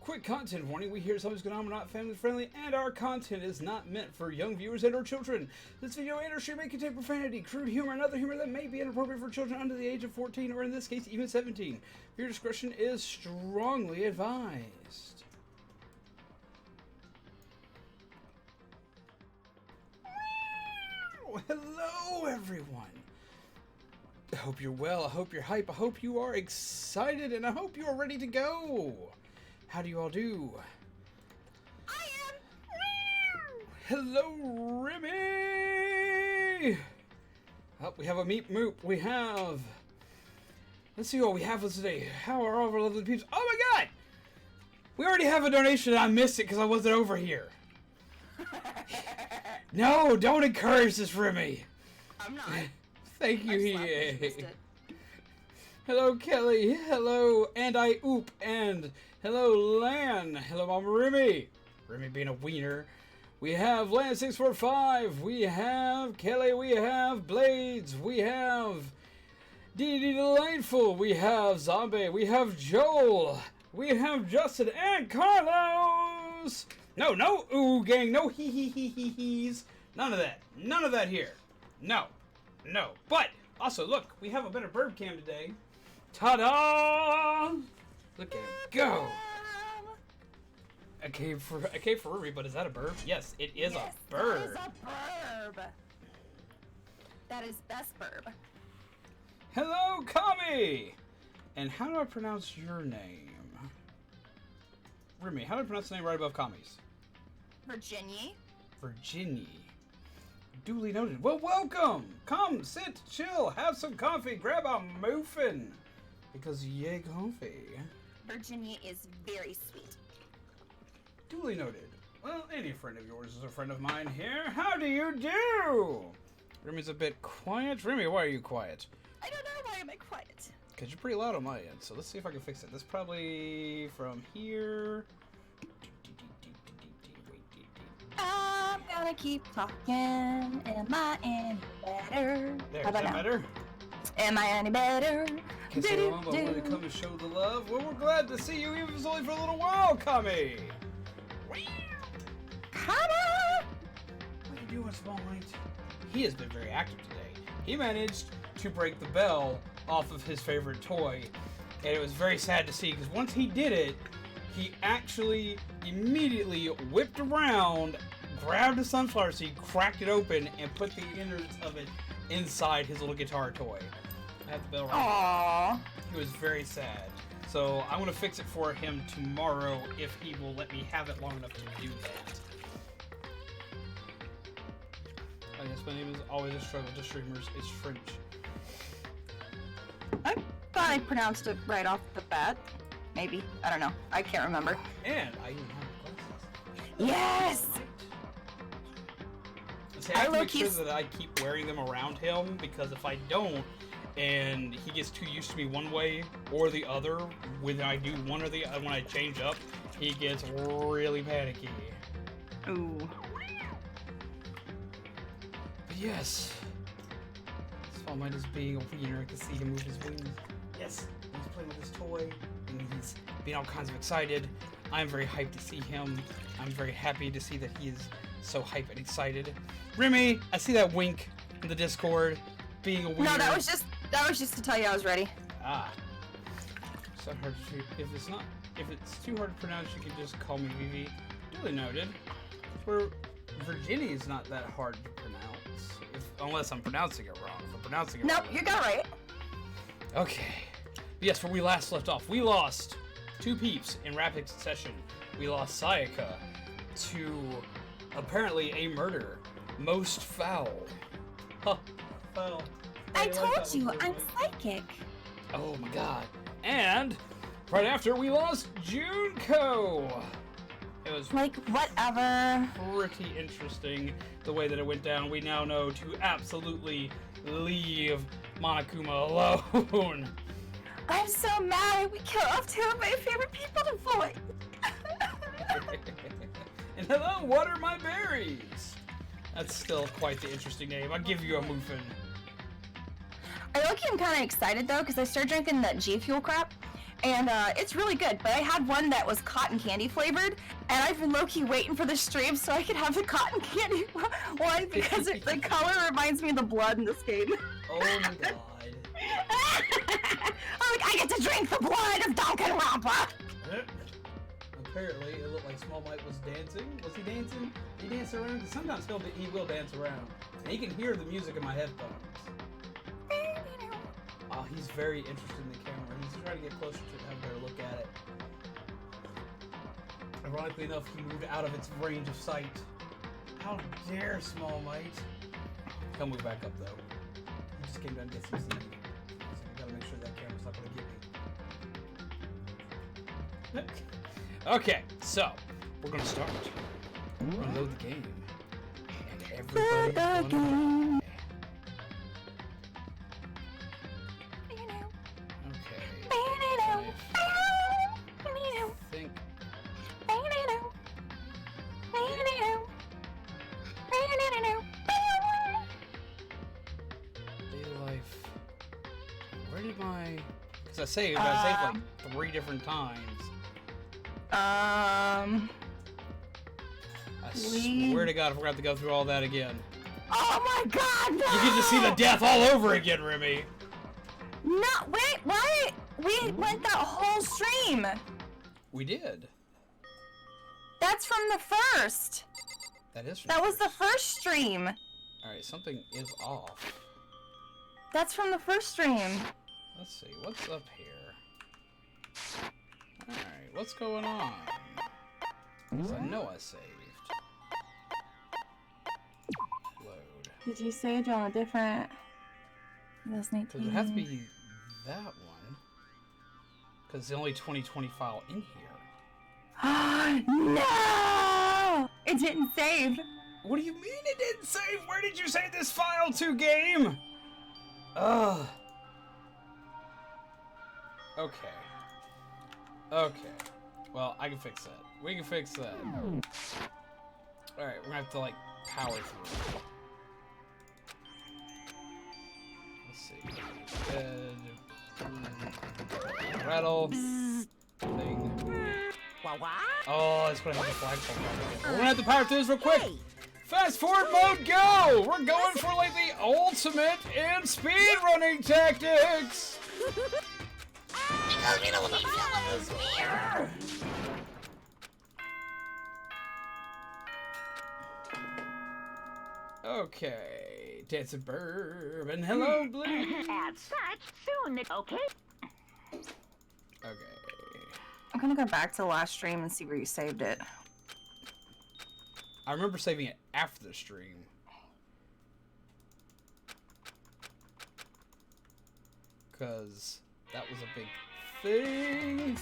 Quick content warning, we hear something's going on, we're not family friendly, and our content is not meant for young viewers and or children. This video and or stream may contain profanity, crude humor, and other humor that may be inappropriate for children under the age of 14, or in this case, even 17. Viewer discretion is strongly advised. Hello, everyone. I hope you're well, I hope you're hype, I hope you are excited, and I hope you are ready to go. How do you all do? I am. Hello, Remi! Oh, we have a meat moop. We have... Let's see what we have for today. How are all of our lovely peeps? Oh my god! We already have a donation and I missed it because I wasn't over here. No, don't encourage this, Remi. I'm not. Thank you, I missed it. Hello, Kelly. Hello, and I oop. And hello, Lan. Hello, Mama Remi. Remi being a wiener. We have Lan645. We have Kelly. We have Blades. We have DD Delightful. We have Zombie. We have Joel. We have Justin and Carlos. No ooh gang. No he's. None of that. None of that here. No. But also, look, we have a better burb cam today. Ta-da! Look at him go. I came for Remi, but is that a burb? Yes, it is a burb. That is a burb. That is best burb. Hello, Kami! And how do I pronounce your name? Remi, how do I pronounce the name right above Kami's? Virginia. Duly noted. Well, welcome! Come, sit, chill, have some coffee, grab a muffin. Because yay coffee. Virginia is very sweet. Duly noted. Well, any friend of yours is a friend of mine here. How do you do? Remi's a bit quiet. Remi, why are you quiet? I don't know, why am I quiet? Because you're pretty loud on my end, so let's see if I can fix it. This probably from here. I'm gonna keep talking. Am I any better? There, How is about that now? better? Am I any better? Can't say long, but when it comes to show the love, well, we're glad to see you, even if it's only for a little while, Kami! Kami! What are you doing, Small Light? He has been very active today. He managed to break the bell off of his favorite toy, and it was very sad to see, because once he did it, he actually immediately whipped around, grabbed a sunflower seed, cracked it open, and put the innards of it inside his little guitar toy. I have the bell right Aww. now. He was very sad. So I'm going to fix it for him tomorrow if he will let me have it long enough to do that. I guess my name is always a struggle to streamers. It's French. I thought I pronounced it right off the bat. Maybe. I don't know. I can't remember. And I even have glasses. Yes! See, I have to make sure that I keep wearing them around him, because if I don't, and he gets too used to me one way or the other, when I do one or the other, when I change up, he gets really panicky. Ooh. But yes, Small Mind is being a wiener. I can see him move his wings. Yes, he's playing with his toy, and he's being all kinds of excited. I'm very hyped to see him. I'm very happy to see that he is so hyped and excited. Remi, I see that wink in the Discord, being a wiener. No, that was just to tell you I was ready. Ah. It's not hard to... If it's too hard to pronounce, you can just call me Vivi. Duly noted. Where Virginia is not that hard to pronounce. Unless I'm pronouncing it wrong. If I'm pronouncing it wrong. Nope, you got it right. Okay. Yes, where we last left off, we lost two peeps in rapid succession. We lost Sayaka to apparently a murder. Most foul. Huh. Foul. I told you, I'm psychic. Oh my god. And right after, we lost Junko. It was like, whatever. Pretty interesting the way that it went down. We now know to absolutely leave Monokuma alone. I'm so mad. We killed off two of my favorite people to vote. And hello, what are my berries? That's still quite the interesting name. I'll give you a muffin. I look, I'm kind of excited though, because I started drinking that G Fuel crap, and it's really good. But I had one that was cotton candy flavored, and I've been low-key waiting for the stream so I could have the cotton candy one because the color reminds me of the blood in this game. Oh my god. I'm like, I get to drink the blood of Danganronpa! Apparently, it looked like Small Mike was dancing. Was he dancing? He danced around? Because sometimes he will dance around. And he can hear the music in my headphones. Oh, he's very interested in the camera. He's trying to get closer to it and have a better look at it. Ironically enough, he moved out of its range of sight. How dare Small Mite? He'll move back up, though. He just came down to get some sneak. So we gotta make sure that camera's not gonna get me. Okay, so we're gonna start. We're gonna load the game, and everybody's gonna die. Okay. I think. Day life. Where did my? Because I saved like 3 different times. I swear to God, I forgot to go through all that again. Oh my God, no! You get to see the death all over again, Remi. No, wait, what? We went that whole stream. We did. That's from the first. That is. That was the first stream. All right, something is off. That's from the first stream. Let's see, what's up here? All right, what's going on? Because I know I saved. Load. Did you save on a different? That's 19. Because it has to be that one. Because it's the only 2020 file in here. No! It didn't save. What do you mean it didn't save? Where did you save this file to, game? Ugh. Okay. Okay. Well, I can fix that. We can fix that. Alright, we're gonna have to, like, power through. Let's see. Rattle. Thing. Oh, it's gonna have the flagpole. We're gonna have to power through this real quick. Fast forward mode, go! We're going for, like, the ultimate in speedrunning tactics! Okay, dancing bourbon. Hello, Blue. As such, soon, okay? Okay. I'm gonna go back to the last stream and see where you saved it. I remember saving it after the stream. Because that was a big thing.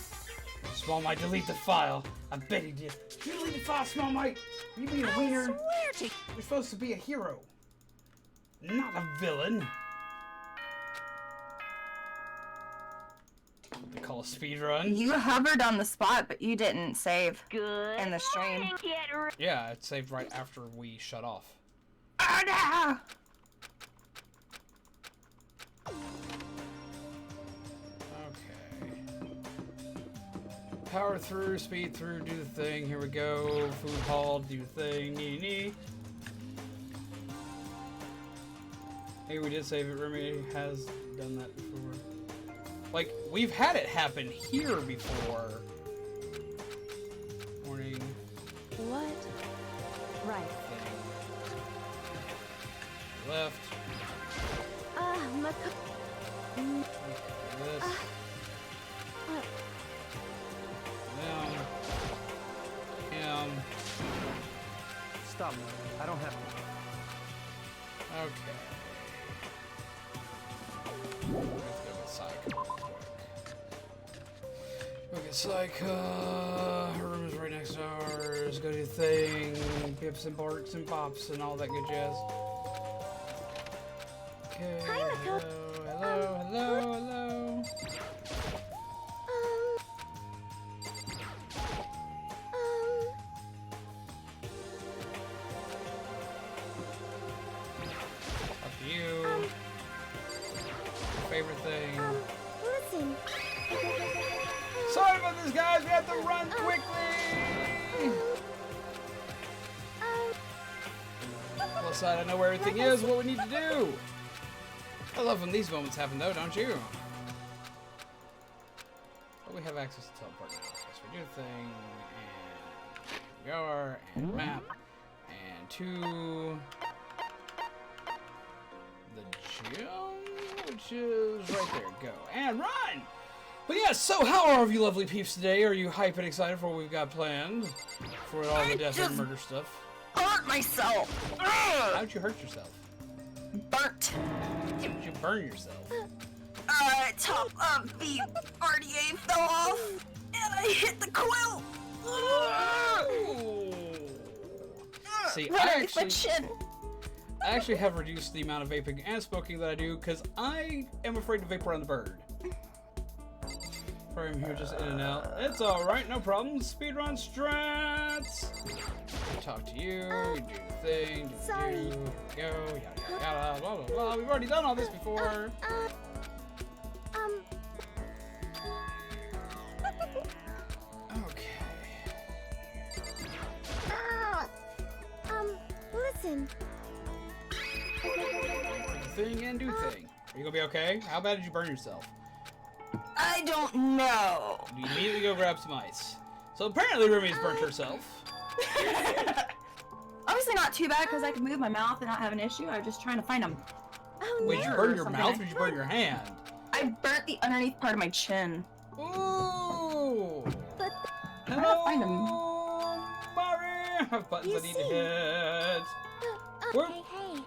Small Mite, delete the file. I bet he did. You delete the file, Small Mite. You being a wiener. You're supposed to be a hero, not a villain. They call a speedrun. You hovered on the spot, but you didn't save Good in the stream. morning, Yeah, it saved right after we shut off. Oh no! Okay. Power through, speed through, do the thing. Here we go. Food hall, do the thing. Nee. Hey, we did save it. Remi has done that before. Like, we've had it happen here before. Morning. What? Right. Thing. Left. My This. Him. Stop. I don't have to. Okay. Let's go get Sayaka real quick. Go get Sayaka. Her room is right next to ours. Go do the thing. Pips and barks and pops and all that good jazz. Okay. Hi, Hello, hello. Up to you. Favorite thing. Listen. doing this, guys. We have to run quickly. Plus side, I know where everything is, what we need to do. I love when these moments happen, though, don't you? But we have access to teleport now. Yes, we do the thing, and here we are, and map, and to the gym, which is right there. Go and run! But yeah, so how are you lovely peeps today? Are you hype and excited for what we've got planned? For all the death and murder stuff? Hurt myself. How'd you hurt yourself? Burnt. Did you burn yourself? Top of the RDA fell off, and I hit the quilt. See, Right my chin. I actually have reduced the amount of vaping and smoking that I do because I am afraid to vape around the bird. Sorry, I'm here just in and out. It's alright, no problem. Speedrun strats! Talk to you, you do the thing, do Sorry. you, go, yada yada, blah blah blah. We've already done all this before. Okay. Listen. Do thing and do thing. Are you gonna be okay? How bad did you burn yourself? I don't know. You immediately go grab some ice. So apparently Remi's burnt herself. Obviously not too bad because I could move my mouth and not have an issue. I was just trying to find them. Oh Wait, did you Mirror burn or your something. mouth or did you burn your hand? I burnt the underneath part of my chin. Ooh! But Hello, find 'em. Mari! I have buttons You I need to see. hit. okay, hey.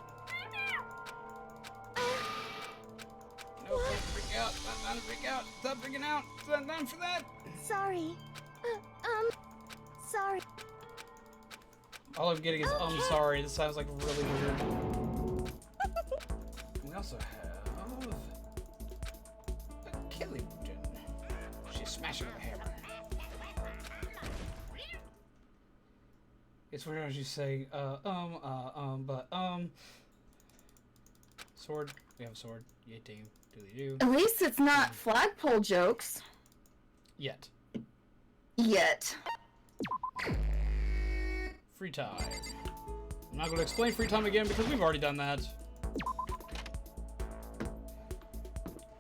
No, don't freak out. Not time to freak out. Stop freaking out. It's not time for that. Sorry. Sorry. All I'm getting is sorry. This sounds like really weird. We also have a Kelly Woojin. She's smashing with a hammer. It's weird as you say, sword. We have a sword. Yay, team. Do. At least it's not flagpole jokes. Yet. Yet. Free time. I'm not going to explain free time again because we've already done that.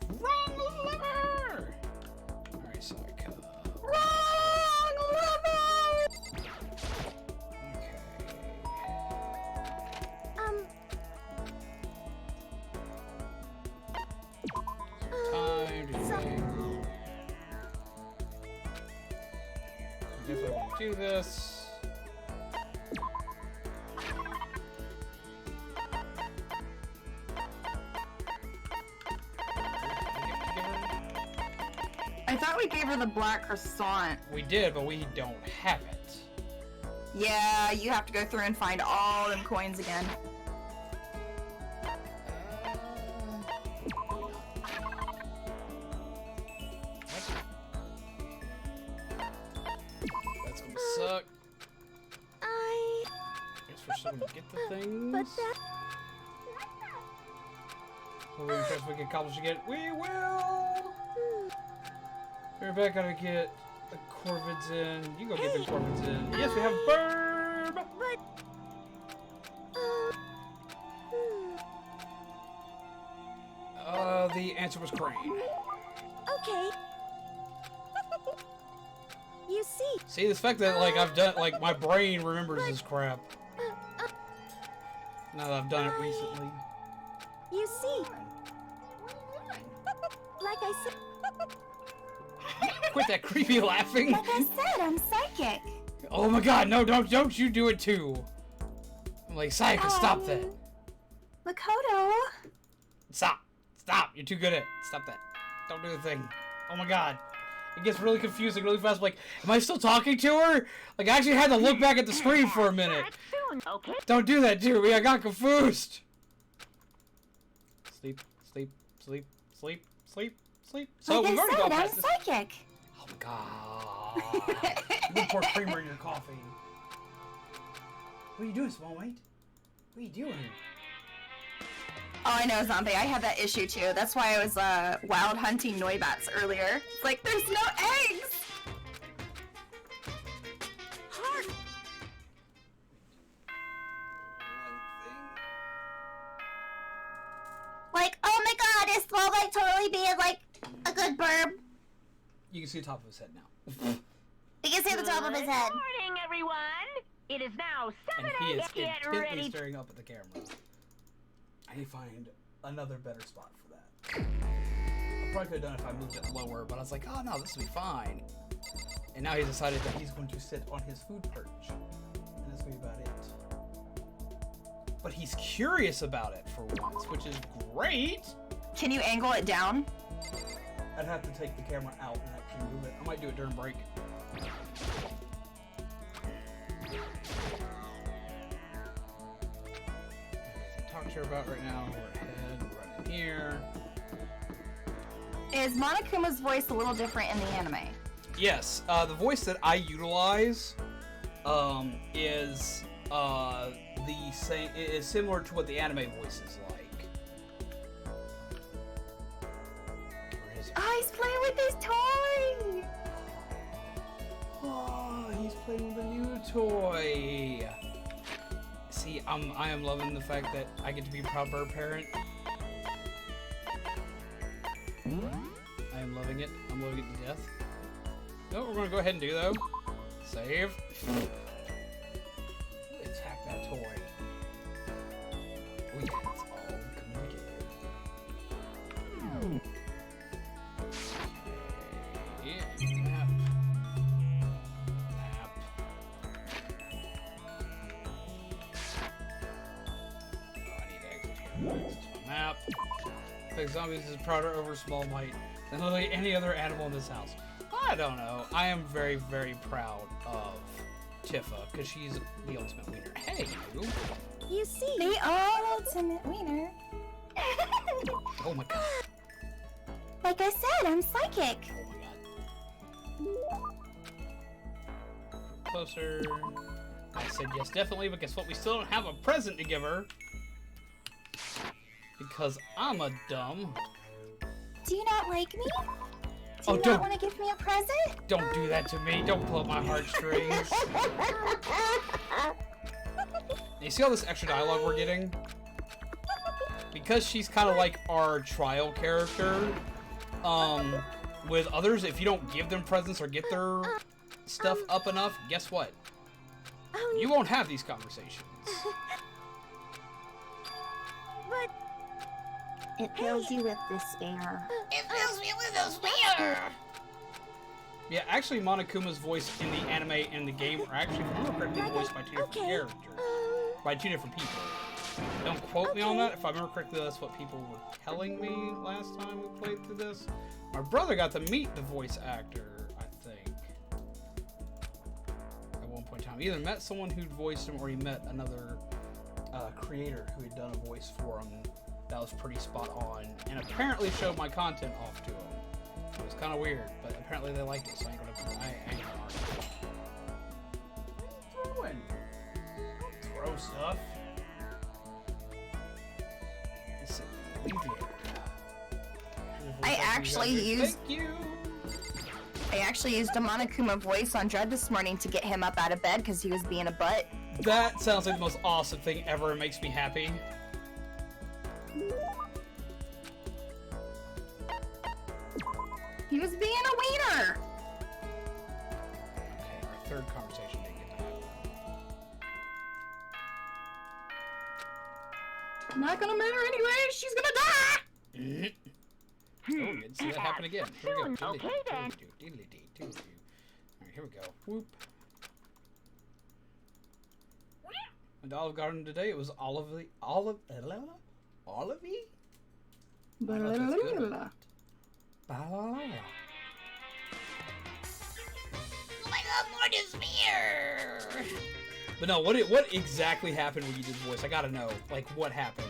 Wrong lever! Alright, Sayaka. Wrong level! Okay. Time to think. I definitely want to do this. I thought we gave her the black croissant. We did, but we don't have it. Yeah, you have to go through and find all them coins again. That's gonna suck. I. Guess we're still gonna get the things. But that. If we can accomplish again, we will! We're back, gotta get the Corvids in. You go get the Corvids in. Yes, we have Burb! But. The answer was Crane. Okay. You see. See, the fact that, like, I've done, like, my brain remembers this crap. Now that I've done it recently. You see. Like I said. Quit that creepy laughing! Like I said, I'm psychic. Oh my god, no, don't you do it too! I'm like, Sayaka, stop that. Makoto. Stop! You're too good at it. Stop that. Don't do the thing. Oh my god. It gets really confusing really fast. I'm like, am I still talking to her? Like, I actually had to look back at the screen for a minute. Soon, okay. Don't do that to me. I got confused. Sleep. So Like we've I already said, gone I'm past this. psychic. Oh my god. You can pour creamer in your coffee. What are you doing, small mate? What are you doing? Oh, I know, Zombie. I have that issue too. That's why I was wild hunting Noibats earlier. It's like, there's no eggs! see the top of his head now. We can see the top of his head. Good morning, everyone. It is now 7 And he is Get intently ready. staring up at the camera. I need to find another better spot for that. I probably could have done it if I moved it lower, but I was like, oh no, this will be fine. And now he's decided that he's going to sit on his food perch. And that's going to be about it. But he's curious about it for once, which is great. Can you angle it down? I'd have to take the camera out and actually move it. I might do it during break. Talk to her about right now. We're ahead, running here. Is Monokuma's voice a little different in the anime? Yes, the voice that I utilize is the same. It is similar to what the anime voice is like. Where is it? Oh, he's playing with his toy! Oh, he's playing with a new toy. See, I am loving the fact that I get to be a proud bird parent. I am loving it. I'm loving it to death. You know what we're gonna go ahead and do though? Save. Attack that toy. Oh yeah, it's all communicated. Okay. Map. Map. Oh, I need exit here. Exit to my map. Like zombies is prouder over small might than literally any other animal in this house. I don't know. I am very, very proud of Tifa because she's the ultimate wiener. Hey, you. You see. The ultimate wiener. Oh my god. Like I said, I'm psychic. Oh my god. Closer. I said yes, definitely, but guess what? We still don't have a present to give her. Because I'm a dumb. Do you not like me? Do Oh, you don't- not want to give me a present? Don't do that to me. Don't pull up my heartstrings. You see all this extra dialogue we're getting? Because she's kind of like our trial character, with others, if you don't give them presents or get their stuff up enough, guess what? You won't have these conversations. But it fills you with despair. Yeah, actually, Monokuma's voice in the anime and the game are actually, if I remember correctly, voiced by two different characters. By two different people. Don't quote me on that. If I remember correctly, that's what people were telling me last time we played through this. My brother got to meet the voice actor, I think, at one point in time. He either met someone who'd voiced him or he met another creator who had done a voice for him that was pretty spot on, and apparently showed my content off to him. It was kind of weird, but apparently they liked it, so I ain't gonna argue. What are you throwing? Don't throw stuff. Listen, leave the I actually used Thank you. I actually used a Monokuma voice on Dread this morning to get him up out of bed because he was being a butt. That sounds like the most awesome thing ever. It makes me happy. He was being a wiener! Okay, our third conversation didn't get to happen. Not gonna matter anyway, she's gonna die! Oh, we didn't see that happen again. Here we go. Okay, then. Alright, here we go. Whoop. And Olive Garden today, it was Olivey. Oh my god, more despair! But no, what exactly happened when you did voice? I gotta know. Like, what happened?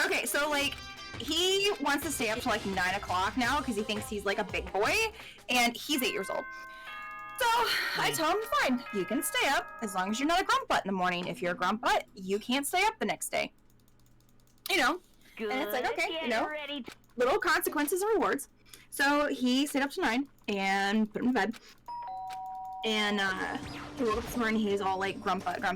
Okay, so like, he wants to stay up till like 9 o'clock now because he thinks he's like a big boy, and he's 8 years old. So I tell him, fine, you can stay up as long as you're not a grump butt in the morning. If you're a grump butt, you can't stay up the next day. You know, Good. and it's like, okay, Get you know, ready to little consequences and rewards. So he stayed up to 9 and put him to bed. And he woke up this morning, he's all like grump butt. And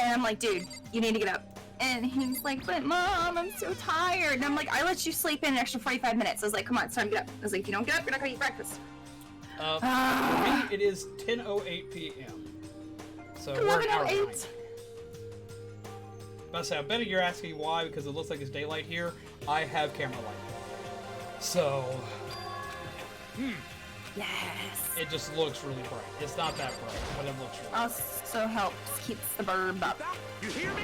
I'm like, dude, you need to get up. And he's like, but Mom, I'm so tired. And I'm like, I let you sleep in an extra 45 minutes. I was like, come on, it's time to get up. I was like, if you don't get up, you're not gonna eat breakfast. For me, it is 10:08 p.m. So we're an hour behind. But I say, I bet you're asking why, because it looks like it's daylight here. I have camera light. So... Yes. It just looks really bright. It's not that bright, but it looks really bright. Also helps keeps the burb up. You hear me?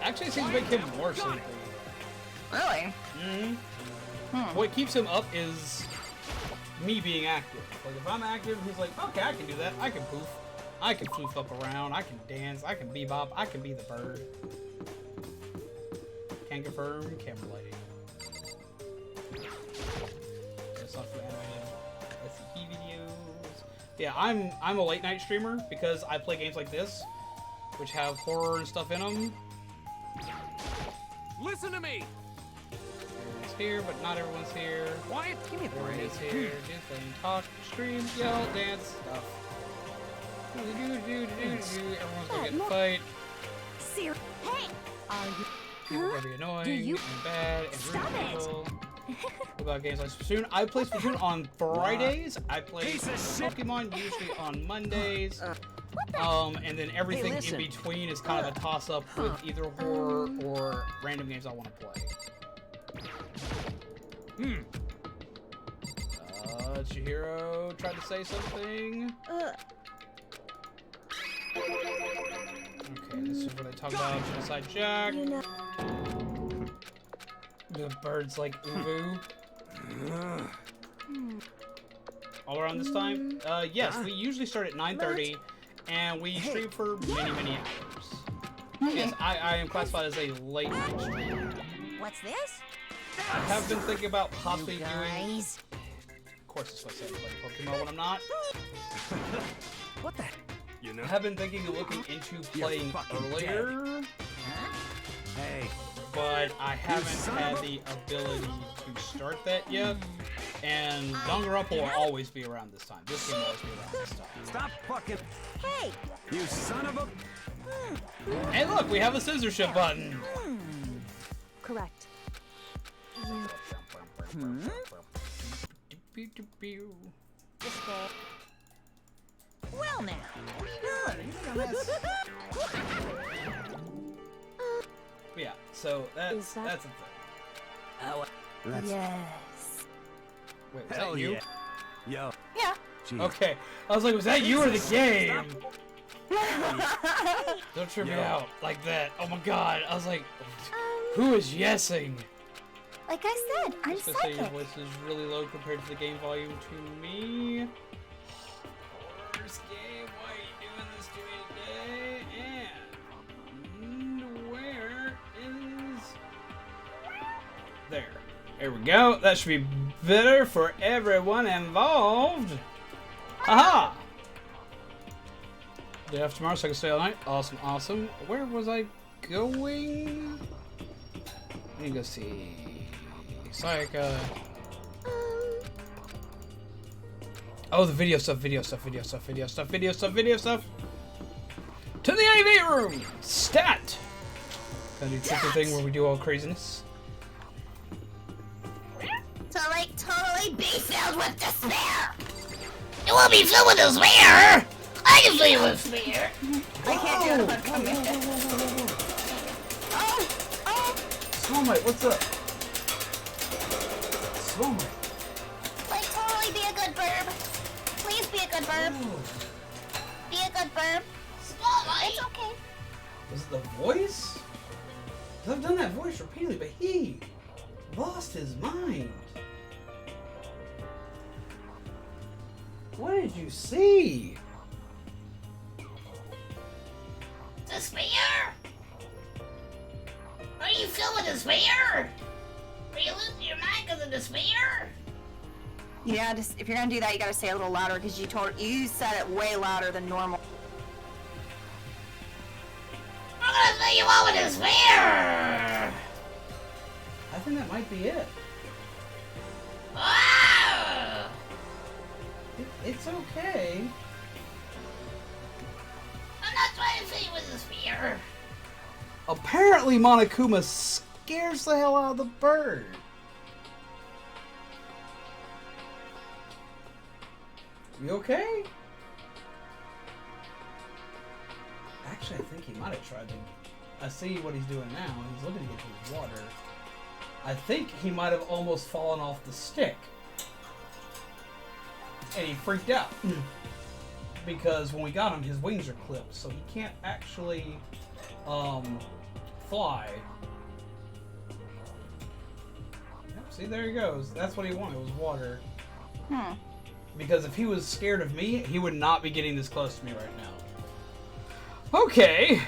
Actually, it seems to make him more sleepy. Really? What keeps him up is me being active. Like, if I'm active, he's like, okay, I can do that. I can poof. I can poof up around. I can dance. I can bebop. I can be the bird. Can confirm camera lighting. Just off the animated SCP videos. Yeah, I'm a late night streamer because I play games like this, which have horror and stuff in them. Listen to me. Everyone's here, but not everyone's here. Quiet. Give me a Everyone break. is here. Do things, talk, stream, yell, dance, stuff. Everyone's gonna get in a fight. Hey! Are you... People are gonna be annoying Do you... and bad and rude Stop to it. people. What about games like Splatoon? I play Splatoon on Fridays. I play Piece of shit. Pokemon usually on Mondays. And then everything in listen. between is kind of a toss-up with either horror or random games I want to play. Chihiro tried to say something. Okay, this is where they talk about Genocide Jack. The bird's like uwu. All around this time? Yes, we usually start at 9:30, and we stream for many hours. Yes, I am classified as a late night streamer. What's this? I have been thinking about possibly You doing... guys. Of course, it's what I said, playing Pokemon when I'm not. What the? You know? I have been thinking of looking into playing fucking earlier, Hey. but I haven't had the ability to start that yet. And Danganronpa will always be around this time. This game will always be around this time. Stop fucking. Hey! You son of a. Hey, look, we have a censorship button. Correct. This way. Well now. Yeah, so Is that- that's a thing. Oh, that's. Yes. Wait, was Hell that you? yeah. Yo. Yeah. Jeez. Okay, I was like, was that you or the game? Don't trip me Yo. out like that. Oh my god, I was like, who is yesing? Like I said, I'm Just to say your psychic. voice is really low compared to the game volume to me. Worst game, why are you doing this to me today? And where is... There. There we go. That should be better for everyone involved. Aha! Day after tomorrow, so I can stay all night. Awesome, awesome. Where was I going? Let me go see. Sayaka. Oh, the video stuff. To the AV room! Stat! Gonna do the thing where we do all craziness. To like totally be filled with despair. It will be filled with despair! I can fill you with fear! I can't do it. Come here. Smallmate, what's up? Smallmate. Like totally be a good burb. Please be a good burb. Be a good burb. It's okay. Was it the voice? 'Cause I've done that voice repeatedly, but he lost his mind. What did you see? Despair? Are you filled with despair? Are you losing your mind because of despair? Yeah, just if you're gonna do that, you gotta say it a little louder because you said it way louder than normal. I'm gonna fill you all with despair! I think that might be it. Ah! It's okay. I'm not trying to fill you with despair. Apparently, Monokuma scares the hell out of the bird. You okay? Actually, I think he might have tried to... I see what he's doing now. He's looking to get to his water. I think he might have almost fallen off the stick. And he freaked out. Because when we got him, his wings are clipped. So he can't actually fly. Yep, see, there he goes. That's what he wanted, was water. Because if he was scared of me, he would not be getting this close to me right now. Okay.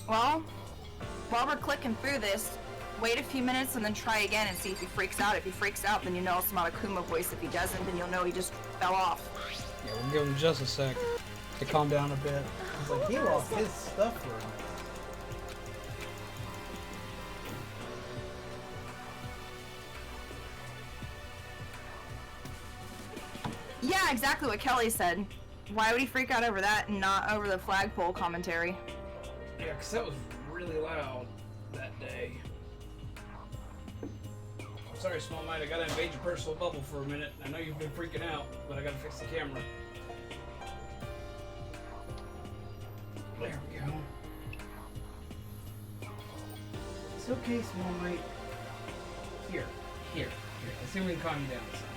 Well, while we're clicking through this, wait a few minutes and then try again and see if he freaks out. If he freaks out, then you know it's monokuma voice. If he doesn't, then you'll know he just fell off. Yeah, we'll give him just a sec to calm down a bit. He's like, he lost his stuff for a minute. Yeah, exactly what Kelly said. Why would he freak out over that and not over the flagpole commentary? Yeah, because that was really loud that day. I'm sorry, Small Mind, I gotta invade your personal bubble for a minute. I know you've been freaking out, but I gotta fix the camera. There we go. It's okay, Small Mind. Here. Let's see if we can calm you down this time.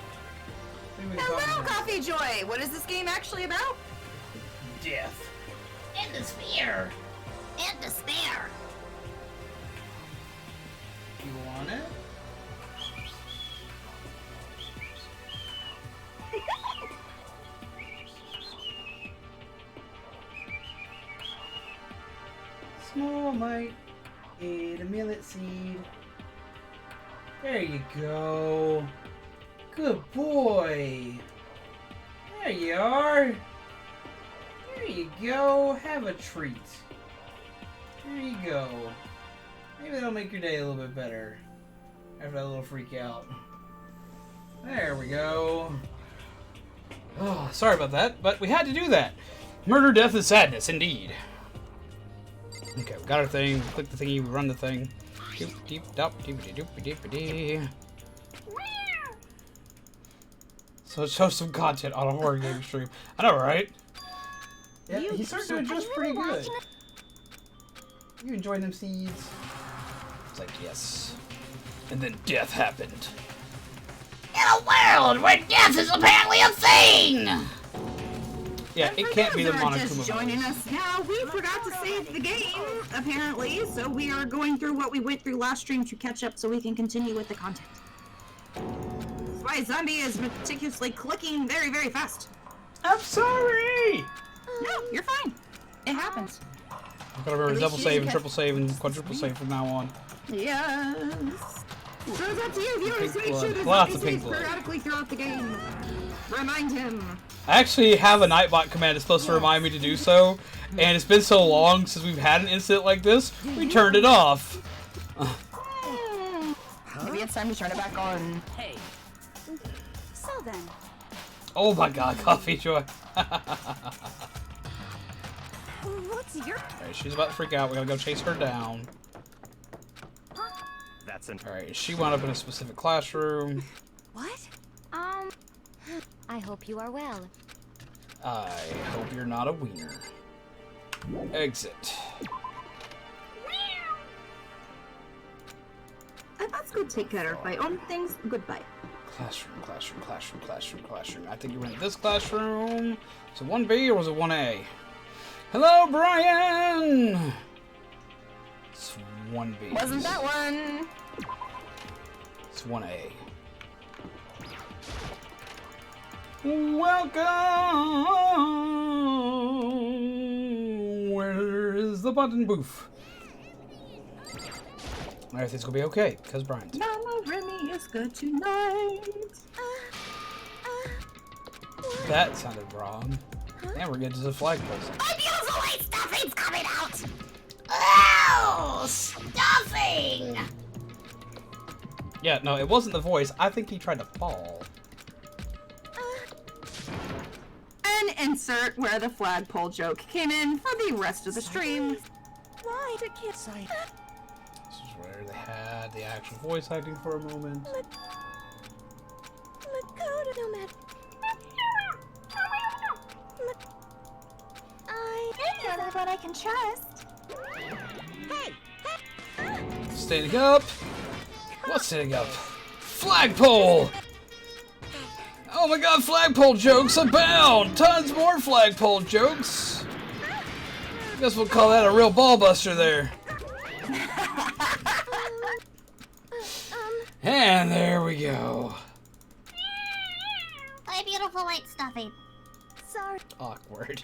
Hello, Coffee Joy! What is this game actually about? Death. And the sphere. And despair. You want it? Small Mite ate a millet seed. There you go. Good boy. There you are. There you go. Have a treat. There you go. Maybe that'll make your day a little bit better. After that little freak out. There we go. Oh, sorry about that, but we had to do that. Murder, death, and sadness, indeed. Okay, we got our thing. Click the thingy, we run the thing. Doop, deep, dop, deepity, doopity, deepity. So show some content on a horror game stream. I know, right? Yeah, he started doing just pretty good. You enjoying them seeds? It's like, yes. And then death happened. In a world where death is apparently a thing! Yeah, it can't be the monokuma Just joining voice. us now. We forgot to save the game, apparently, so we are going through what we went through last stream to catch up so we can continue with the content. Why Zombie is meticulously clicking very, very fast. I'm sorry! No, you're fine. It happens. I'm gonna remember double save and triple save and quadruple save from now on. Yes. So it's up to you if you want to Pink make blood. sure that Lots Zombie of pink saves blood. periodically throughout the game. Remind him. I actually have a Nightbot command that's supposed to remind me to do so, and it's been so long since we've had an incident like this, we turned it off. Maybe it's time to turn it back on. Hey. So then. Oh my god, Coffee Joy. What's your... Alright, she's about to freak out. We gotta go chase her down. That's an... Alright, she wound up in a specific classroom. What? I hope you are well. I hope you're not a wiener. Exit. Let's go take care of my own things. Goodbye. Classroom. I think you were in this classroom. Was it 1B or was it 1A? Hello, Brian! It's 1B. Wasn't that one? It's 1A. Welcome! Where is the button booth? Everything's gonna be okay, because Brian's. Mama Remi is good tonight. That sounded wrong. And we're getting to the flagpole. My beautiful white stuffing's coming out! Oh, stuffing! Yeah, no, it wasn't the voice. I think he tried to fall. And insert where the flagpole joke came in for the rest of the stream. Why the kids... This is where they had the actual voice acting for a moment. Makoto, no matter. You're the one I can trust. Standing up. What's standing up? Flagpole! Oh my god, flagpole jokes abound! Tons more flagpole jokes! Guess we'll call that a real ball buster there. And there we go. My beautiful white stuffing. Sorry. Awkward.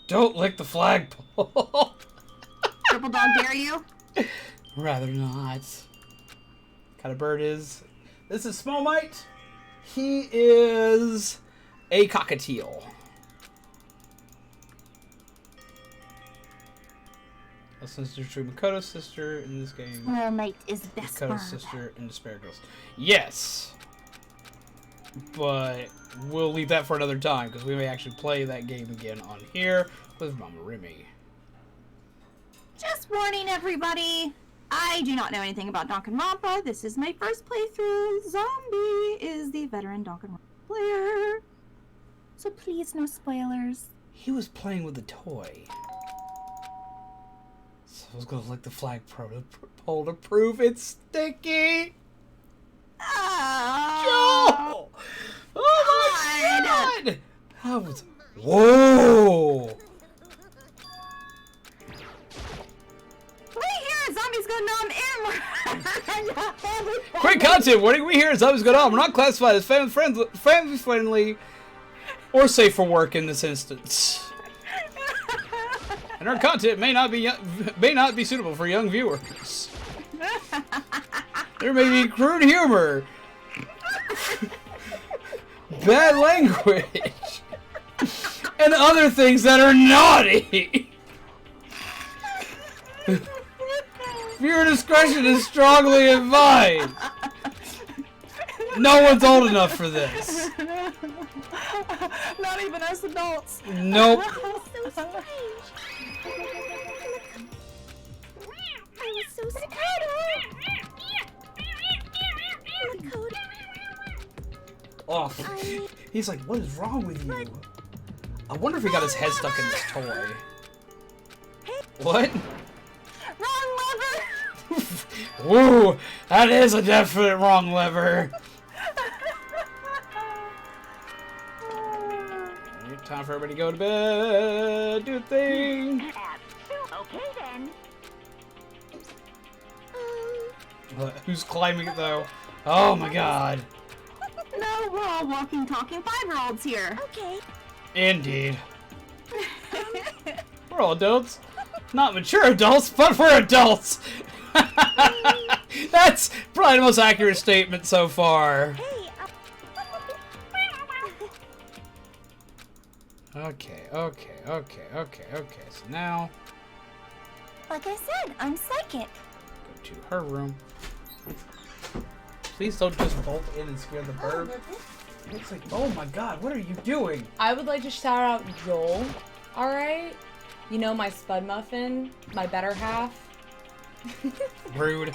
Don't lick the flagpole. Triple dog dare you? Rather not. Kind of bird is. This is Small Mite. He is a cockatiel. A sister to Makoto's sister in this game. Well, mate is best Makoto's friend. sister in Despair Girls. Yes! But we'll leave that for another time, because we may actually play that game again on here with Momma Remi. Just warning everybody, I do not know anything about Danganronpa. This is my first playthrough. Zombie is the veteran Danganronpa player. So please, no spoilers. He was playing with a toy. So I was gonna lick the flagpole to prove it's sticky. Oh, Joe! Oh my god! How was... Whoa! we hear zombies go numb and Quick content warning, we hear zombies going on. We're not classified as family friendly or safe for work in this instance. And our content may not be suitable for young viewers. There may be crude humor, bad language, and other things that are naughty. Viewer discretion is strongly advised. No one's old enough for this. not even us adults. Nope. So strange. I was so scared. Makoto. Oh, he's like, what is wrong with you? I wonder if he got his head stuck in this toy. What? Wrong lever. Woo! That is a definite wrong lever. Time for everybody to go to bed. Do a thing. Okay then. Who's climbing it though? Oh my god. No, we're all walking, talking 5-year-olds here. Okay. Indeed. We're all adults. Not mature adults, but we're adults. That's probably the most accurate statement so far. Hey. Okay. So now, Like I said, I'm psychic. go to her room. Please don't just bolt in and scare the bird. It's like, oh my god, what are you doing? I would like to shout out Joel. Alright? You know, my spud muffin, my better half. Rude.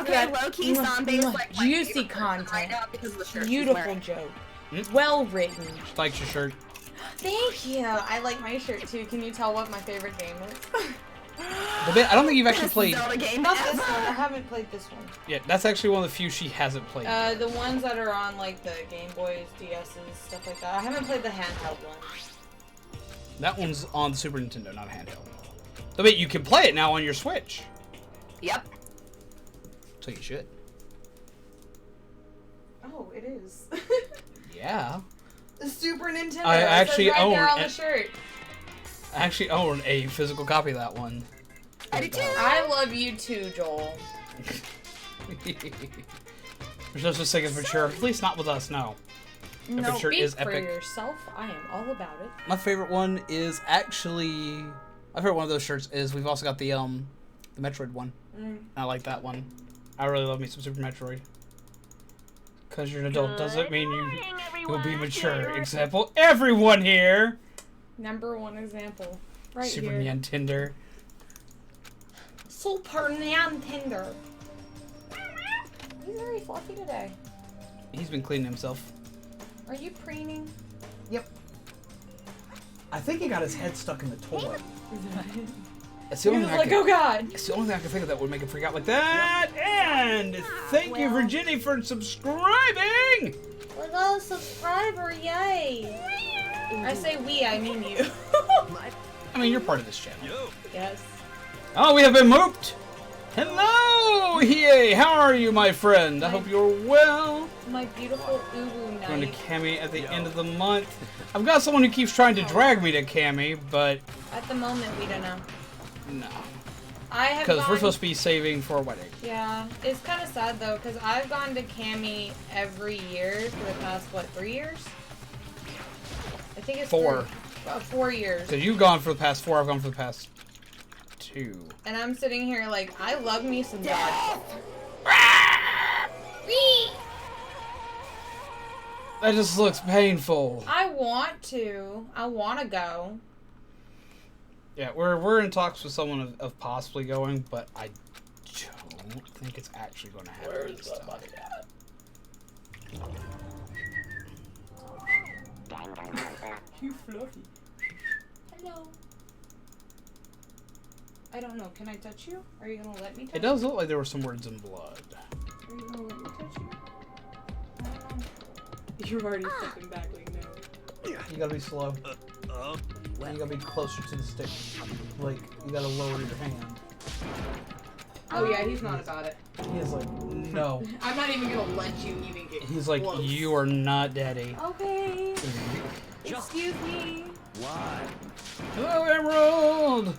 Okay, low-key zombies like my juicy favorite person content. right now because of the shirt she's Beautiful wearing. joke. Hmm? Well written. She likes your shirt. Thank you. I like my shirt too. Can you tell what my favorite game is? I don't think you've actually played. Zelda game Not this ever. one. I haven't played this one. Yeah, that's actually one of the few she hasn't played. The ones that are on like the Game Boys, DS's, stuff like that. I haven't played the handheld one. That one's on the Super Nintendo, not handheld. But wait, you can play it now on your Switch. Yep. So you should. Oh, it is. Yeah. The Super Nintendo. I actually it says right there own on it. the shirt. I actually own a physical copy of that one. I do too. I love you too, Joel. There's no such thing as mature, at least not with us, no. No, Adventure speak is for epic. yourself. I am all about it. My favorite one is actually... My favorite one of those shirts is we've also got the Metroid one. I like that one. I really love me some Super Metroid. Because you're an adult doesn't mean you'll be mature. Example, everyone here! Number one example. Right Super here. Nintendo. Super Nintendo. He's very fluffy today. He's been cleaning himself. Are you preening? Yep. I think he got his head stuck in the toilet. It's the He only was thing I like, can, oh god. it's the only thing I can think of that would make him freak out like that. And thank you, Virginia, for subscribing. We got a subscriber, yay! I say we, I mean you. I mean, you're part of this channel. Yo. Yes. Oh, we have been mooped. Hello, Hiei. How are you, my friend? I hope you're well. My beautiful Ubu Going to night. Cami at the end of the month. I've got someone who keeps trying to drag me to Cami, but At the moment, we don't know. no. I have Because gone... we're supposed to be saving for a wedding. Yeah, it's kind of sad though, because I've gone to Cami every year for the past, what, 3 years? I think it's 4. 4 years. Because you've gone for the past 4, I've gone for the past 2. And I'm sitting here like, I love me some dogs. That just looks painful. I want to. I want to go. Yeah, we're in talks with someone of possibly going, but I don't think it's actually going to happen this time. You fluffy. Hello. I don't know. Can I touch you? Are you gonna let me touch It does look like there were some words in blood. you? Are you gonna let me touch you? I don't know. You're already stepping back like no. You gotta be slow. And you gotta be closer to the stick. Like, you gotta lower your hand. Oh yeah, he's not about it. He is like, no. I'm not even gonna let you even get He's like, close. you are not daddy. Okay. Excuse me. Why? Hello, Emerald!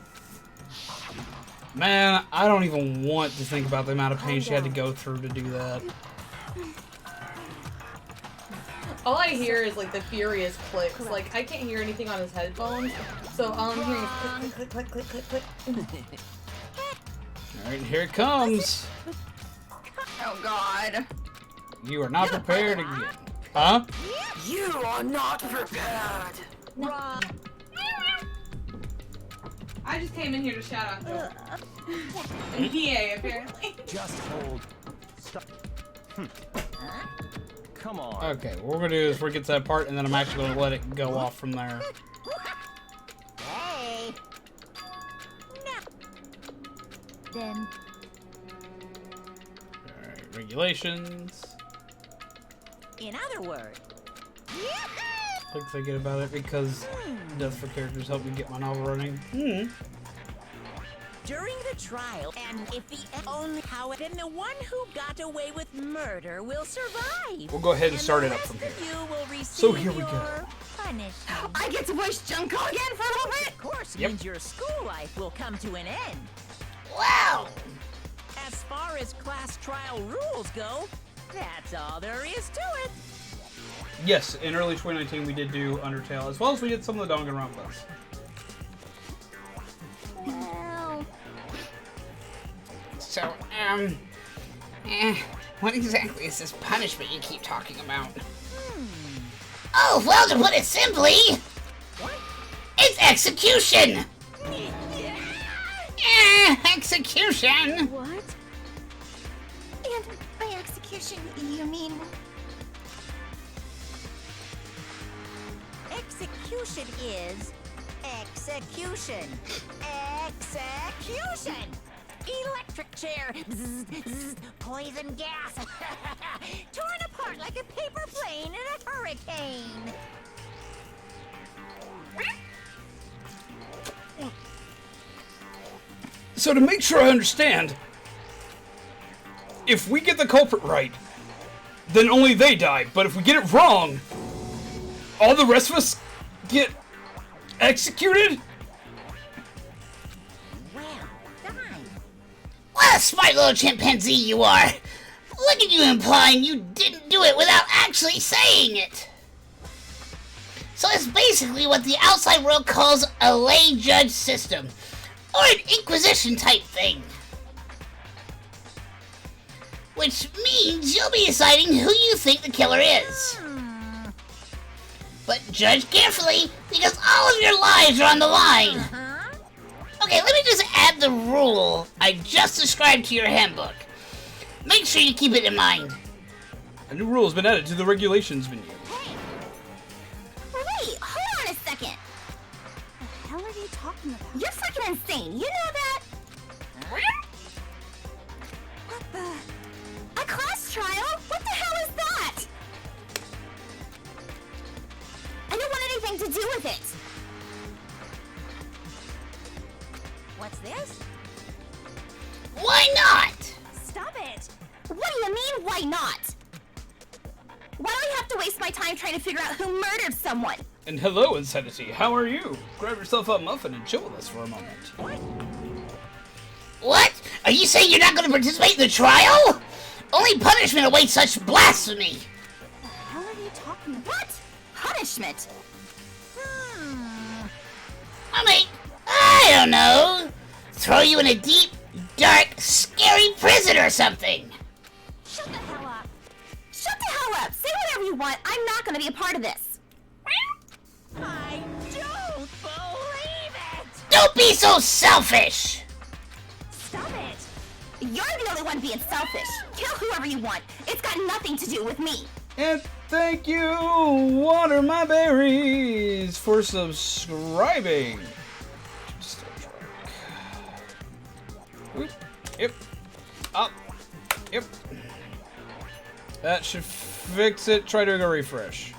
Man, I don't even want to think about the amount of pain she had to go through to do that. All I hear is like the furious clicks. Like I can't hear anything on his headphones, so all I'm hearing is click, click, click, click, click, click. Alright, here it comes. Oh god. You are not prepared again. Huh? You are not prepared. I just came in here to shout out Joel. And EA apparently. Just hold. Stop. Come on. Okay, what we're gonna do is we're gonna get to that part, and then I'm actually gonna let it go off from there. Hey. Then. Alright, regulations. In other words. Like thinking about it because Death for Characters helped me get my novel running. During the trial, and if the only how, then the one who got away with murder will survive. We'll go ahead and start it up the from rest here. of you will receive So here we go. your punishment. I get to voice Junko again for a little bit? Of course, Yep. means your school life will come to an end. Wow! As far as class trial rules go, that's all there is to it. Yes, in early 2019 we did do Undertale, as well as we did some of the Danganronpas. Well. So, what exactly is this punishment you keep talking about? Oh, well, to put it simply, it's execution! Execution! What? And by execution, you mean? Execution is execution. Execution! Electric chair. Zzz, zzz, poison gas. Torn apart like a paper plane in a hurricane. So to make sure I understand, if we get the culprit right, then only they die. But if we get it wrong, all the rest of us get executed? Well done. What a smart little chimpanzee you are! Look at you implying you didn't do it without actually saying it! So it's basically what the outside world calls a lay judge system, or an inquisition type thing. Which means you'll be deciding who you think the killer is. But judge carefully, because all of your lives are on the line. Okay, let me just add the rule I just described to your handbook. Make sure you keep it in mind. A new rule has been added to the regulations menu. Hey! Wait, hold on a second. The hell are you talking about? You're freaking insane. You know that? What the? A class trial? What the hell is that? I don't want anything to do with it. What's this? Why not? Stop it! What do you mean, why not? Why do I have to waste my time trying to figure out who murdered someone? And hello, Insanity. How are you? Grab yourself a muffin and chill with us for a moment. What? Are you saying you're not going to participate in the trial? Only punishment awaits such blasphemy. The hell are you talking about? What? Punishment? I mean, I don't know. Throw you in a deep, dark, scary prison or something. Shut the hell up! Shut the hell up! Say whatever you want. I'm not gonna be a part of this. I don't believe it! Don't be so selfish. Stop it! You're the only one being selfish. Kill whoever you want. It's got nothing to do with me. And thank you, Water My Berries, for subscribing. Star Trek. Oop. Yep. Up. Yep. That should fix it. Try doing a refresh.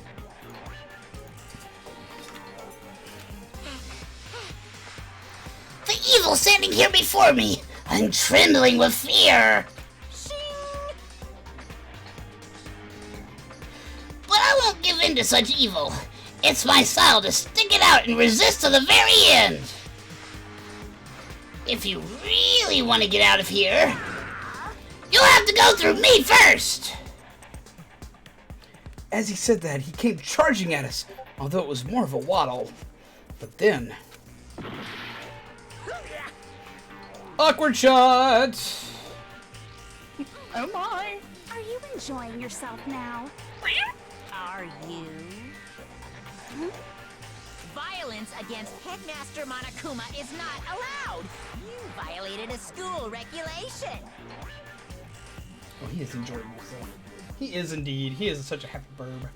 The evil standing here before me. I'm trembling with fear. But I won't give in to such evil. It's my style to stick it out and resist to the very end. If you really want to get out of here, you'll have to go through me first. As he said that, he came charging at us, although it was more of a waddle. But then... awkward shot! Oh my. Are you enjoying yourself now? Are you? Violence against Headmaster Monokuma is not allowed. You violated a school regulation. Oh, he is enjoying himself. He is indeed. He is such a happy burb.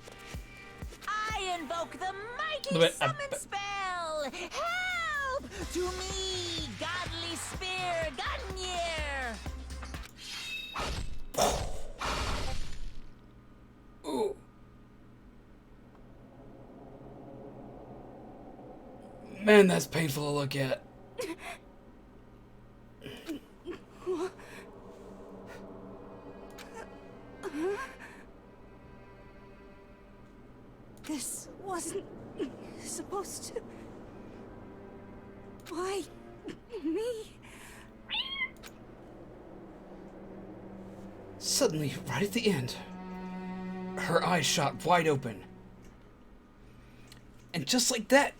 I invoke the mighty But, summon spell. Help to me, godly spear, Gunyear. Ooh. Man, that's painful to look at. This wasn't supposed to. Why me? Suddenly, right at the end, her eyes shot wide open. And just like that,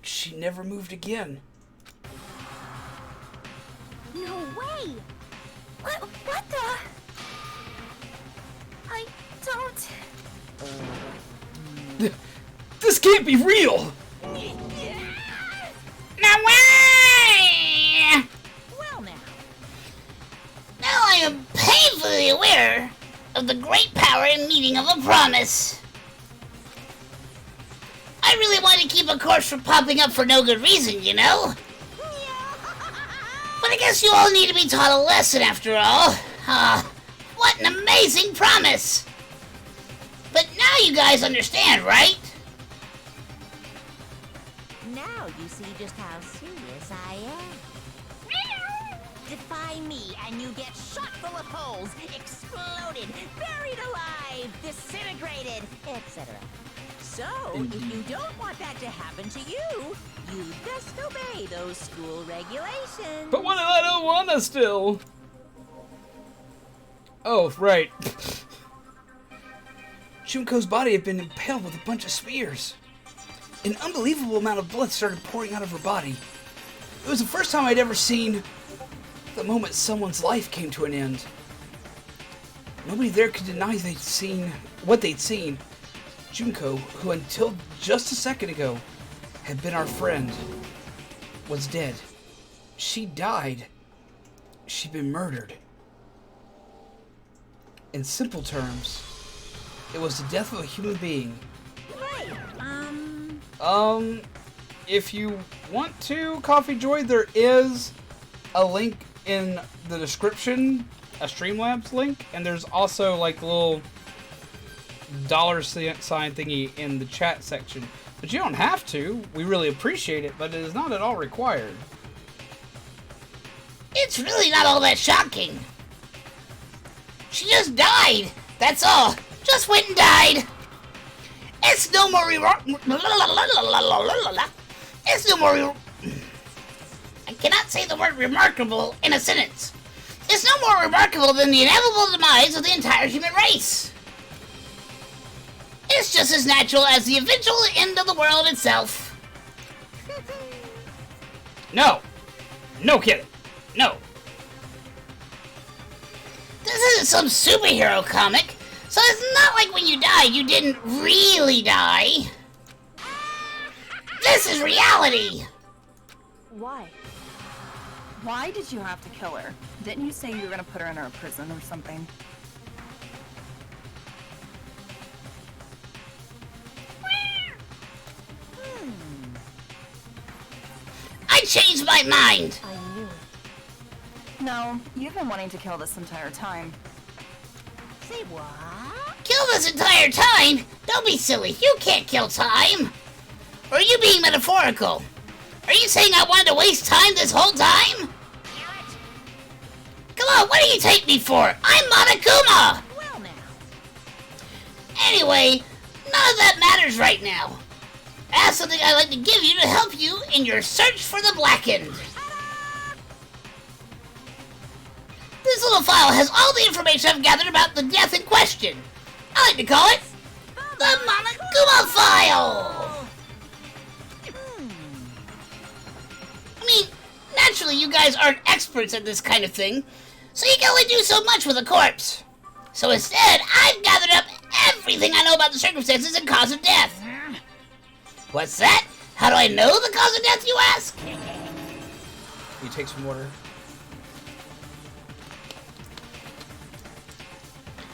she never moved again. No way! What the? I don't... This can't be real! Now why? Well now. Now I am painfully aware of the great power and meaning of a promise. I really want to keep a course from popping up for no good reason, you know? But I guess you all need to be taught a lesson after all. What an amazing promise! But now you guys understand, right? Now you see just how serious I am. Defy me and you get shot full of holes, exploded, buried alive, disintegrated, etc. So, if you don't want that to happen to you, you best obey those school regulations. But what if I don't want to still? Oh, right. Junko's body had been impaled with a bunch of spears. An unbelievable amount of blood started pouring out of her body. It was the first time I'd ever seen the moment someone's life came to an end. Nobody there could deny they'd seen what they'd seen. Junko, who until just a second ago had been our friend, was dead. She died. She'd been murdered. In simple terms, it was the death of a human being. If you want to, Coffee Joy, there is a link in the description, a Streamlabs link, and there's also like a little $sign thingy in the chat section. But you don't have to. We really appreciate it, but it is not at all required. It's really not all that shocking. She just died. That's all. Just went and died. It's no more It's no more I cannot say the word remarkable in a sentence. It's no more remarkable than the inevitable demise of the entire human race. It's just as natural as the eventual end of the world itself. No. No kidding. No. This isn't some superhero comic, so it's not like when you died, you didn't really die. This is reality. Why? Why did you have to kill her? Didn't you say you were gonna put her in a prison or something? I changed my mind. I knew it. No, you've been wanting to kill this entire time. Say what? Kill this entire time? Don't be silly. You can't kill time. Or are you being metaphorical? Are you saying I wanted to waste time this whole time? Come on, what do you take me for? I'm Monokuma! Well now. Anyway, none of that matters right now. I have something I'd like to give you to help you in your search for the Blackened. This little file has all the information I've gathered about the death in question. I like to call it the Monokuma File. I mean, naturally you guys aren't experts at this kind of thing, so you can only do so much with a corpse. So instead, I've gathered up everything I know about the circumstances and cause of death. What's that? How do I know the cause of death, you ask? You take some water.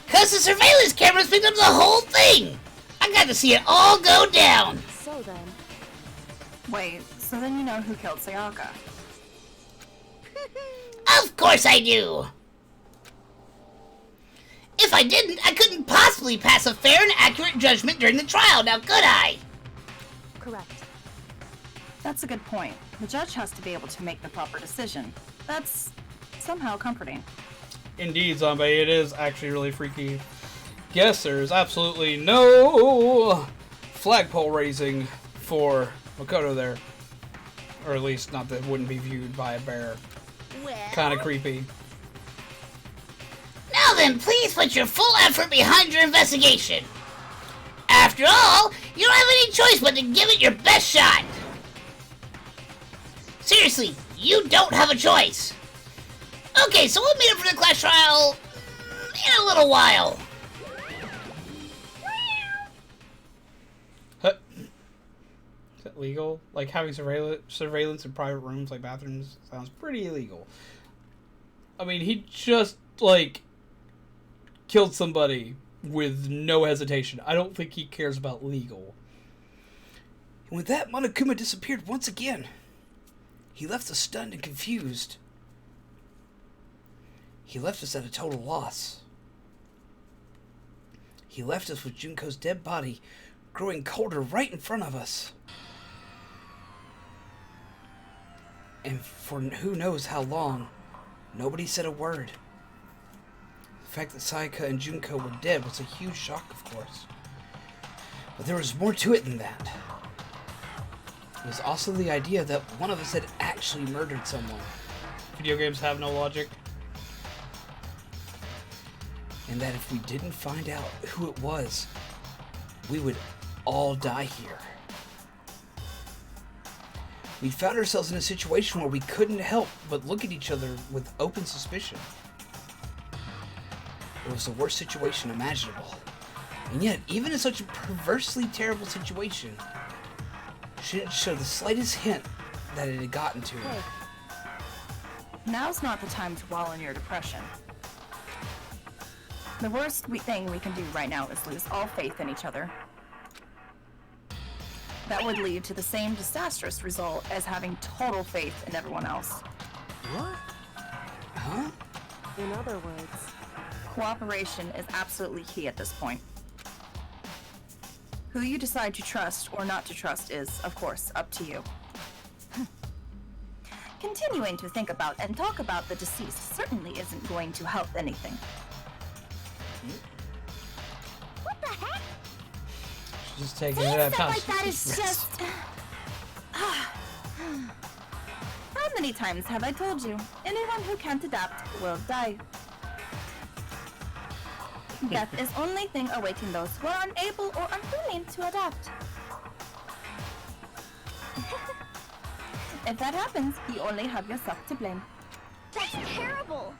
Because the surveillance cameras picked up the whole thing. I got to see it all go down. So then, Wait, so then you know who killed Sayaka? Of course I do. If I didn't, I couldn't possibly pass a fair and accurate judgment during the trial, now could I? correct. That's a good point. The judge has to be able to make the proper decision. That's somehow comforting. Indeed, Zombie, it is actually really freaky. Guess there's absolutely no flagpole raising for Makoto there. Or at least not that it wouldn't be viewed by a bear. Well, Kind of creepy. Now then, please put your full effort behind your investigation. After all, you don't have any choice but to give it your best shot. Seriously, you don't have a choice. Okay, so we'll meet up for the class trial in a little while. Huh. Is that legal? Like having surveillance in private rooms like bathrooms sounds pretty illegal. I mean, he just, like, killed somebody with no hesitation. I don't think he cares about legal. And with that, Monokuma disappeared once again. He left us stunned and confused. He left us at a total loss. He left us with Junko's dead body growing colder right in front of us. And for who knows how long, nobody said a word. The fact that Sayaka and Junko were dead was a huge shock, of course. But there was more to it than that. It was also the idea that one of us had actually murdered someone. Video games have no logic. And that if we didn't find out who it was, we would all die here. We found ourselves in a situation where we couldn't help but look at each other with open suspicion. It was the worst situation imaginable. And yet, even in such a perversely terrible situation, she didn't show the slightest hint that it had gotten to her. Now's not the time to wallow in your depression. The worst thing we can do right now is lose all faith in each other. That would lead to the same disastrous result as having total faith in everyone else. What? Huh? In other words, Cooperation is absolutely key at this point. Who you decide to trust or not to trust is, of course, up to you. Continuing to think about and talk about the deceased certainly isn't going to help anything. what the heck? She's just taking it Saying out. stuff like that is just... How many times have I told you? Anyone who can't adapt will die. Death is only thing awaiting those who are unable or unwilling to adapt. If that happens, you only have yourself to blame. That's terrible.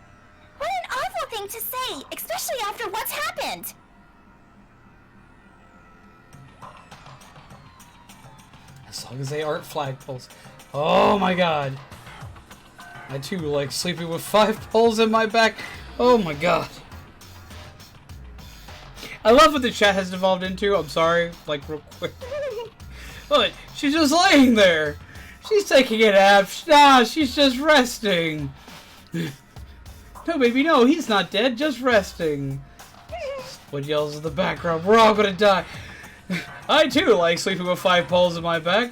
What an awful thing to say, especially after what's happened. As long as they aren't flagpoles. Oh my god. I too like sleeping with 5 poles in my back. Oh my god. I love what the chat has devolved into. I'm sorry, like real quick. Look, she's just laying there. She's taking a nap. Nah, she's just resting. No, baby, no, he's not dead, just resting. What yells in the background? We're all gonna die. I too like sleeping with 5 poles in my back.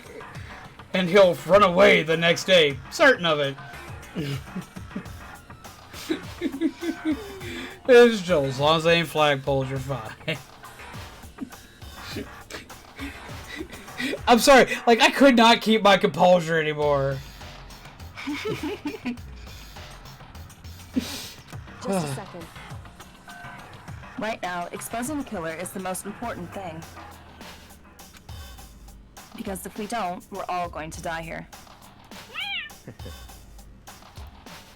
And he'll run away the next day. Certain of it. It's Joel. As long as they ain't flagpoles, you're fine. I'm sorry. Like, I could not keep my composure anymore. Just a second. Right now, exposing the killer is the most important thing. Because if we don't, we're all going to die here.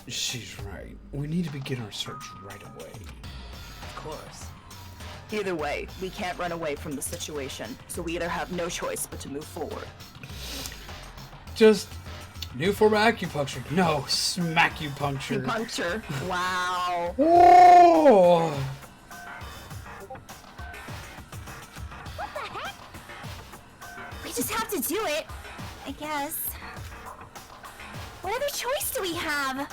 She's right. We need to begin our search right away. Of course. Either way, we can't run away from the situation, so we either have no choice but to move forward. Just new form of acupuncture. No, smaccupuncture. Puncture. Wow. Oh! What the heck? We just have to do it, I guess. What other choice do we have?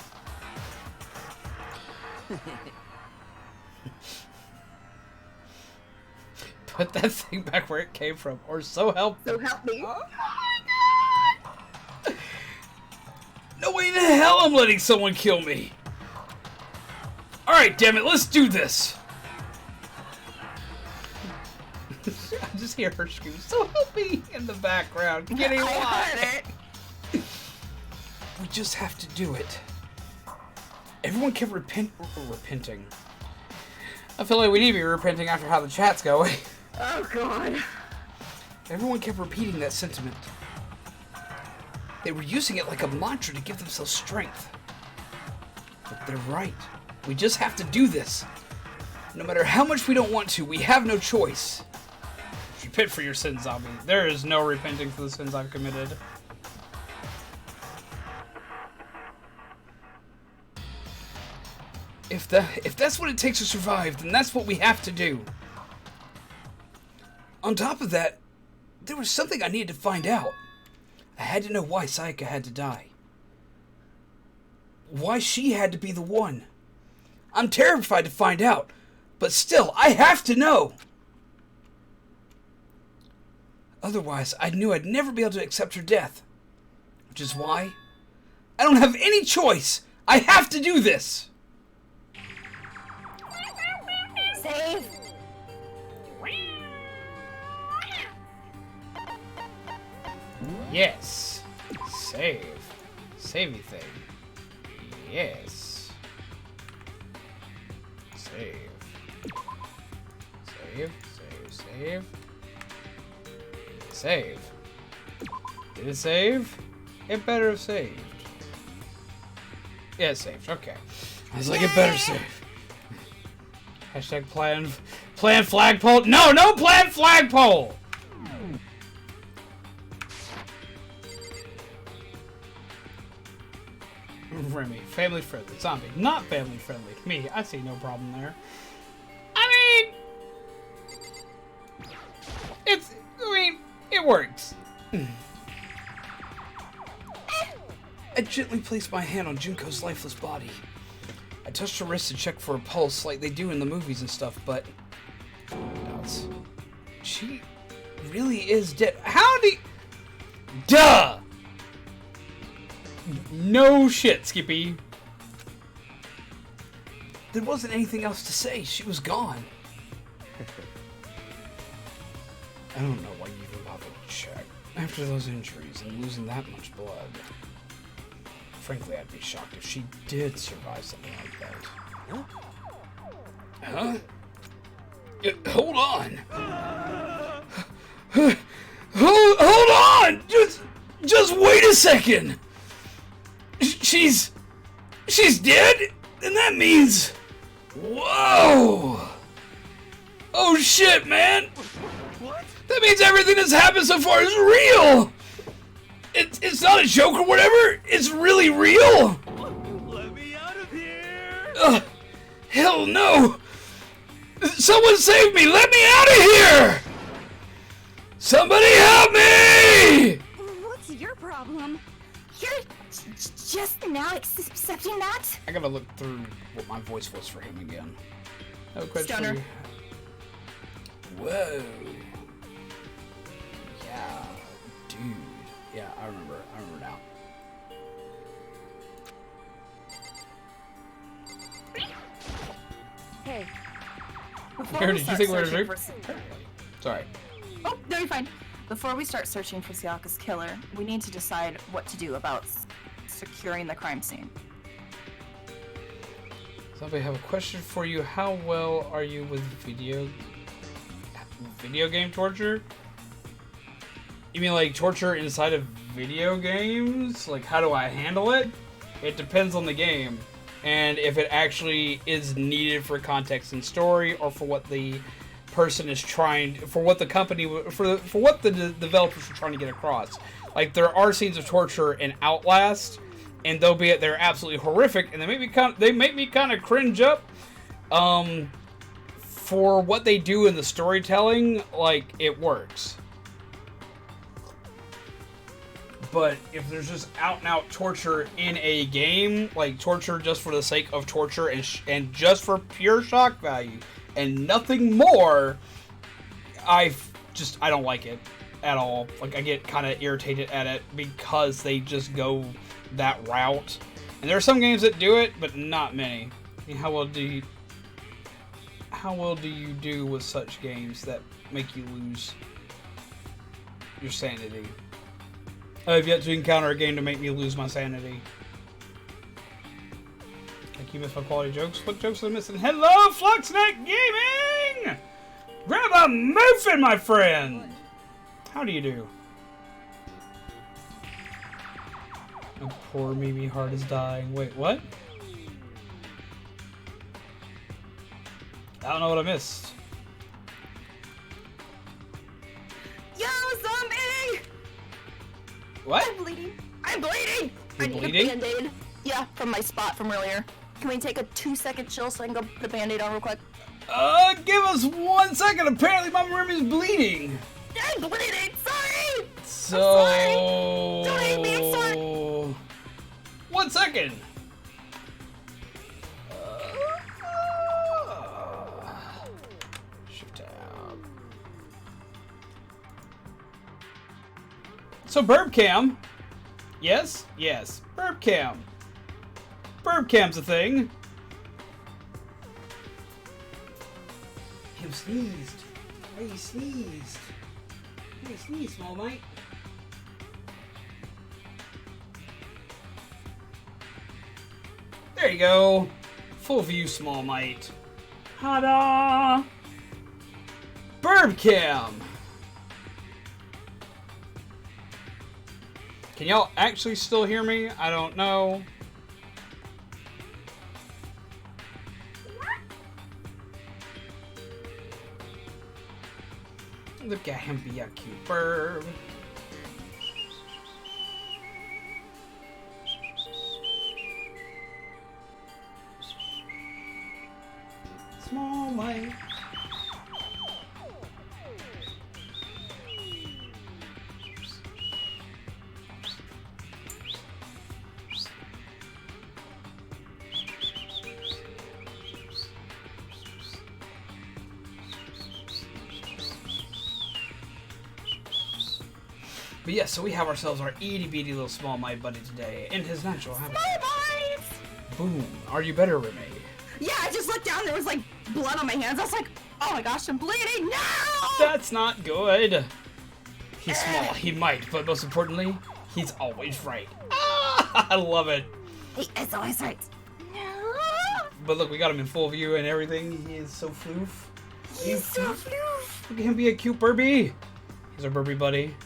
Put that thing back where it came from, or so help. So help me. Oh my god! No way in the hell I'm letting someone kill me! Alright, damn it, let's do this! I just hear her scream, so help me, in the background. Getting I why? heard it. We just have to do it. Everyone kept repenting. I feel like we need to be repenting after how the chat's going. Oh god. Everyone kept repeating that sentiment. They were using it like a mantra to give themselves strength. But they're right. We just have to do this. No matter how much we don't want to, we have no choice. Repent for your sins, zombie. There is no repenting for the sins I've committed. If that's what it takes to survive, then that's what we have to do. On top of that, there was something I needed to find out. I had to know why Sayaka had to die. Why she had to be the one. I'm terrified to find out, but still, I have to know. Otherwise, I knew I'd never be able to accept her death. Which is why I don't have any choice. I have to do this. Save. Yes. Save. Savey thing. Yes. Save. Save. Save. Save. Save. Did it save? It better have saved. Yeah, it saved. Okay. I was like, it better save. Hashtag plan flagpole. No, no plan flagpole! Remi, family friendly. Zombie, not family friendly. Me, I see no problem there. I gently placed my hand on Junko's lifeless body. I touched her wrist to check for a pulse like they do in the movies and stuff, but... doubts. She really is dead. How do you... Duh! No shit, Skippy. There wasn't anything else to say. She was gone. I don't know why you even bothered to check. After those injuries and losing that much blood. Frankly, I'd be shocked if she did survive something like that. Huh? Hold on. Hold on! Just wait a second! She's dead? And that means... Whoa! Oh shit, man! What? That means everything that's happened so far is real! It's not a joke or whatever! It's really real! Let me out of here! Hell no! Someone save me! Let me out of here! Somebody help me! What's your problem? You're just now accepting that? I gotta look through what my voice was for him again. I have a question Stoner. for you. Whoa. Yeah, dude. Yeah, I remember now. Hey, Before Aaron, we did you start think we were searching asleep? Sorry. Oh, no, you're fine. Before we start searching for Sayaka's killer, we need to decide what to do about securing the crime scene. Somebody have a question for you. How well are you with video game torture? You mean like torture inside of video games? Like how do I handle it? It depends on the game and if it actually is needed for context and story or for what the person is trying, for what the company, for what the developers are trying to get across. Like there are scenes of torture in Outlast, and they're absolutely horrific, and they make me kind of cringe up. For what they do in the storytelling, like it works. But if there's just out and out torture in a game, like torture just for the sake of torture and just for pure shock value and nothing more, I don't like it at all. Like I get kind of irritated at it because they just go that route. And there are some games that do it, but not many. I mean, how well do you do with such games that make you lose your sanity? I've yet to encounter a game to make me lose my sanity. Like you missed my quality jokes. What jokes am I missing? Hello, Fluxnet Gaming! Grab a muffin, my friend! How do you do? Oh, poor Mimi heart is dying. Wait, what? I don't know what I missed. Yo, zombie! What? I'm bleeding. I'm bleeding! You're I need bleeding? a band-aid. Yeah, from my spot from earlier. Can we take a 2-second chill so I can go put a band-aid on real quick? Give us 1 second. Apparently my Remi's bleeding. I'm bleeding! Sorry! So... I'm sorry. Don't hate me, I'm sorry. 1 second. Shift tab. So burp cam. Yes? Yes. Burp cam. Burp cam's a thing. You sneezed. Oh, you sneezed. Oh, you sneezed, small mate. There you go. Full view, small mite. Ta-da! Burp cam. Can y'all actually still hear me? I don't know. Look at him be a cute bird. Small light. But yeah, so we have ourselves our itty bitty little Small Might buddy today in his natural habitat. Boom. Are you better, Remi? Yeah, I just looked down. There was like blood on my hands. I was like, oh my gosh, I'm bleeding. No! That's not good. He's small. He might, but most importantly, he's always right. Ah, I love it. It's always right. But look, we got him in full view and everything. He is so floof. He's so floof. Look at him be a cute Burby. He's our Burby buddy.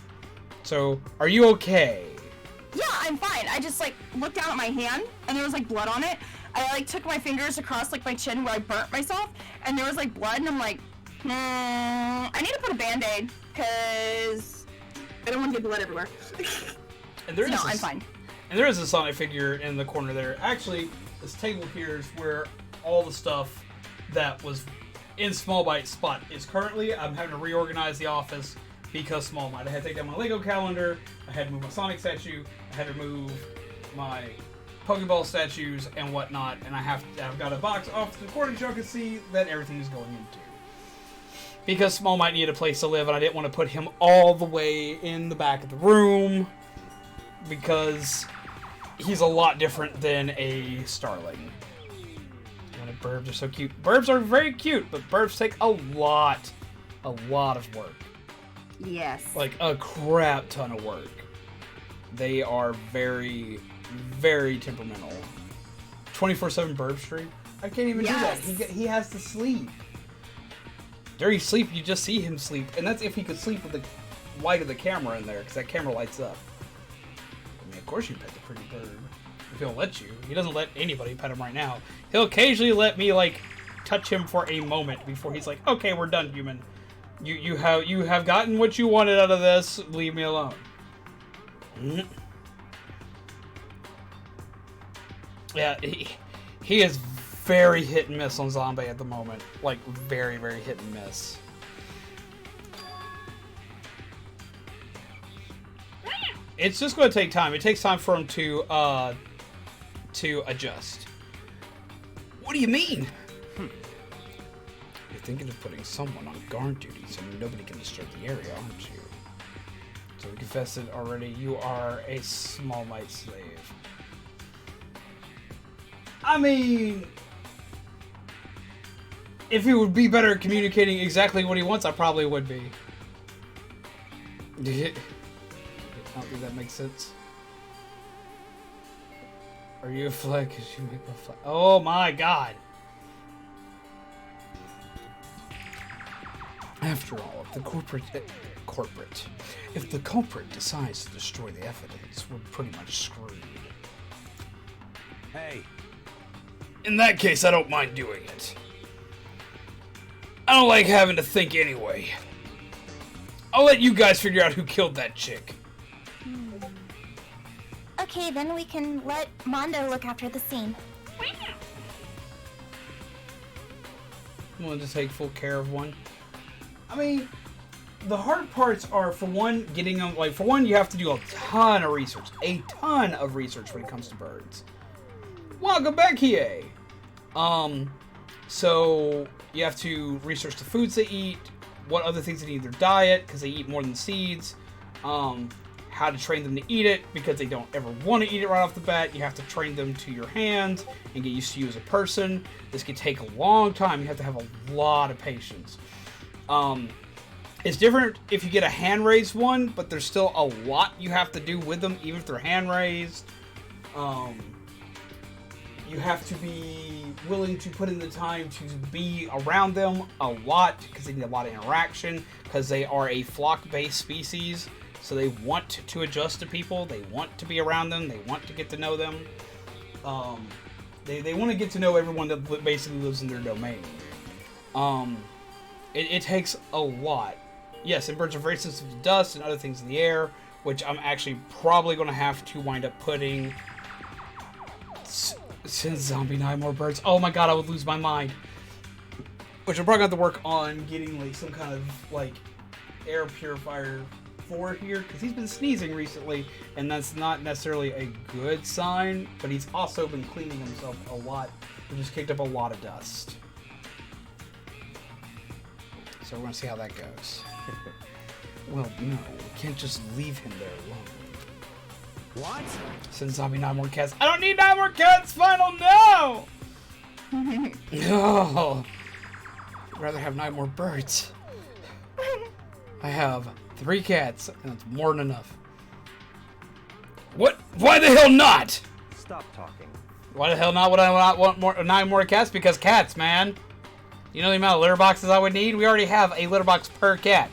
So, are you okay? Yeah, I'm fine. I just like looked down at my hand and there was like blood on it. I like took my fingers across like my chin where I burnt myself and there was like blood and I'm like, I need to put a band-aid because I don't want to get blood everywhere. And there is I'm fine. And there is a Sonic figure in the corner there. Actually, this table here is where all the stuff that was in Small Might's spot is currently. I'm having to reorganize the office because Small Might. I had to take down my Lego calendar, I had to move my Sonic statue, I had to move my Pokeball statues and whatnot, and I've got a box off to the corner so I can see that everything is going into. Because Small Might needed a place to live, and I didn't want to put him all the way in the back of the room, because he's a lot different than a Starling. And Burbs are so cute. Burbs are very cute, but Burbs take a lot of work. Yes. Like a crap ton of work. They are very, very temperamental. 24/7 Burb stream. I can't even do that. He has to sleep. During sleep, you just see him sleep, and that's if he could sleep with the light of the camera in there, because that camera lights up. I mean, of course you pet the pretty bird. If he'll let you. He doesn't let anybody pet him right now. He'll occasionally let me, like, touch him for a moment before he's like, okay, we're done, human. You have gotten what you wanted out of this. Leave me alone. Yeah, he is very hit and miss on Zombie at the moment. Like, very, very hit and miss. It's just going to take time. It takes time for him to adjust. What do you mean? You're thinking of putting someone on guard duty so nobody can disturb the area, aren't you? So we confessed it already. You are a Small Might slave. I mean, if he would be better at communicating exactly what he wants, I probably would be. I don't think that makes sense. Are you a flag? Cause you make a flag. Oh my god! After all, if the if the culprit decides to destroy the evidence, we're pretty much screwed. Hey. In that case, I don't mind doing it. I don't like having to think anyway. I'll let you guys figure out who killed that chick. Okay, then we can let Mondo look after the scene. I'm willing to take full care of one. I mean, the hard parts are, for one, getting them, like, for one, you have to do a ton of research. A ton of research when it comes to birds. Welcome back here! So, you have to research the foods they eat, what other things they need in their diet, because they eat more than seeds, how to train them to eat it, because they don't ever want to eat it right off the bat. You have to train them to your hand and get used to you as a person. This can take a long time. You have to have a lot of patience. It's different if you get a hand-raised one, but there's still a lot you have to do with them, even if they're hand-raised. You have to be willing to put in the time to be around them a lot, because they need a lot of interaction, because they are a flock-based species, so they want to adjust to people, they want to be around them, they want to get to know them. They want to get to know everyone that basically lives in their domain. It takes a lot. Yes, and birds are very sensitive to dust and other things in the air, which I'm actually probably going to have to wind up putting... Since Zombie 9 more birds. Oh my god, I would lose my mind. Which I'm probably going to have to work on getting like some kind of like air purifier for here, because he's been sneezing recently, and that's not necessarily a good sign, but he's also been cleaning himself a lot, which has kicked up a lot of dust. So we're going to see how that goes. Well, no. We can't just leave him there alone. What? Send zombie 9 more cats. I don't need 9 more cats! Final no! No! I'd rather have 9 more birds. I have 3 cats, and that's more than enough. What? Why the hell not? Stop talking. Why the hell not would I not want 9 more cats? Because cats, man. You know the amount of litter boxes I would need? We already have a litter box per cat.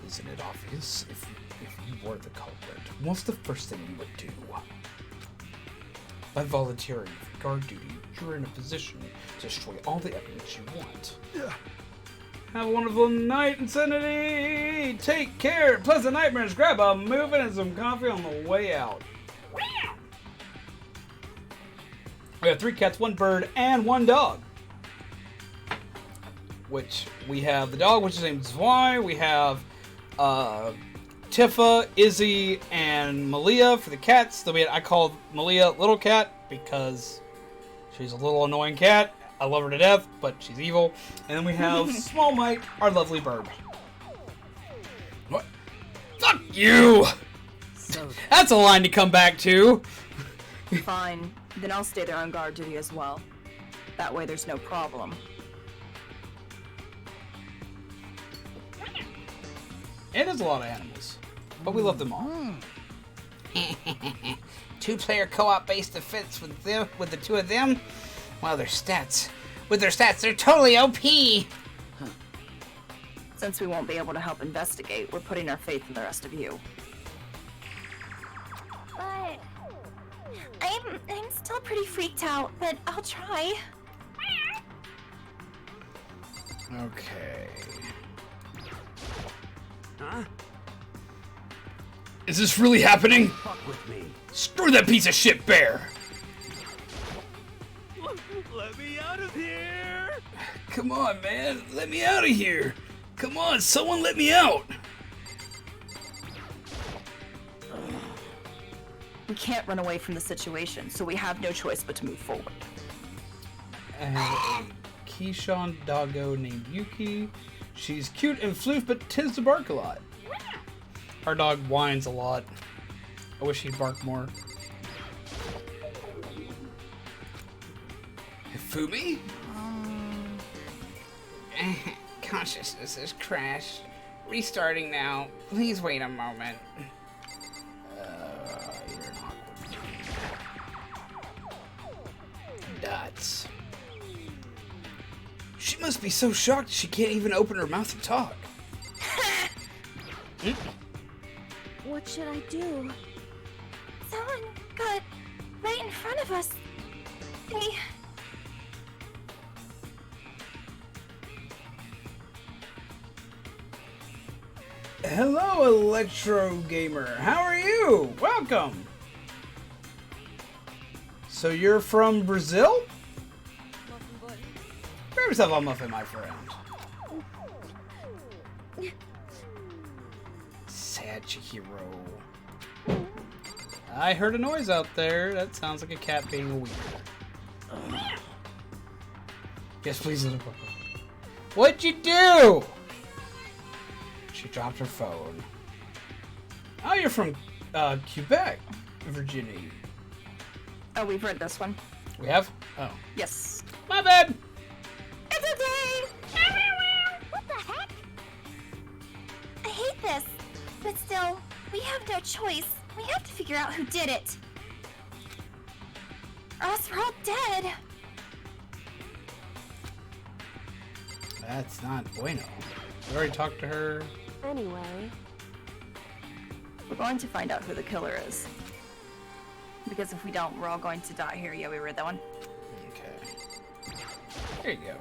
Isn't it obvious? If you were the culprit, what's the first thing you would do? By volunteering for guard duty, you're in a position to destroy all the evidence you want. Have a wonderful night, Insanity! Take care! Pleasant nightmares! Grab a moving and some coffee on the way out. We have 3 cats, 1 bird, and 1 dog. Which we have the dog, which is named Zwei. We have Tifa, Izzy, and Malia for the cats. I called Malia Little Cat because she's a little annoying cat. I love her to death, but she's evil. And then we have Small Mite, our lovely bird. What? Fuck you! That's a line to come back to. Fine. Then I'll stay there on guard duty as well. That way there's no problem. It is a lot of animals, but we love them all. 2-player co-op based defense with the 2 of them. Well, their stats. With their stats, they're totally OP. Since we won't be able to help investigate, we're putting our faith in the rest of you. But I'm still pretty freaked out, but I'll try. Okay. Huh? Is this really happening? Fuck with me. Screw that piece of shit bear! Let me out of here! Come on, man. Let me out of here. Come on, someone let me out. We can't run away from the situation, so we have no choice but to move forward. I have a Keyshawn doggo named Yuki. She's cute and floof, but tends to bark a lot. Our dog whines a lot. I wish he'd bark more. Fumi? Consciousness has crashed. Restarting now. Please wait a moment. You're an awkward. Dots. She must be so shocked she can't even open her mouth to talk. What should I do? Someone got right in front of us. They... Hello, Electro Gamer. How are you? Welcome. So you're from Brazil? Grab yourself a muffin, my friend. Sad Chihiro. I heard a noise out there. That sounds like a cat being a weird. Yes, please, little papa. What'd you do? She dropped her phone. Oh, you're from Quebec, Virginia. Oh, we've read this one. We have? Oh. Yes. My bad. It's okay! Everywhere! What the heck? I hate this, but still, we have no choice. We have to figure out who did it. Or else we're all dead. That's not bueno. We already talked to her. Anyway, We're going to find out who the killer is. Because if we don't, we're all going to die here. Yeah, we read that one. Okay. There you go.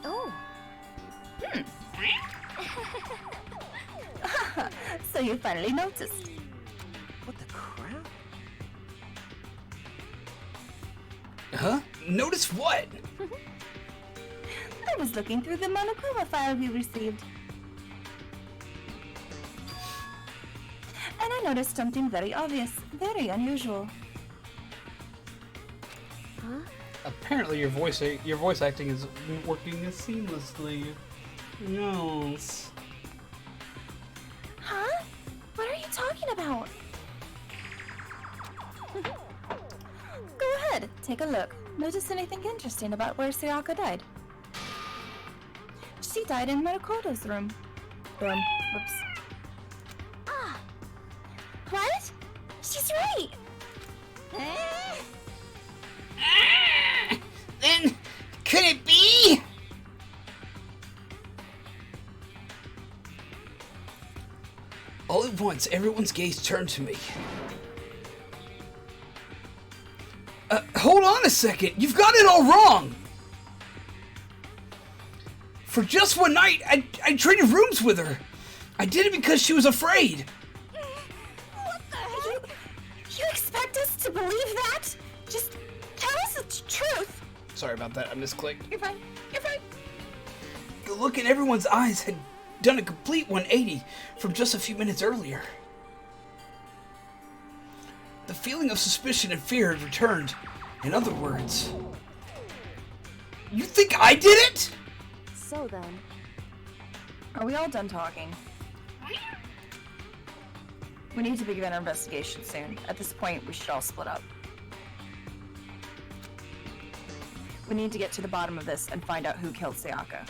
Oh. So you finally noticed. What the crap? Huh? Notice what? I was looking through the monokuma file we received. And I noticed something very obvious, very unusual. huh? Apparently your voice acting is working seamlessly. Yes. take a look. Notice anything interesting about where Sayaka died? She died in Makoto's room. Whoops. Ah. What? She's right. Then, could it be? All at once, everyone's gaze turned to me. Hold on a second. You've got it all wrong. For just one night, I traded rooms with her. I did it because she was afraid. What the heck? You expect us to believe that? Just tell us the truth. Sorry about that. I misclicked. You're fine. You're fine. The look in everyone's eyes had done a complete 180 from just a few minutes earlier. The feeling of suspicion and fear had returned. In other words, you think I did it? So then, Are we all done talking? We need to begin our investigation soon. At this point, we should all split up. We need to get to the bottom of this and find out who killed Sayaka.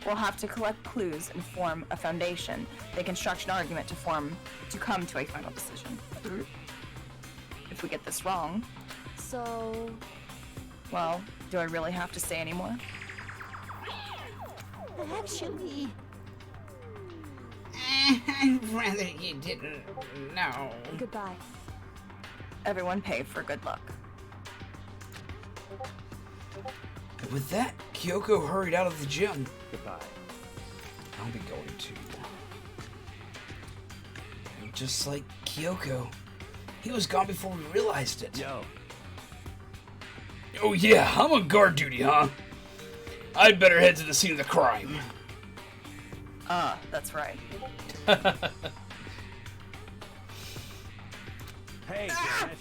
We'll have to collect clues and form a foundation, then construct an argument to come to a final decision. If we get this wrong, so well, do I really have to say any more? Actually, I'd rather you didn't know. goodbye. Everyone pay for good luck. And with that, Kyoko hurried out of the gym. Goodbye. I'll be going to. And just like Kyoko, he was gone before we realized it. Yo. Oh yeah, I'm on guard duty, huh? I'd better head to the scene of the crime. Ah, that's right. Hey, damn it.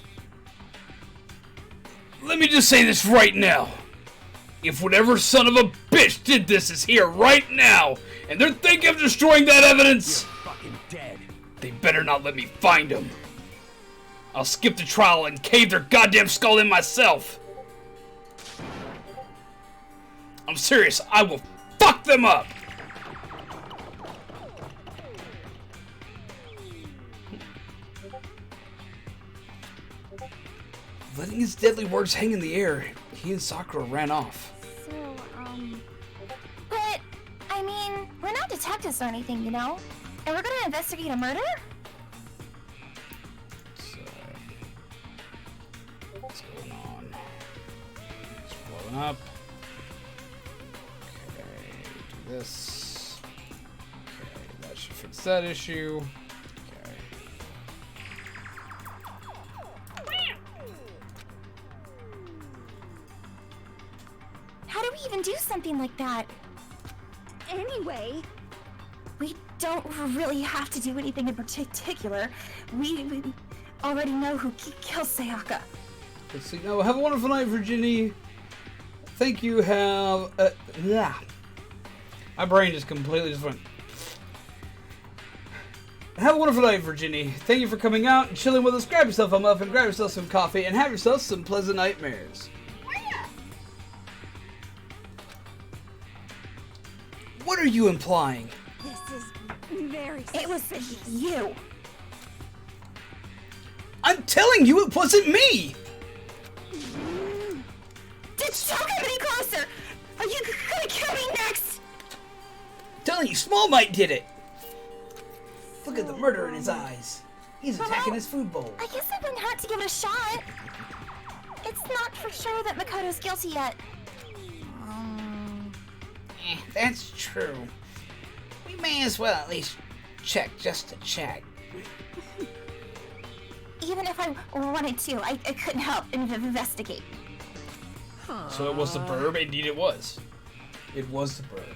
Let me just say this right now. If whatever son of a bitch did this is here right now, and they're thinking of destroying that evidence, You're fucking dead. they better not let me find them. I'll skip the trial and cave their goddamn skull in myself. I'm serious, I will fuck them up! Letting his deadly words hang in the air, he and Sakura ran off. So, But, I mean, we're not detectives or anything, you know? And we're gonna investigate a murder? So, what's going on? It's blowing up. Okay, do this. Okay, that should fix that issue. Okay. How do we even do something like that? Anyway, We don't really have to do anything in particular. We already know who killed Sayaka. Let's see. Now, have a wonderful night, Virginia. Thank you. Yeah. My brain just completely just went. Have a wonderful night, Virginia. Thank you for coming out and chilling with us. Grab yourself a muffin, grab yourself some coffee, and have yourself some pleasant nightmares. What are you implying? this is very It was you. I'm telling you it wasn't me! Don't come any closer! Are you gonna kill me next? Telling you, Small Mite did it! Look at the murder in his eyes. He's attacking his food bowl. I guess it wouldn't hurt to give it a shot. It's not for sure that Makoto's guilty yet. That's true. We may as well at least check just to check. Even if I wanted to, I couldn't help and investigate. So it was the burb? Indeed it was. It was the burb.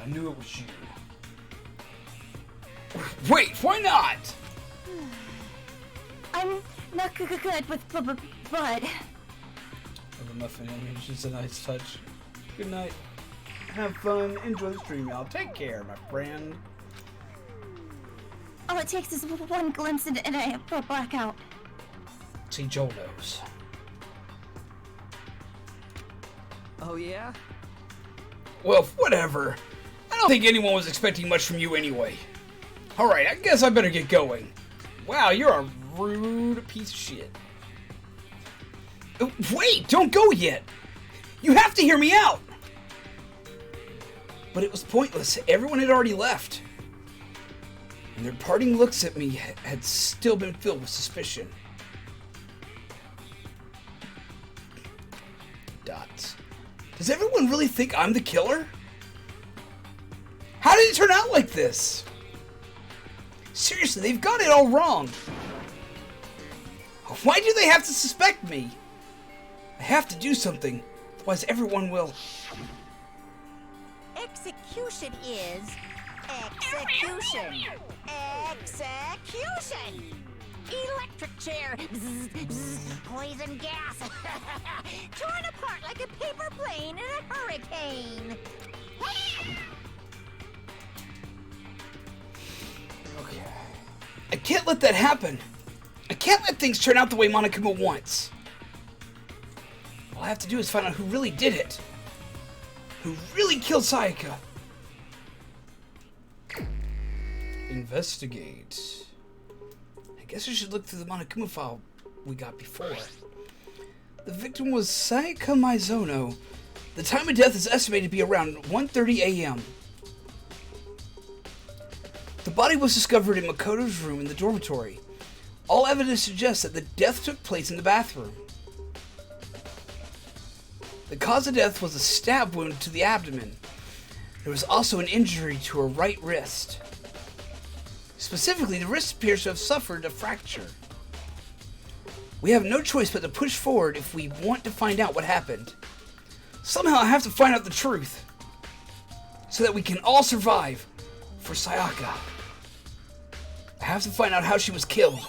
I knew it was you. Wait, why not? I'm not good with blood. Oh, the muffin image is a nice touch. Good night. Have fun. Enjoy the stream, y'all. Take care, my friend. All it takes is one glimpse and I blackout. See, Joel knows. Oh, yeah? Well, whatever. I don't think anyone was expecting much from you anyway. Alright, I guess I better get going. Wow, you're a rude piece of shit. Wait, don't go yet! You have to hear me out! But it was pointless. Everyone had already left. And their parting looks at me had still been filled with suspicion. Dots. Does everyone really think I'm the killer? How did it turn out like this? Seriously, they've got it all wrong. Why do they have to suspect me? I have to do something, otherwise everyone will... Execution is execution. Execution. Electric chair. Bzz, bzz, poison gas. Torn apart like a paper plane in a hurricane. Okay. I can't let that happen. I can't let things turn out the way Monokuma wants. All I have to do is find out who really did it. Who really killed Sayaka. Investigate. I guess I should look through the Monokuma file we got before. The victim was Sayaka Maizono. The time of death is estimated to be around 1:30 a.m. The body was discovered in Makoto's room in the dormitory. All evidence suggests that the death took place in the bathroom. The cause of death was a stab wound to the abdomen. There was also an injury to her right wrist. Specifically, the wrist appears to have suffered a fracture. We have no choice but to push forward if we want to find out what happened. Somehow I have to find out the truth, so that we can all survive for Sayaka. I have to find out how she was killed.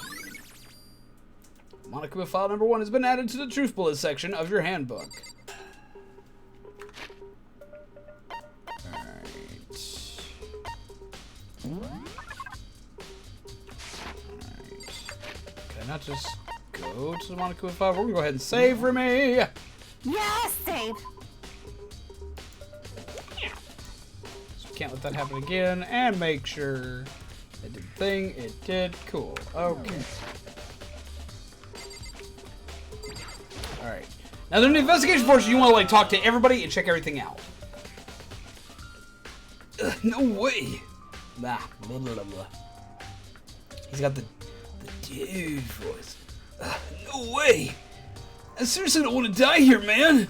Monokuma file number 1 has been added to the truth bullet section of your handbook. Not just go to the Monokuma file. We're gonna go ahead and save Remi. Yes, save. So we can't let that happen again. And make sure it did the thing. It did. Cool. Okay. All right. Now there's an investigation portion. You want to like talk to everybody and check everything out. No way. Nah. Blah, blah, blah. He's got the dude voice. No way! I seriously don't want to die here, man!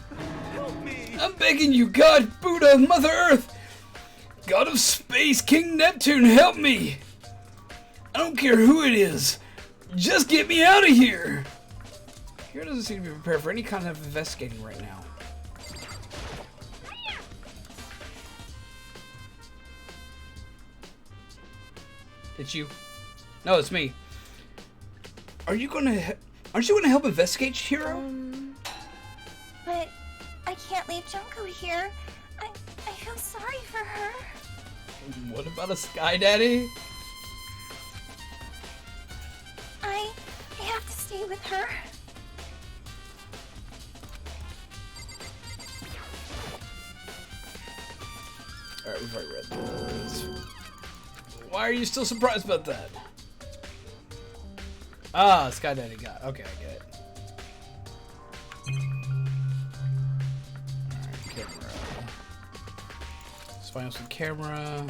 Help me! I'm begging you, God, Buddha, Mother Earth! God of Space, King Neptune, help me! I don't care who it is! Just get me out of here! Hero doesn't seem to be prepared for any kind of investigating right now. It's you. No, it's me. Aren't you gonna help investigate, Hiro? But I can't leave Junko here. I feel sorry for her. What about a Sky Daddy? I have to stay with her. Alright, we've already read this. Why are you still surprised about that? Ah, Sky Daddy got. Okay, I get it. Alright, camera. Let's find us some camera.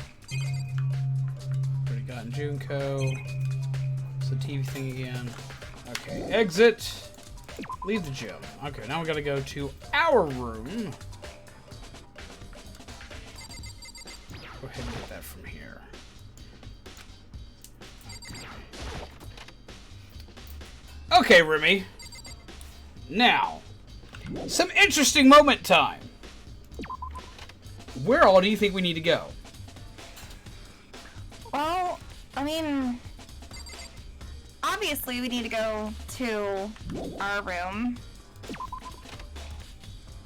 Already gotten Junko. It's the TV thing again. Okay, exit. Leave the gym. Okay, now we gotta go to our room. Go ahead and get that from here. Okay, Remi. Now, some interesting moment time. Where all do you think we need to go? Well, I mean, obviously we need to go to our room.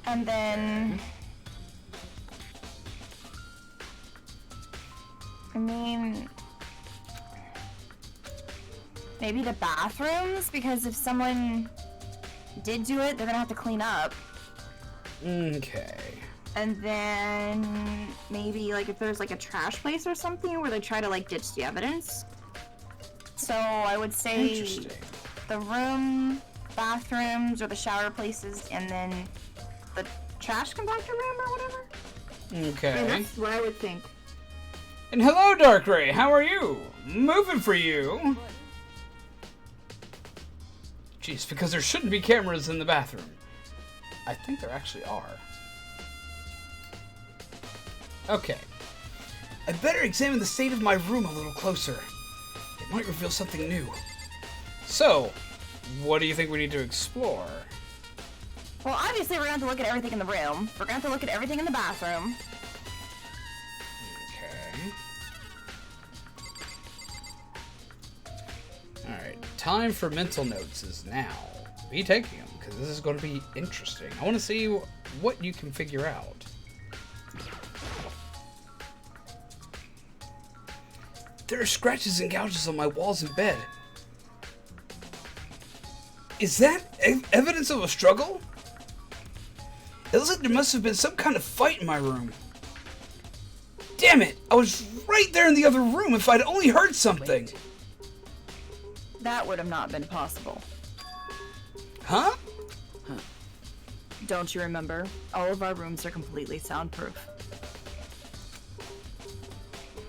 And then... I mean... maybe the bathrooms? Because if someone did do it, they're gonna have to clean up. Okay. And then maybe like if there's like a trash place or something where they try to like ditch the evidence. So I would say Interesting. the room, bathrooms, or the shower places, and then the trash compactor room or whatever. Okay. And that's what I would think. And hello, Darkray. How are you? Moving for you. Jeez, because there shouldn't be cameras in the bathroom. I think there actually are. Okay. I better examine the state of my room a little closer. It might reveal something new. So, what do you think we need to explore? Well, obviously we're going to have to look at everything in the room. We're going to have to look at everything in the bathroom. Okay. Alright, time for mental notes is now. Be taking them, because this is going to be interesting. I want to see what you can figure out. There are scratches and gouges on my walls and bed. Is that evidence of a struggle? It looks like there must have been some kind of fight in my room. Damn it! I was right there in the other room. If I'd only heard something. That would have not been possible. Huh? Don't you remember? All of our rooms are completely soundproof.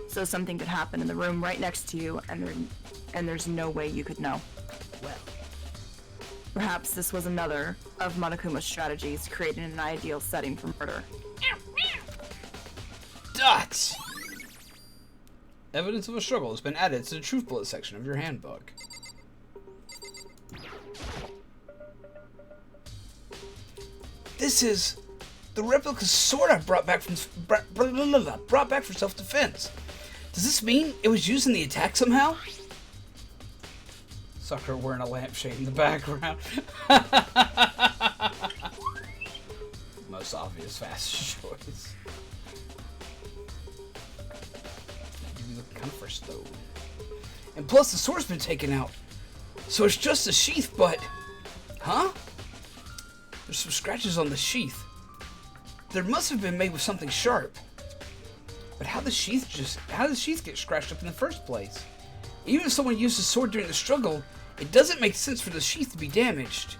So something could happen in the room right next to you, and there's no way you could know. Well, perhaps this was another of Monokuma's strategies, creating an ideal setting for murder. Dots! Evidence of a struggle has been added to the truth bullet section of your handbook. This is the replica sword I brought back for self-defense. Does this mean it was used in the attack somehow? Sucker wearing a lampshade in the background. Most obvious fast choice. You look kind of fresh though. And plus the sword's been taken out. So it's just a sheath, but... Huh? There's some scratches on the sheath. There must have been made with something sharp. But how does the sheath get scratched up in the first place? Even if someone used the sword during the struggle, it doesn't make sense for the sheath to be damaged.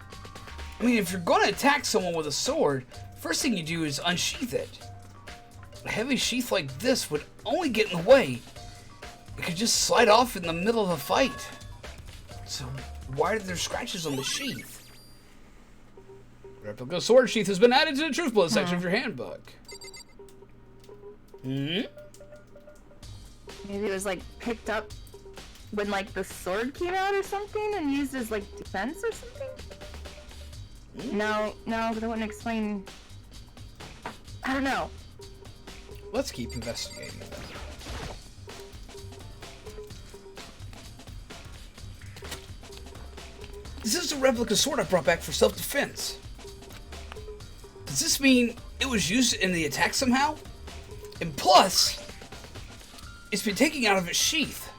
I mean, if you're going to attack someone with a sword, first thing you do is unsheath it. A heavy sheath like this would only get in the way. It could just slide off in the middle of a fight. So why are there scratches on the sheath? Replica sword sheath has been added to the truth bullet section of your handbook. Maybe it was like picked up when like the sword came out or something and used as like defense or something? No, that wouldn't explain. I don't know. Let's keep investigating then. This is a replica sword I brought back for self-defense. Does this mean it was used in the attack somehow? And plus, it's been taken out of its sheath.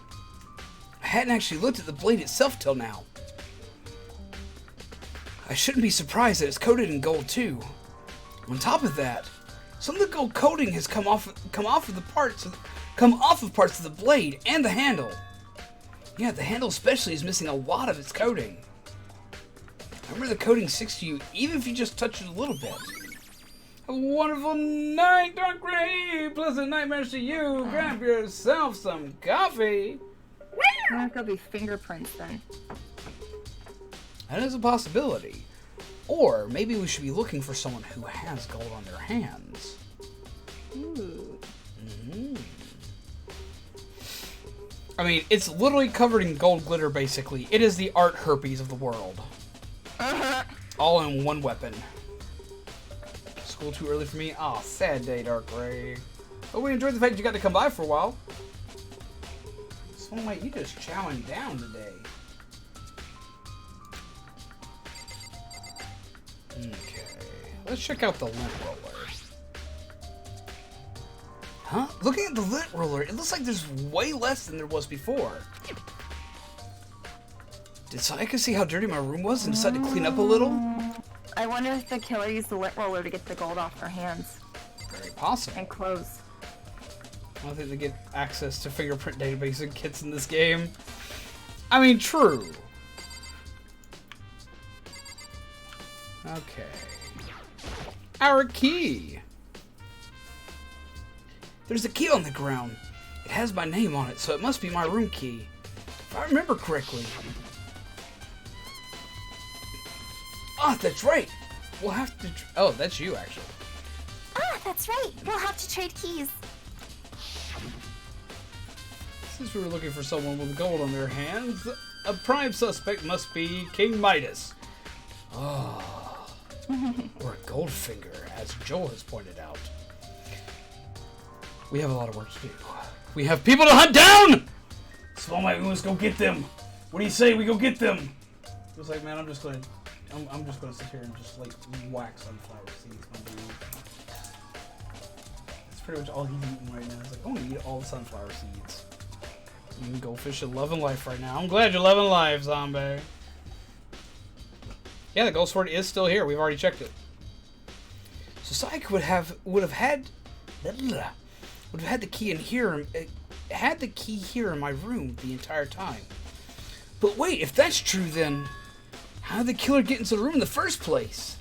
I hadn't actually looked at the blade itself till now. I shouldn't be surprised that it's coated in gold too. On top of that, some of the gold coating has come off of parts of the blade and the handle. Yeah, the handle especially is missing a lot of its coating. Remember, the coating sticks to you even if you just touch it a little bit. Have a wonderful night, Darkray! Pleasant nightmares to you! Grab yourself some coffee! That could be fingerprints then. That is a possibility. Or maybe we should be looking for someone who has gold on their hands. Ooh. I mean, it's literally covered in gold glitter, basically. It is the art herpes of the world. All in one weapon. School too early for me? Aw, sad day, Darkray. But we enjoyed the fact you got to come by for a while. So, mate, you just chowing down today. Okay, let's check out the lint roller. Huh? Looking at the lint roller, it looks like there's way less than there was before. Did Sayaka see how dirty my room was and decide to clean up a little? I I wonder if the killer used the lit roller to get the gold off her hands. Very possible. And clothes. I don't think they get access to fingerprint database and kits in this game. I mean, true. Okay. Our key. There's a key on the ground. It has my name on it, so it must be my room key. If I remember correctly. Ah, that's right. We'll have to... Oh, that's you, actually. Ah, that's right. We'll have to trade keys. Since we were looking for someone with gold on their hands, a prime suspect must be King Midas. Oh. Or a Goldfinger, as Joel has pointed out. We have a lot of work to do. We have people to hunt down! Small Mike, we must go get them. What do you say we go get them? He was like, man, I'm just gonna sit here and just like whack sunflower seeds, my dude. That's pretty much all he's eating right now. He's like, I'm gonna eat all the sunflower seeds. Goldfish is loving life right now. I'm glad you're loving life, zombie. Yeah, the gold sword is still here. We've already checked it. So Sayaka would have had the key in here. Had the key here in my room the entire time. But wait, if that's true, then how did the killer get into the room in the first place?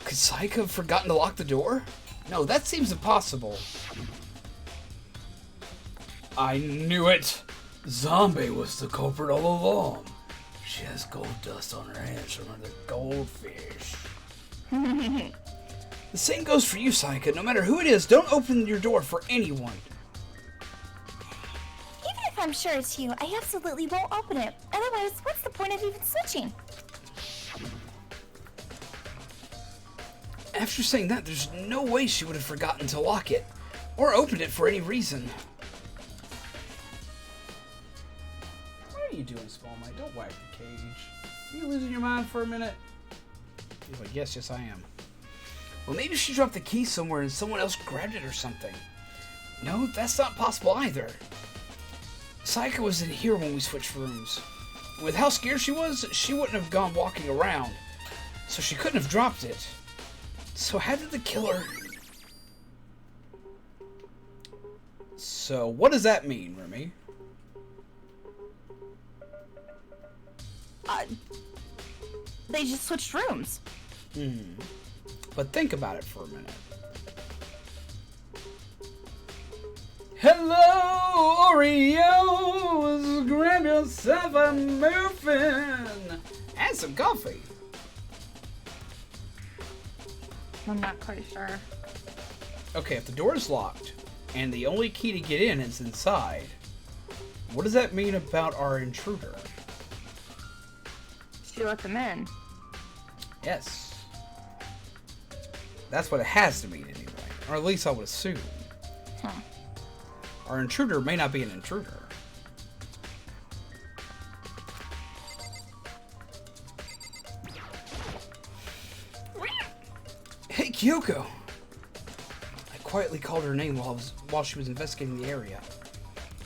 Could Sayaka have forgotten to lock the door? No, that seems impossible. I knew it! Zombie was the culprit all along. She has gold dust on her hands from the goldfish. The same goes for you, Sayaka. No matter who it is, don't open your door for anyone. Even if I'm sure it's you, I absolutely won't open it. Otherwise, what's the point of even switching? After saying that, there's no way she would have forgotten to lock it, or opened it for any reason. What are you doing, Small Mike? Don't whack the cage. Are you losing your mind for a minute? He's like, yes, I am. Well, maybe she dropped the key somewhere and someone else grabbed it or something. No, that's not possible either. Sayaka was in here when we switched rooms. With how scared she was, she wouldn't have gone walking around. So she couldn't have dropped it. So how did the killer... So what does that mean, Remi? They just switched rooms. But think about it for a minute. Hello, Oreos! Grab yourself a muffin! And some coffee. I'm not quite sure. Okay, if the door is locked, and the only key to get in is inside, what does that mean about our intruder? She let them in. Yes. That's what it has to mean anyway. Or at least I would assume. Huh. Our intruder may not be an intruder. Hey, Kyoko! I quietly called her name while she was investigating the area.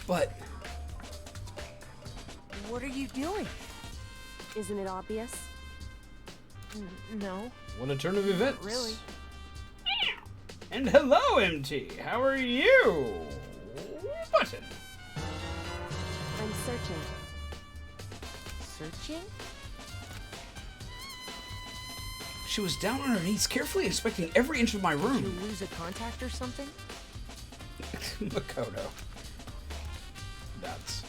But... What are you doing? Isn't it obvious? No. what a turn of events. Really? And hello, MT! How are you? Button. I'm searching. Searching? She was down on her knees, carefully inspecting every inch of my Did room. you lose a contact or something? Makoto. Nuts.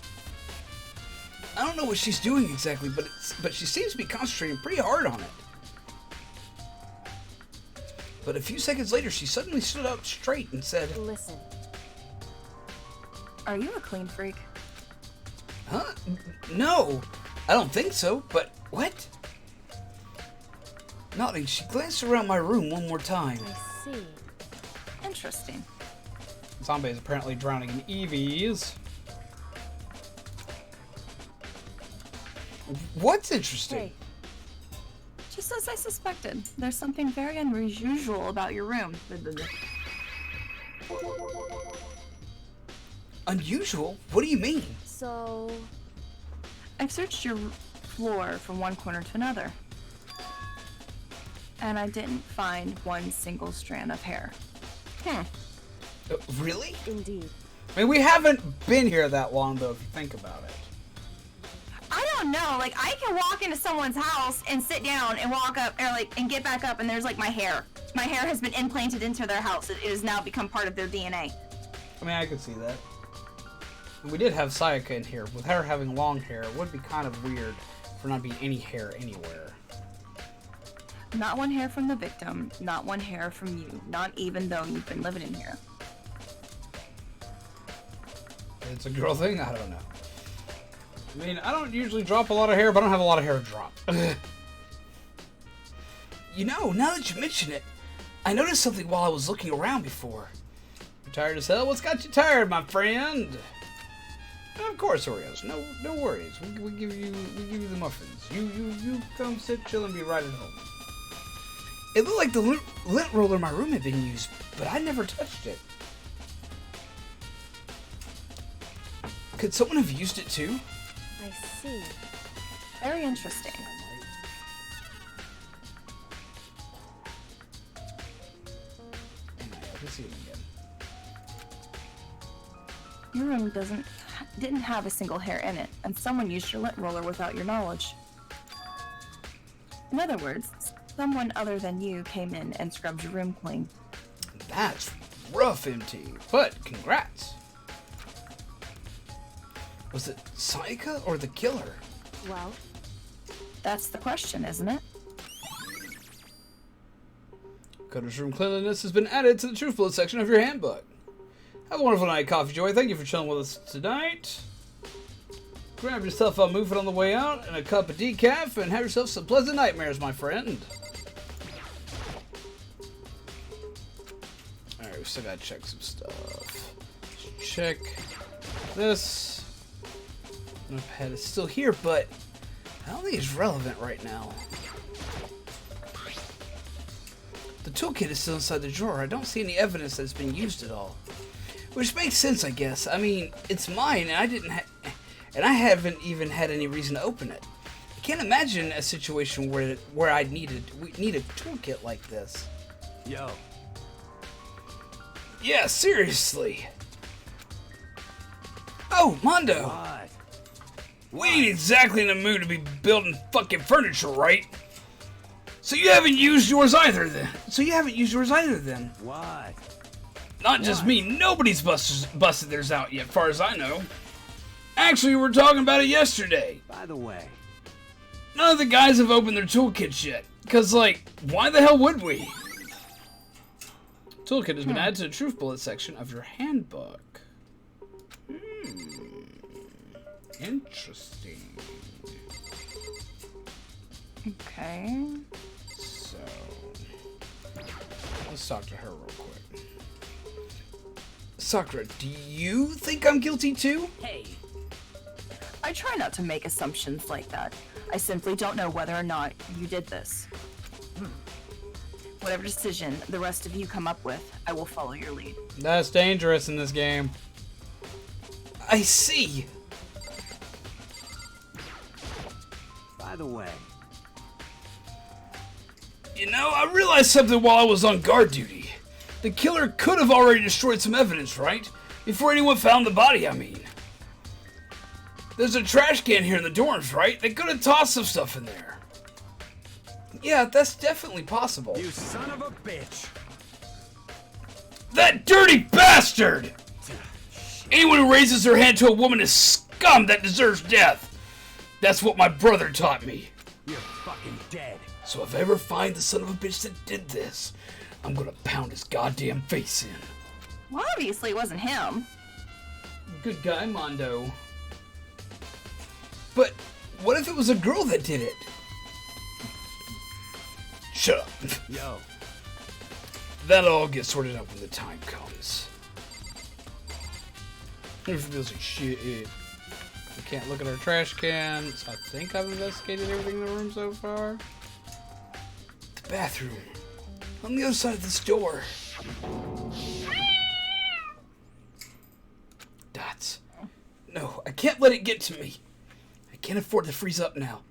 I don't know what she's doing exactly, but she seems to be concentrating pretty hard on it. But a few seconds later, she suddenly stood up straight and said, Listen. Are you a clean freak? Huh? No, I don't think so, but what? Nodding, she glanced around my room one more time. I see. Interesting. Zombie is apparently drowning in EVs. What's interesting? Hey, Just as I suspected, there's something very unusual about your room. Unusual? What do you mean? so I've searched your floor from one corner to another. And I didn't find one single strand of hair. Really? Indeed. I mean, we haven't been here that long, though, if you think about it. I don't know, like, I can walk into someone's house and sit down and walk up, or like, and get back up, and there's like my hair. My hair has been implanted into their house. It has now become part of their DNA. I mean, I could see that. We did have Sayaka in here. With her having long hair, it would be kind of weird for not being any hair anywhere. Not one hair from the victim, not one hair from you, not even though you've been living in here. It's a girl thing? I don't know. I mean, I don't usually drop a lot of hair, but I don't have a lot of hair to drop. You know, now that you mention it, I noticed something while I was looking around before. You tired as hell? What's got you tired, my friend? Of course, Oreos. No worries. We give you the muffins. You come sit, chill, and be right at home. It looked like the lint roller in my room had been used, but I never touched it. Could someone have used it too? I see. Very interesting. I can see it again. Your room didn't have a single hair in it, and someone used your lint roller without your knowledge. In other words, someone other than you came in and scrubbed your room clean. That's rough, MT. But congrats. Was it Sayaka or the killer? Well, That's the question, isn't it? Coder's room cleanliness has been added to the truth bullet section of your handbook. Have a wonderful night, Coffee Joy. Thank you for chilling with us tonight. Grab yourself a movement on the way out and a cup of decaf and have yourself some pleasant nightmares, my friend. Alright, we still gotta check some stuff. Let's check this. Notepad is still here, but I don't think it's relevant right now. The toolkit is still inside the drawer. I don't see any evidence that it's been used at all. Which makes sense, I guess. I mean, it's mine, and I haven't even had any reason to open it. I can't imagine a situation where I'd need a toolkit like this. Yo. Yeah, seriously. Oh, Mondo. What? We ain't exactly in the mood to be building fucking furniture, right? So you haven't used yours either, then. What? Not just me. Nobody's busted theirs out yet, far as I know. Actually, we were talking about it yesterday. By the way. None of the guys have opened their toolkits yet. Because, like, why the hell would we? Toolkit has been added to the truth bullet section of your handbook. Interesting. Okay. So, let's talk to her real quick. Sakura, do you think I'm guilty too? Hey. I try not to make assumptions like that. I simply don't know whether or not you did this. Whatever decision the rest of you come up with, I will follow your lead. That's dangerous in this game. I see. By the way. You know, I realized something while I was on guard duty. The killer could have already destroyed some evidence, right? Before anyone found the body, I mean. There's a trash can here in the dorms, right? They could have tossed some stuff in there. Yeah, that's definitely possible. You son of a bitch. That dirty bastard! Anyone who raises their hand to a woman is scum that deserves death. That's what my brother taught me. You're fucking dead. So if I ever find the son of a bitch that did this, I'm gonna pound his goddamn face in. Well, obviously it wasn't him. Good guy, Mondo. But what if it was a girl that did it? Shut up. Yo. That'll all get sorted out when the time comes. It feels like shit. We can't look at our trash cans. I think I've investigated everything in the room so far. The bathroom. On the other side of this door. Dots. No, I can't let it get to me. I can't afford to freeze up now.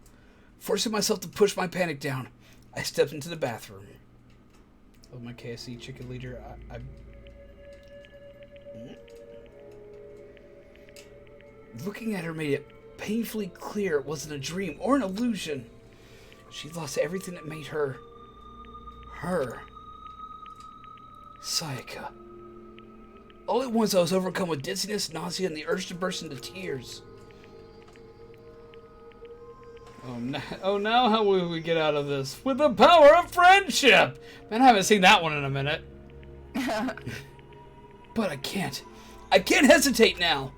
Forcing myself to push my panic down, I stepped into the bathroom. Oh, my KSC chicken leader. Looking at her made it painfully clear it wasn't a dream or an illusion. She'd lost everything that made her. Sayaka. All at once I was overcome with dizziness, nausea, and the urge to burst into tears. Oh, now how will we get out of this? With the power of friendship! Man, I haven't seen that one in a minute. But I can't. I can't hesitate now.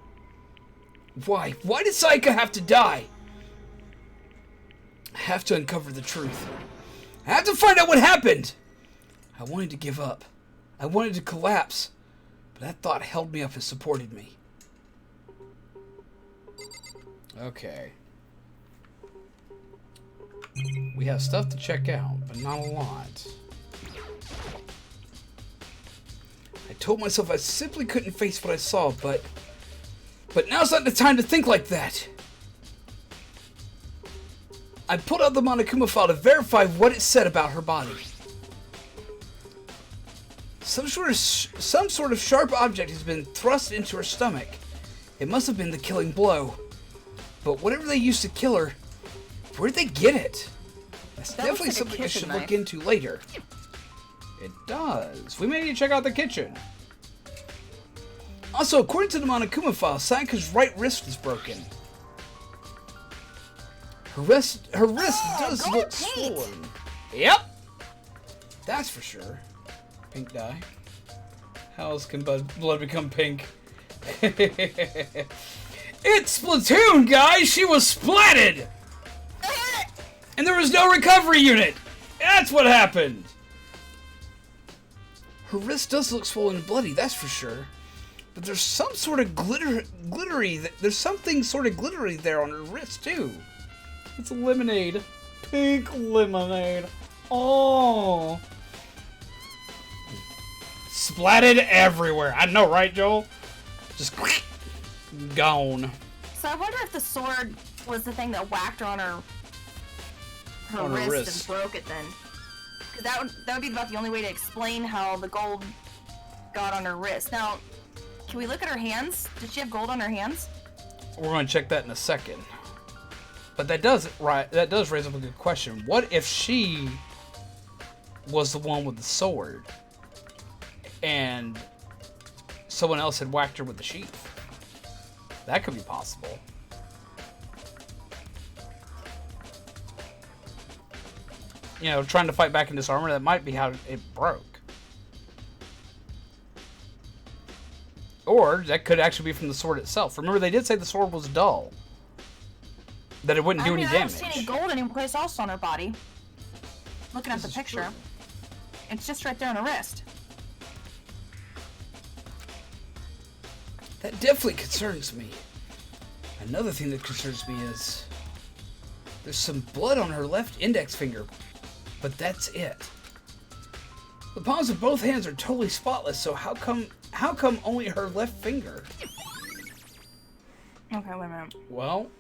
Why? Why did Sayaka have to die? I have to uncover the truth. I have to find out what happened. I wanted to give up. I wanted to collapse. But that thought held me up and supported me. Okay. We have stuff to check out, but not a lot. I told myself I simply couldn't face what I saw, but now's not the time to think like that. I pulled out the monokuma file to verify what it said about her body. Some sort of sharp object has been thrust into her stomach. It must have been the killing blow. But whatever they used to kill her, where'd they get it? That's definitely something I should look into later. It does. We may need to check out the kitchen. Also, according to the monokuma file, Sayaka's right wrist is broken. Her wrist does look swollen. Yep. That's for sure. Pink dye. How else can blood become pink? It's Splatoon, guys! She was splatted! And there was no recovery unit! That's what happened! Her wrist does look swollen and bloody, that's for sure. But there's some sort of glittery... There's something sort of glittery there on her wrist, too. It's lemonade. Pink lemonade. Oh! Splatted everywhere. I know, right, Joel? Just gone. So I wonder if the sword was the thing that whacked her on her wrist and broke it then. Because that would be about the only way to explain how the gold got on her wrist. Now, can we look at her hands? Did she have gold on her hands? We're going to check that in a second. But that does raise up a good question. What if she was the one with the sword and someone else had whacked her with the sheath? That could be possible. You know, trying to fight back in this armor, that might be how it broke. Or that could actually be from the sword itself. Remember, they did say the sword was dull. That it wouldn't do any damage. I don't see any gold anyplace else on her body. Looking at the picture. True. It's just right there on her wrist. That definitely concerns me. Another thing that concerns me is there's some blood on her left index finger, but that's it. The palms of both hands are totally spotless, so how come only her left finger? Okay, wait a minute. Well,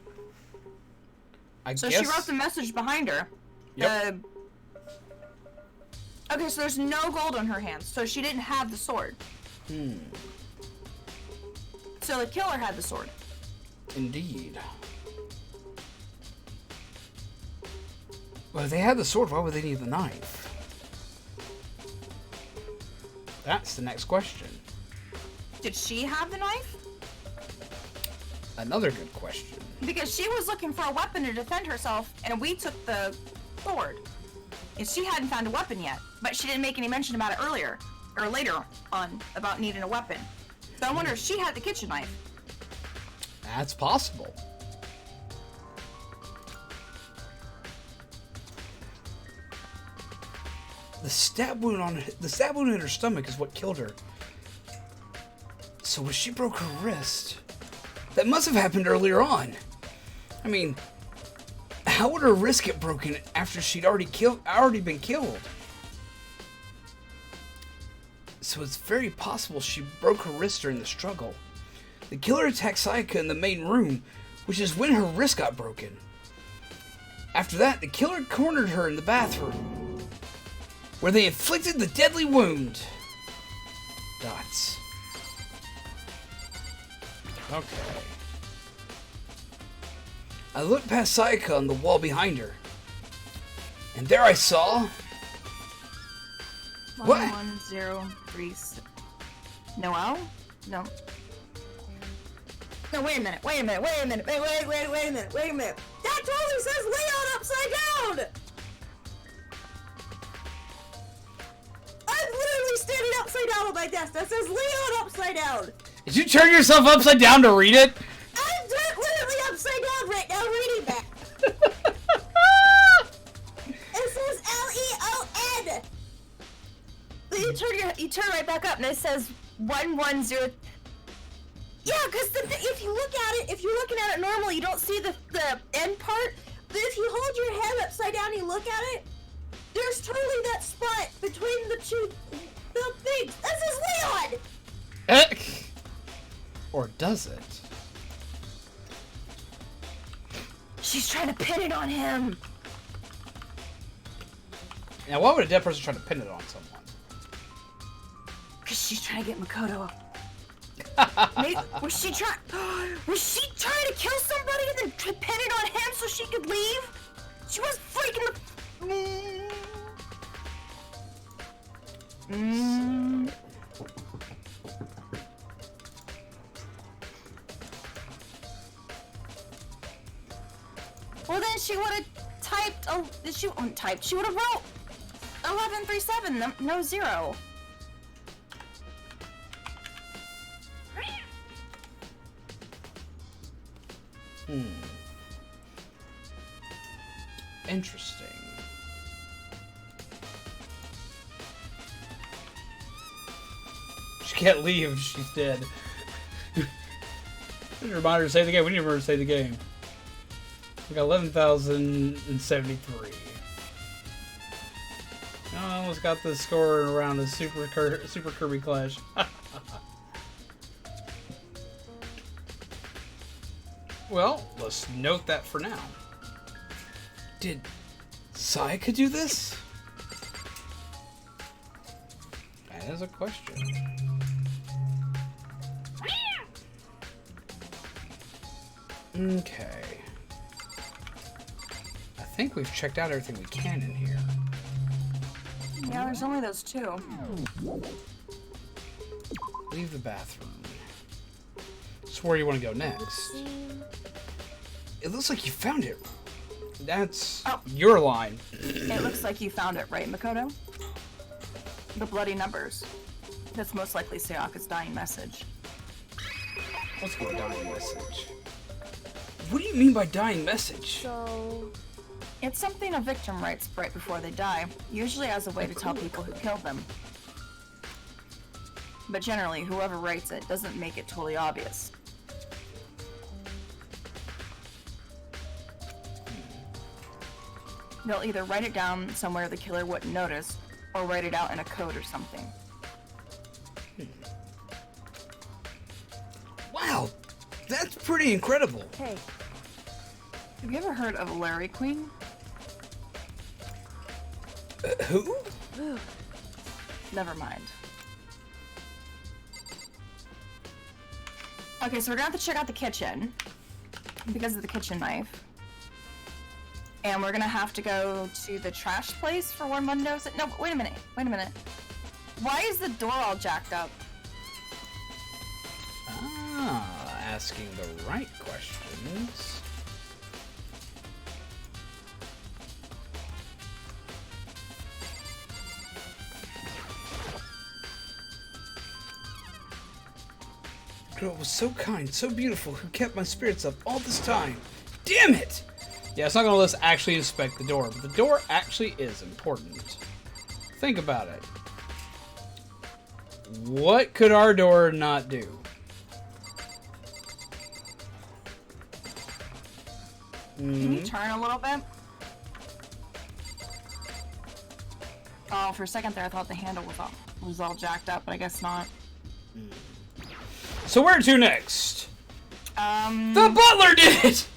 I So guess... she wrote the message behind her. Yep. Okay, so there's no gold on her hands, so she didn't have the sword. So the killer had the sword. Indeed. Well, if they had the sword, why would they need the knife? That's the next question. Did she have the knife? Another good question. Because she was looking for a weapon to defend herself, and we took the sword. And she hadn't found a weapon yet, but she didn't make any mention about it earlier, or later on, about needing a weapon. So I wonder if she had the kitchen knife. That's possible. The stab wound in her stomach is what killed her. So when she broke her wrist, that must have happened earlier on. I mean, how would her wrist get broken after she'd already been killed? So it's very possible she broke her wrist during the struggle. The killer attacked Sayaka in the main room, which is when her wrist got broken. After that, the killer cornered her in the bathroom, where they inflicted the deadly wound. Dots. Okay. I looked past Sayaka on the wall behind her, and there I saw... What? 1103. Noel? No. No, wait a minute. Wait a minute. That totally says Leon upside down! I'm literally standing upside down on my desk. That says Leon upside down. Did you turn yourself upside down to read it? I'm literally upside down right now reading that. It says Leon. You turn right back up and it says 110. Yeah, because if you look at it, if you're looking at it normally, you don't see the end part. But if you hold your head upside down and you look at it, there's totally that spot between the two things. This is Leon! Or does it? She's trying to pin it on him. Now, why would a dead person try to pin it on someone? Because she's trying to get Makoto. Maybe, was she trying to kill somebody and then pin it on him so she could leave? She was freaking Well, then she would have typed. She would have wrote 1137. No 0. Interesting. She can't leave. She's dead. Remind her to save the game. We need her to save the game. We got 11,073. I almost got the score around the Super Kirby Clash. Well, let's note that for now. Did Sayaka do this? That is a question. Okay. I think we've checked out everything we can in here. Yeah, there's only those two. Leave the bathroom. So where do you want to go next? It looks like you found it. That's your line. It looks like you found it, right, Makoto? The bloody numbers. That's most likely Sayaka's dying message. What's a dying message? What do you mean by dying message? So... It's something a victim writes right before they die, usually as a way to tell people who killed them. But generally, whoever writes it doesn't make it totally obvious. They'll either write it down somewhere the killer wouldn't notice, or write it out in a code or something. Wow, that's pretty incredible. Hey. Have you ever heard of Larry Queen? Who? Never mind. Okay, so we're gonna have to check out the kitchen because of the kitchen knife. And we're gonna have to go to the trash place for one window. No, wait a minute. Why is the door all jacked up? Asking the right questions. The girl was so kind, so beautiful, who kept my spirits up all this time. Damn it! Yeah, it's not gonna let us actually inspect the door, but the door actually is important. Think about it. What could our door not do? Can you turn a little bit? Oh, for a second there I thought the handle was all jacked up, but I guess not. So where to next? The butler did it!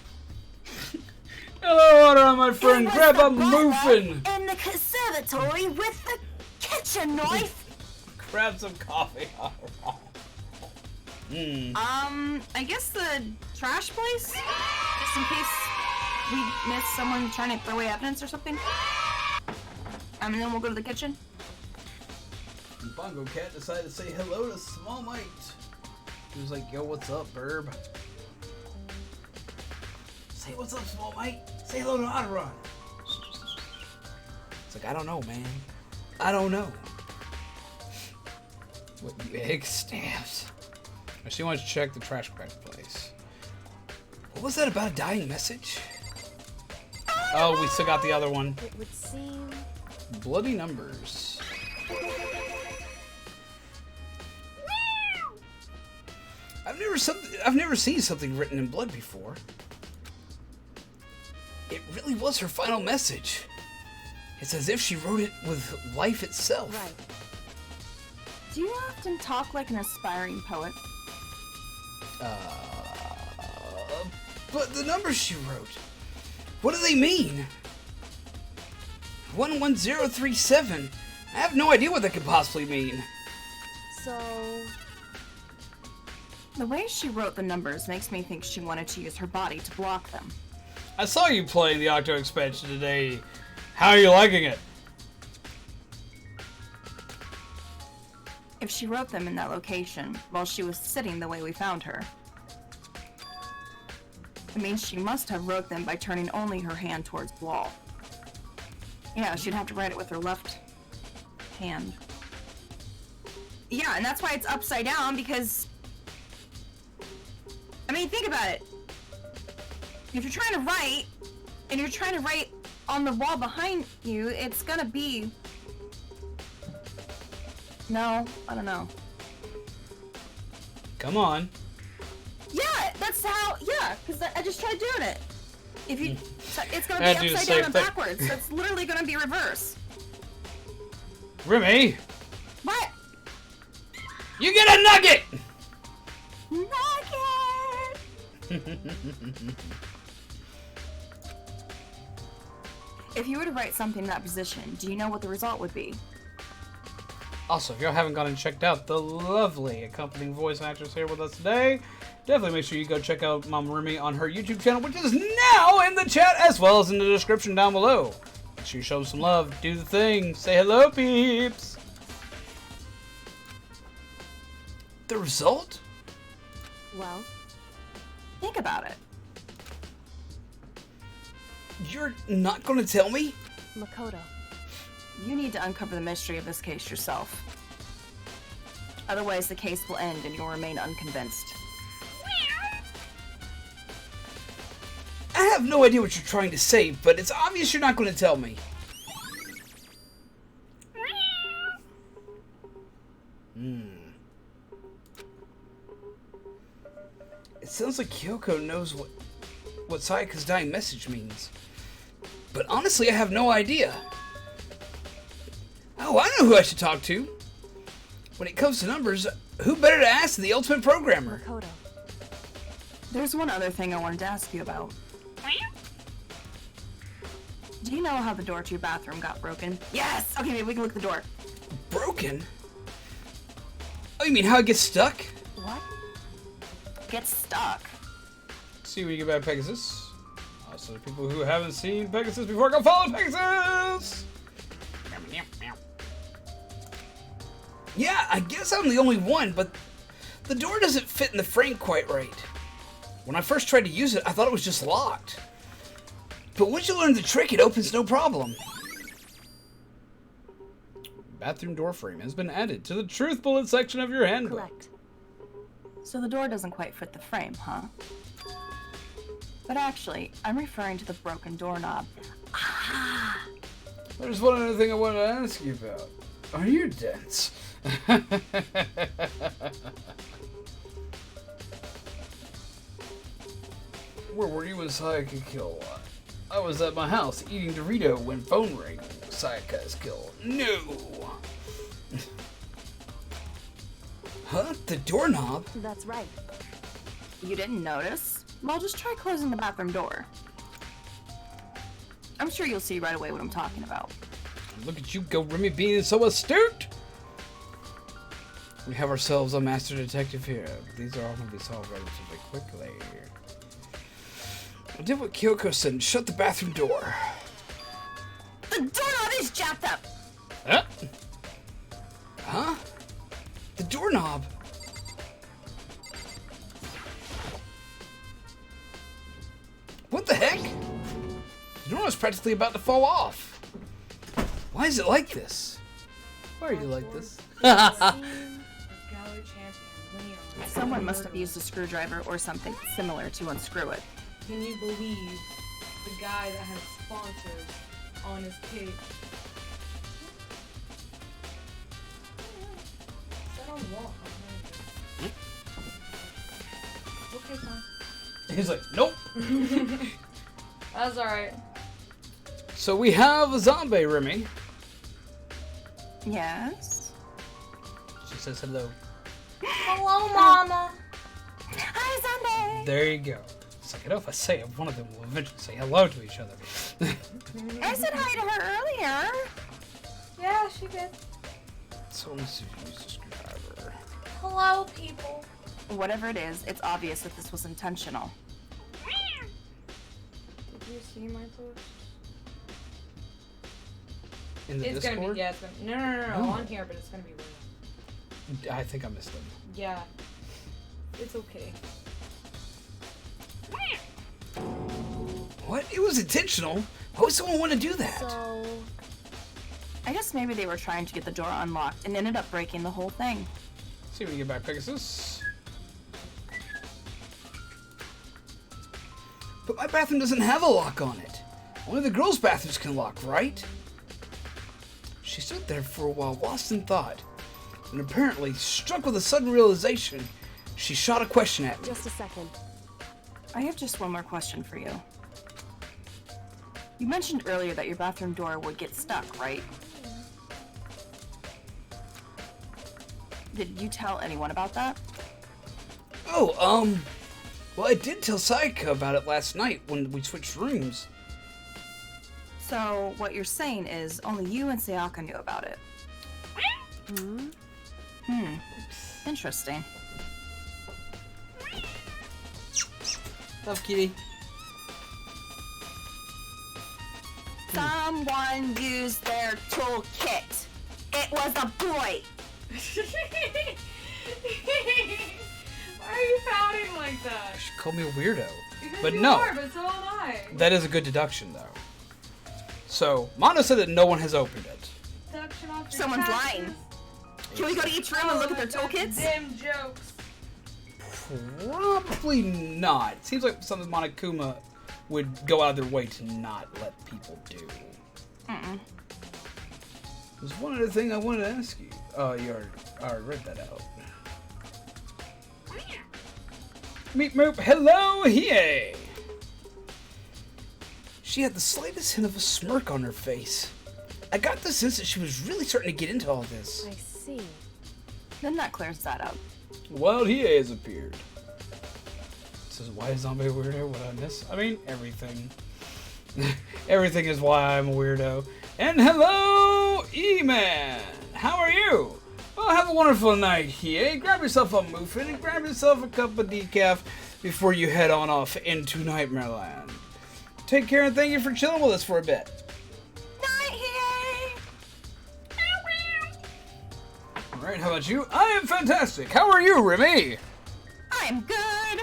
Hello, Otto, my friend. It was Grab the a butler muffin. in the conservatory with the kitchen knife. Grab some coffee. I guess the trash place? Just in case we miss someone trying to throw away evidence or something. And then we'll go to the kitchen. Bongo Cat decided to say hello to Small Mite. He was like, yo, what's up, Burb? Say what's up, Small Mite. Say hello to Otteron. It's like, I don't know, man. I don't know. What, you egg stamps? She wants to check the trash place. What was that about a dying message? Oh, we still got the other one. It would seem... Bloody numbers. I've never seen something written in blood before. It really was her final message. It's as if she wrote it with life itself. Right. Do you often talk like an aspiring poet? But the numbers she wrote, what do they mean? 11037. I have no idea what that could possibly mean. So... The way she wrote the numbers makes me think she wanted to use her body to block them. I saw you playing the Octo expansion today. How are you liking it? If she wrote them in that location while she was sitting the way we found her, it means she must have wrote them by turning only her hand towards the wall. Yeah, she'd have to write it with her left hand. Yeah, and that's why it's upside down, because... I mean, think about it. If you're trying to write, and you're trying to write on the wall behind you, it's gonna be... No, I don't know. Come on. Yeah, that's how. Yeah, because I just tried doing it. If you, it's gonna I be do the upside same down and thing. backwards. That's literally gonna be reverse. Remy, What? you get a nugget! Nugget. If you were to write something in that position, do you know what the result would be? Also, if y'all haven't gone and checked out the lovely accompanying voice actress here with us today, definitely make sure you go check out Momma Remi on her YouTube channel, which is now in the chat as well as in the description down below. Make sure you show them some love, do the thing, say hello, peeps! The result? Well, Think about it. You're not going to tell me? Makoto. You need to uncover the mystery of this case yourself. Otherwise, the case will end and you'll remain unconvinced. I have no idea what you're trying to say, but it's obvious you're not going to tell me. It sounds like Kyoko knows what Sayaka's dying message means. But honestly, I have no idea. Oh, I know who I should talk to. When it comes to numbers, who better to ask than the ultimate programmer? Makoto. There's one other thing I wanted to ask you about. Do you know how the door to your bathroom got broken? Yes! Okay, maybe we can look at the door. Broken? Oh, you mean how it gets stuck? What? Get stuck. See what you get back, Pegasus. Also, people who haven't seen Pegasus before, go follow Pegasus! Yeah, I guess I'm the only one, but the door doesn't fit in the frame quite right. When I first tried to use it, I thought it was just locked. But once you learn the trick, it opens no problem. Bathroom door frame has been added to the truth bullet section of your handbook. Correct. So the door doesn't quite fit the frame, huh? But actually, I'm referring to the broken doorknob. There's one other thing I wanted to ask you about. Are you dense? Where were you when Sayaka killed? I was at my house eating Dorito when phone rang. Sayaka is killed. No! Huh? The doorknob? That's right. You didn't notice? Well, just try closing the bathroom door. I'm sure you'll see right away what I'm talking about. Look at you go, Remi, being so astute! We have ourselves a master detective here. These are all going to be solved relatively quickly. I did what Kyoko said and shut the bathroom door. The doorknob is jacked up! Huh? The doorknob? What the heck? The doorknob's practically about to fall off. Why is it like this? Why are you like this? Someone must have used a screwdriver or something similar to unscrew it. Can you believe the guy that has sponsors on his cake? Is that on the wall? Okay, fine. He's like, nope. That's alright. So we have a zombie, Remi. Yes? She says hello. Hello, Momma. Hi, zombie! There you go. It's like, I know if I say it, one of them will eventually say hello to each other. I said hi to her earlier. Yeah, she did. So let me see if you use the screwdriver. Hello, people. Whatever it is, it's obvious that this was intentional. Did you see my post? In the It's Discord? gonna be, yeah, it's gonna, no, on here, but it's gonna be real. I think I missed them. Yeah. It's okay. What? It was intentional? Why would someone want to do that? So, I guess maybe they were trying to get the door unlocked and ended up breaking the whole thing. See if we can get back Pegasus. But my bathroom doesn't have a lock on it. Only the girls' bathrooms can lock, right? She stood there for a while, lost in thought. And apparently, struck with a sudden realization, she shot a question at me. just a second. I have just one more question for you. You mentioned earlier that your bathroom door would get stuck, right? Did you tell anyone about that? Oh, well, I did tell Sayaka about it last night when we switched rooms. So, what you're saying is only you and Sayaka knew about it. Interesting. Love, kitty. Someone used their toolkit. It was a boy. Why are you pouting like that? She called me a weirdo. Because But you no. are, but so am I. That is a good deduction, though. So, Mono said that no one has opened it. Deduction off your Someone's taxes. lying. Can we go to each room and look at their toolkits? Damn jokes. Probably not. Seems like something Monokuma would go out of their way to not let people do. There's one other thing I wanted to ask you. Oh, you already read that out. Meep moop, hello, Hiei! She had the slightest hint of a smirk on her face. I got the sense that she was really starting to get into all this. I see. Then that clears that up. Wild Hiei has appeared. Says, why is zombie a weirdo? What I miss? I mean, everything. Everything is why I'm a weirdo. And hello, E-Man! How are you? Well, have a wonderful night, Hiei. Grab yourself a muffin and grab yourself a cup of decaf before you head on off into Nightmare Land. Take care and thank you for chilling with us for a bit. Night, Alright, how about you? I am fantastic. How are you, Remi? I'm good.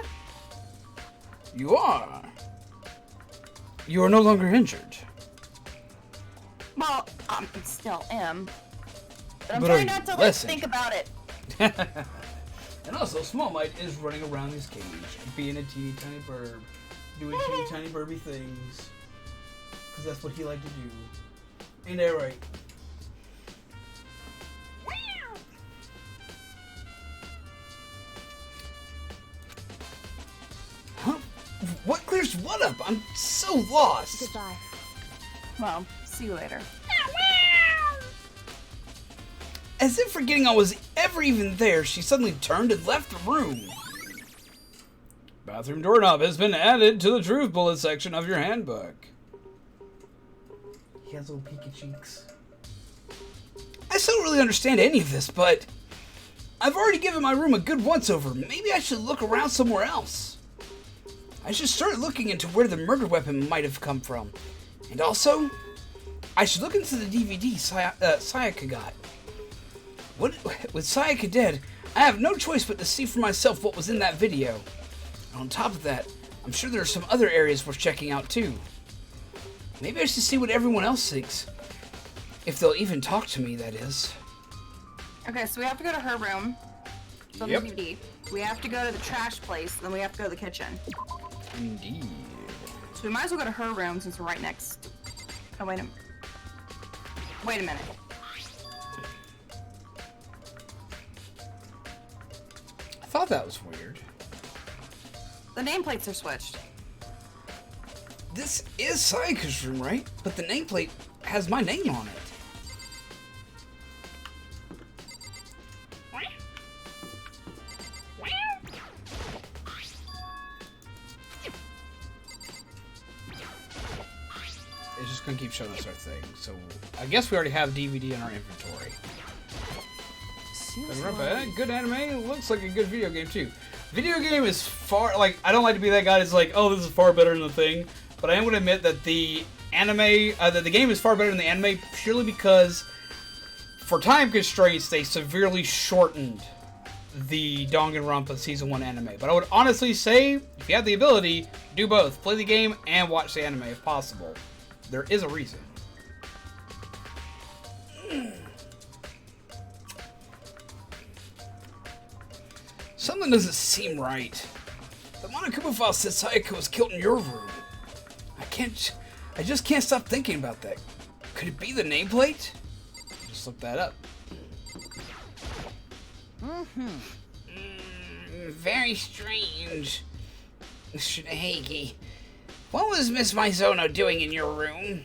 You are. You are no longer injured. Well, I still am. But I'm But are trying you not to less think about it. And also, Small Mite is running around his cage, being a teeny tiny bird, doing teeny tiny burby things. Because that's what he liked to do. Ain't that right? Huh? What clears what up? I'm so lost. Goodbye. Well, see you later. As if forgetting I was ever even there, she suddenly turned and left the room. Bathroom doorknob has been added to the truth bullet section of your handbook. He has little peaky cheeks. I still don't really understand any of this, but I've already given my room a good once-over. Maybe I should look around somewhere else. I should start looking into where the murder weapon might have come from. And also, I should look into the DVD Sayaka got. With Sayaka dead, I have no choice but to see for myself what was in that video. And on top of that, I'm sure there are some other areas worth checking out too. Maybe I should see what everyone else thinks. If they'll even talk to me, that is. Okay, so we have to go to her room. So Yep. the DVD. We have to go to the trash place, then we have to go to the kitchen. Indeed. So we might as well go to her room since we're right next. Oh, wait a minute. I thought that was weird. The nameplates are switched. This is Sayaka's room, right? But the nameplate has my name on it. It's just gonna keep showing us our thing. So I guess we already have DVD in our inventory. Danganronpa, good anime. Looks like a good video game too. Video game is far, like, I don't like to be that guy that's like, oh, this is far better than the thing. But I am going to admit that the anime, that the game is far better than the anime purely because, for time constraints, they severely shortened the Danganronpa Season 1 anime. But I would honestly say, if you have the ability, do both. Play the game and watch the anime if possible. There is a reason. Something doesn't seem right. The monokuma file says Sayaka was killed in your room. I just can't stop thinking about that. Could it be the nameplate? Just look that up. Very strange. Shineheki. What was Miss Mizono doing in your room?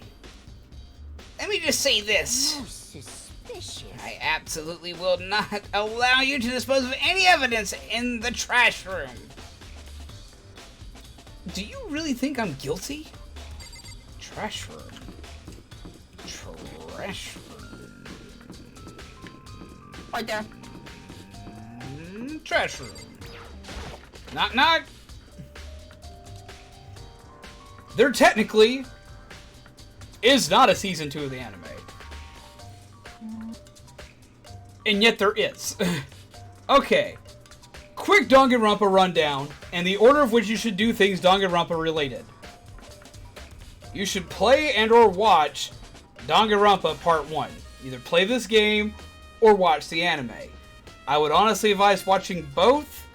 Let me just say this. Suspicious. I absolutely will not allow you to dispose of any evidence in the trash room. Do you really think I'm guilty? Trash room. Trash room. Right there. Trash room. Knock knock. There technically is not a season 2 of the anime. And yet there is. Okay. Quick Danganronpa rundown, and the order of which you should do things Danganronpa related. You should play and or watch Danganronpa Part 1. Either play this game or watch the anime. I would honestly advise watching both,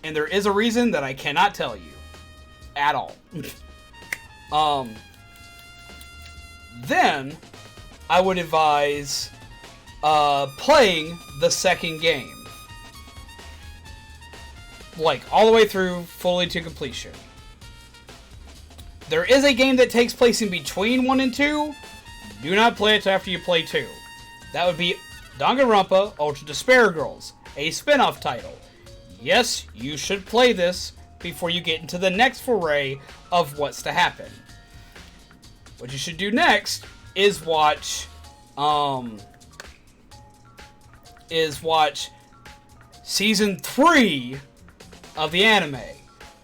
and there is a reason that I cannot tell you. At all. Then, I would advise playing the second game. Like, all the way through, fully to completion. There is a game that takes place in between 1 and 2. Do not play it after you play 2. That would be Danganronpa Ultra Despair Girls, a spin-off title. Yes, you should play this before you get into the next foray of what's to happen. What you should do next is watch Season 3 of the anime,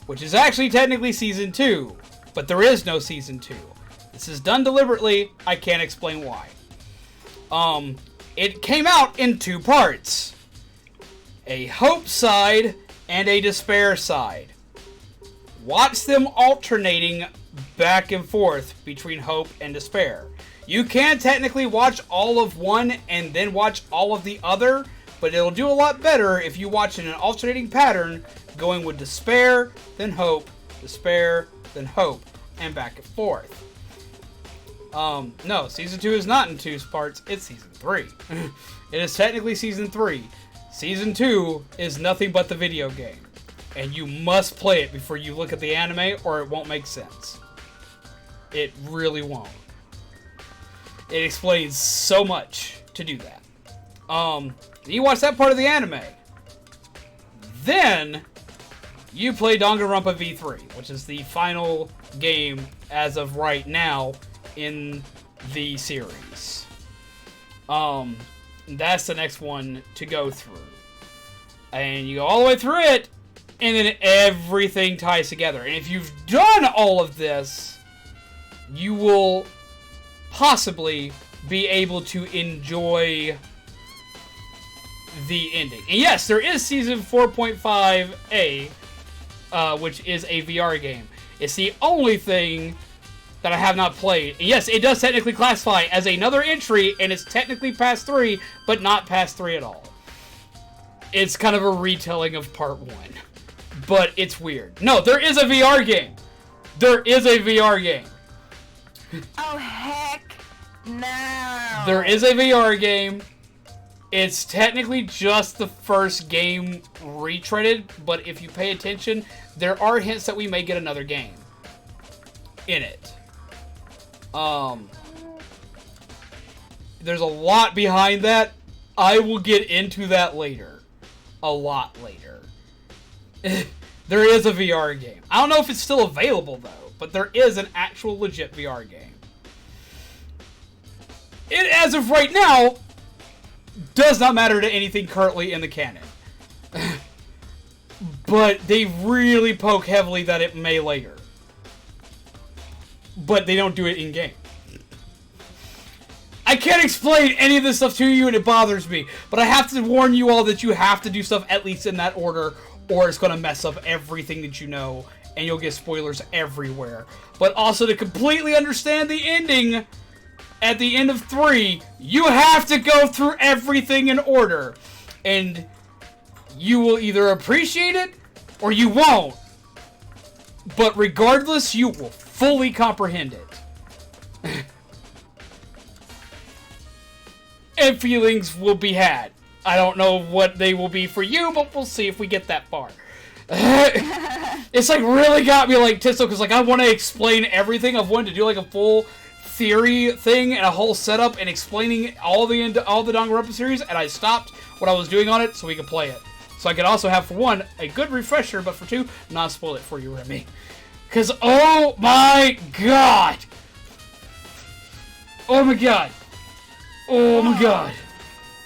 which is actually technically Season 2, but there is no Season 2. This is done deliberately. I can't explain why. It came out in 2 parts. A hope side and a despair side. Watch them alternating back and forth between hope and despair. You can technically watch all of one and then watch all of the other, but it'll do a lot better if you watch in an alternating pattern, going with despair, then hope, despair, then hope, and back and forth. No, Season 2 is not in 2 parts, it's Season 3. It is technically Season 3. Season 2 is nothing but the video game. And you must play it before you look at the anime, or it won't make sense. It really won't. It explains so much to do that. You watch that part of the anime. Then, you play Danganronpa V3, which is the final game as of right now in the series. That's the next one to go through. And you go all the way through it, and then everything ties together. And if you've done all of this, you will possibly be able to enjoy the ending. And yes, there is Season 4.5A, which is a VR game. It's the only thing that I have not played. And yes, it does technically classify as another entry, and it's technically past 3, but not past 3 at all. It's kind of a retelling of Part 1. But it's weird. No, there is a VR game. There is a VR game. Oh, heck no. There is a VR game. It's technically just the first game retreaded, but if you pay attention, there are hints that we may get another game in it. There's a lot behind that. I will get into that later. A lot later. There is a VR game. I don't know if it's still available, though, but there is an actual legit VR game. It, as of right now, does not matter to anything currently in the canon. But they really poke heavily that it may later. But they don't do it in-game. I can't explain any of this stuff to you, and it bothers me. But I have to warn you all that you have to do stuff at least in that order, or it's going to mess up everything that you know, and you'll get spoilers everywhere. But also, to completely understand the ending at the end of 3, you have to go through everything in order. And you will either appreciate it, or you won't. But regardless, you will fully comprehend it. And feelings will be had. I don't know what they will be for you, but we'll see if we get that far. It's like really got me like Tisto, because like I want to explain everything. I've wanted to do like a full theory thing and a whole setup and explaining all the Danganronpa series, and I stopped what I was doing on it so we could play it. So I could also have, for one, a good refresher, but for two, not spoil it for you, Remi. Because, oh my god! Oh my god! Oh my god!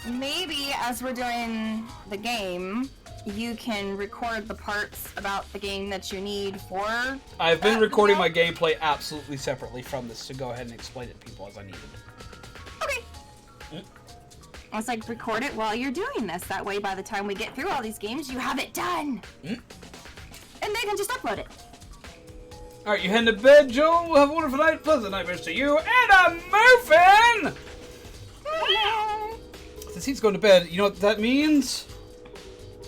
Maybe as we're doing the game, you can record the parts about the game that you need for... I've been recording my gameplay absolutely separately from this to go ahead and explain it to people as I needed. Okay. I was like, record it while you're doing this. That way, by the time we get through all these games, you have it done. And they can just upload it. Alright, you heading to bed, Joel? Have a wonderful night. Pleasant nightmares to you. And I'm moving! Since he's going to bed, you know what that means?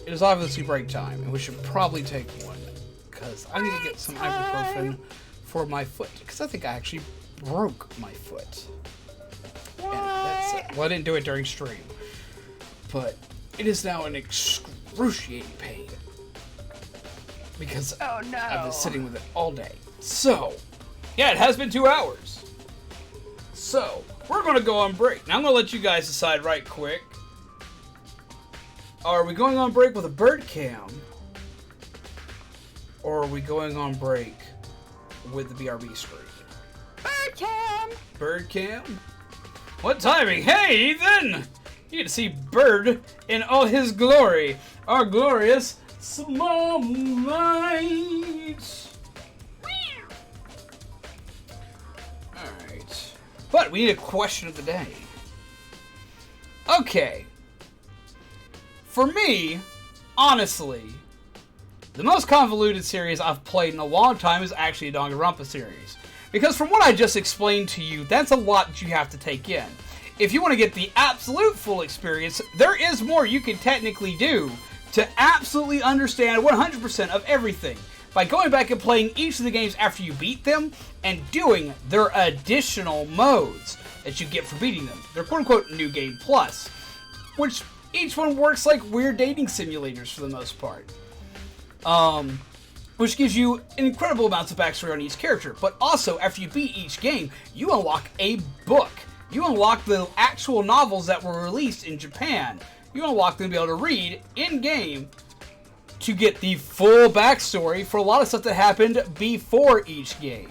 It is obviously break time, and we should probably take one. Because I need to get some ibuprofen for my foot. Because I think I actually broke my foot. And that's it. Well, I didn't do it during stream. But it is now an excruciating pain. Because I've been sitting with it all day. So, yeah, it has been 2 hours. So, we're going to go on break. Now, I'm going to let you guys decide right quick. Are we going on break with a bird cam? Or are we going on break with the BRB screen? Bird cam! Bird cam? What timing? Hey, Ethan! You get to see Bird in all his glory. Our glorious small minds. Alright. But we need a question of the day. Okay. For me, honestly, the most convoluted series I've played in a long time is actually a Danganronpa series. Because from what I just explained to you, that's a lot that you have to take in. If you want to get the absolute full experience, there is more you can technically do to absolutely understand 100% of everything by going back and playing each of the games after you beat them and doing their additional modes that you get for beating them. They're quote-unquote New Game Plus, which each one works like weird dating simulators for the most part. Which gives you incredible amounts of backstory on each character. But also, after you beat each game, you unlock a book. You unlock the actual novels that were released in Japan. You unlock them to be able to read in-game to get the full backstory for a lot of stuff that happened before each game.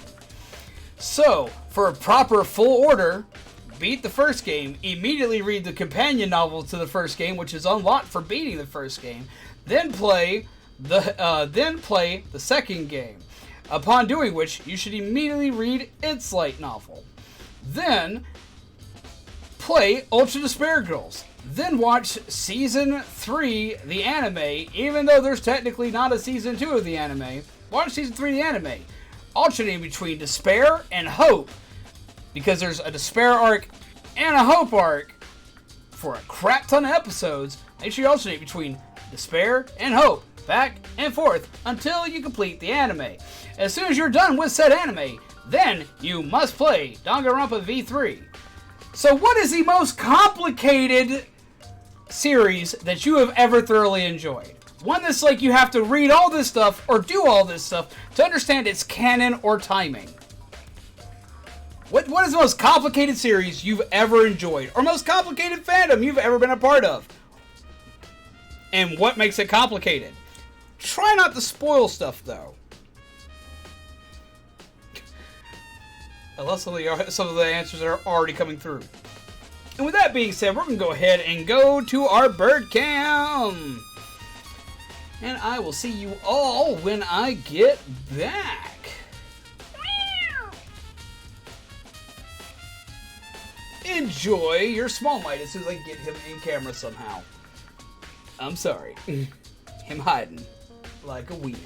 So, For a proper full order, beat the first game, immediately read the companion novel to the first game, which is unlocked for beating the first game, then play the second game. Upon doing which, you should immediately read its light novel. Then play Ultra Despair Girls. Then watch Season 3, the anime, even though there's technically not a Season 2 of the anime. Watch Season 3 of the anime. Alternating between Despair and Hope, because there's a Despair arc and a Hope arc for a crap ton of episodes. Make sure you alternate between Despair and Hope, back and forth, until you complete the anime. As soon as you're done with said anime, then you must play Danganronpa V3. So what is the most complicated series that you have ever thoroughly enjoyed? One that's like you have to read all this stuff or do all this stuff to understand its canon or timing. What is the most complicated series you've ever enjoyed? Or most complicated fandom you've ever been a part of? And what makes it complicated? Try not to spoil stuff, though. Unless some of the answers are already coming through. And with that being said, we're going to go ahead and go to our bird cam. And I will see you all when I get back. Enjoy your Small Might as soon as I can get him in camera somehow. I'm sorry. Him hiding like a wiener.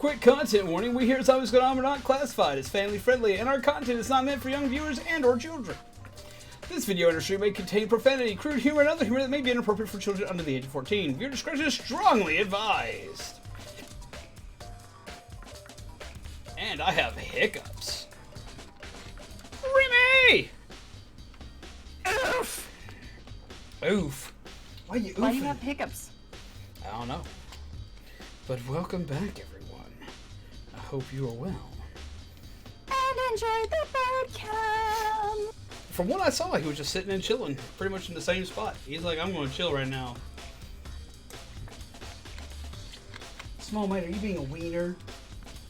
Quick content warning, we here at Zombies Gone On are not classified as family friendly, and our content is not meant for young viewers and or children. This video industry may contain profanity, crude humor, and other humor that may be inappropriate for children under the age of 14. Viewer discretion is strongly advised. And I have hiccups. Remi! Oof! Oof. Why are you oofing? Why do you have hiccups? I don't know. But welcome back, everyone. I hope you are well. And enjoy the bird cam. From what I saw, he was just sitting and chilling, pretty much in the same spot. He's like, I'm going to chill right now. Small mate, are you being a wiener?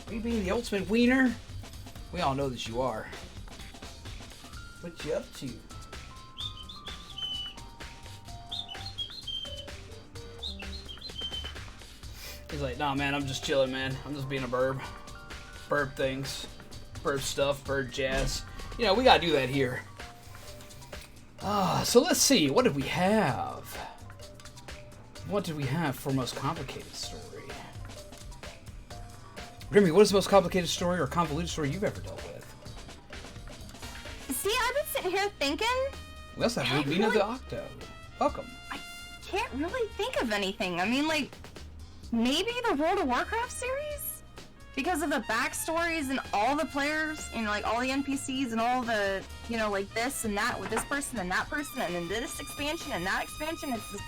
Are you being the ultimate wiener? We all know that you are. What you up to? He's like, nah, man, I'm just chilling, man. I'm just being a burb. Burb things. Burb stuff, burb jazz. You know, we gotta do that here. So let's see. What did we have? What did we have for most complicated story? Remi, what is the most complicated story or convoluted story you've ever dealt with? See, I've been sitting here thinking. We also have Rubina the Octo. Welcome. I can't really think of anything. I mean, like, maybe the World of Warcraft series? Because of the backstories and all the players, you know, like all the NPCs and all the, you know, like this and that with this person and that person and then this expansion and that expansion. It's just,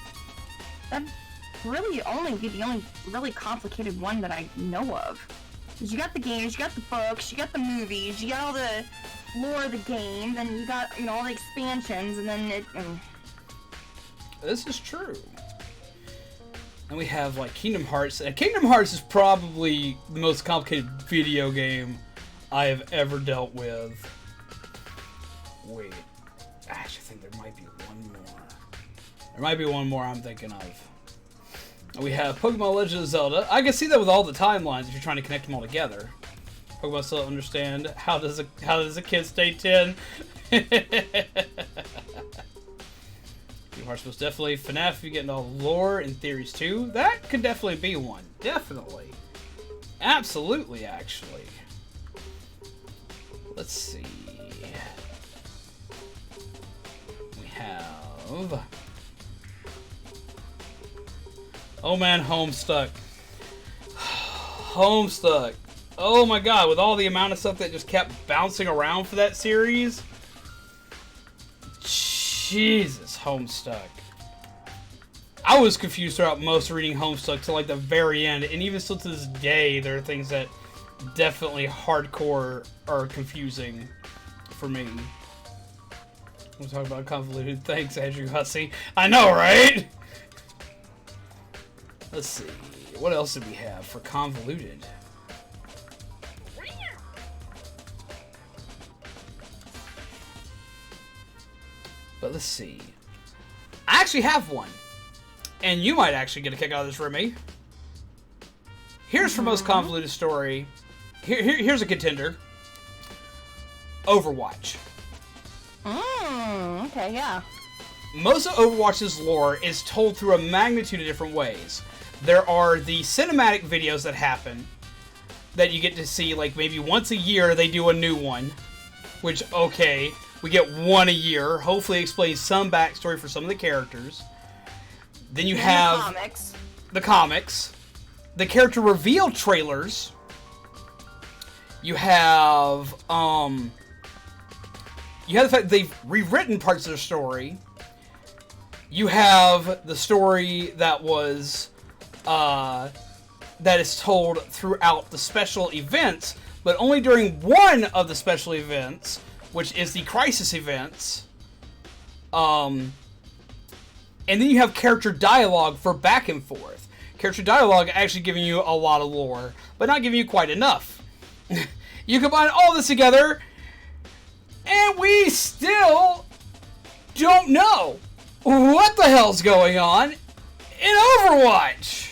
that'd really only be the only really complicated one that I know of. Because you got the games, you got the books, you got the movies, you got all the lore of the game, then you got, you know, all the expansions, and then it... This is true. And we have, like, Kingdom Hearts. And Kingdom Hearts is probably the most complicated video game I have ever dealt with. Wait. I actually think there might be one more. There might be one more I'm thinking of. We have Pokemon Legend of Zelda. I can see that with all the timelines if you're trying to connect them all together. Pokemon still understand. How does a kid stay 10? Kingdom Hearts most definitely. FNAF, if you get into all the lore and theories too. That could definitely be one. Definitely. Absolutely, actually. Let's see. We have... Oh man, Homestuck. Homestuck. Oh my god, with all the amount of stuff that just kept bouncing around for that series. Jesus, Homestuck. I was confused throughout most of reading Homestuck till like the very end, and even still to this day, there are things that definitely hardcore are confusing for me. We'll talk about convoluted. Thanks, Andrew Hussey. I know, right? Let's see. What else did we have for convoluted? But let's see. I actually have one. And you might actually get a kick out of this, Remi. Here's for most convoluted story. Here's a contender. Overwatch. Okay, yeah. Most of Overwatch's lore is told through a magnitude of different ways. There are the cinematic videos that happen that you get to see, like, maybe once a year they do a new one. Which, okay, we get one a year. Hopefully explains some backstory for some of the characters. Then you have the comics. The character reveal trailers. You have the fact that they've rewritten parts of their story. You have the story that was that is told throughout the special events, but only during one of the special events, which is the crisis events. And then you have character dialogue for back and forth. Character dialogue actually giving you a lot of lore, but not giving you quite enough. You combine all this together, and we still don't know what the hell's going on in Overwatch.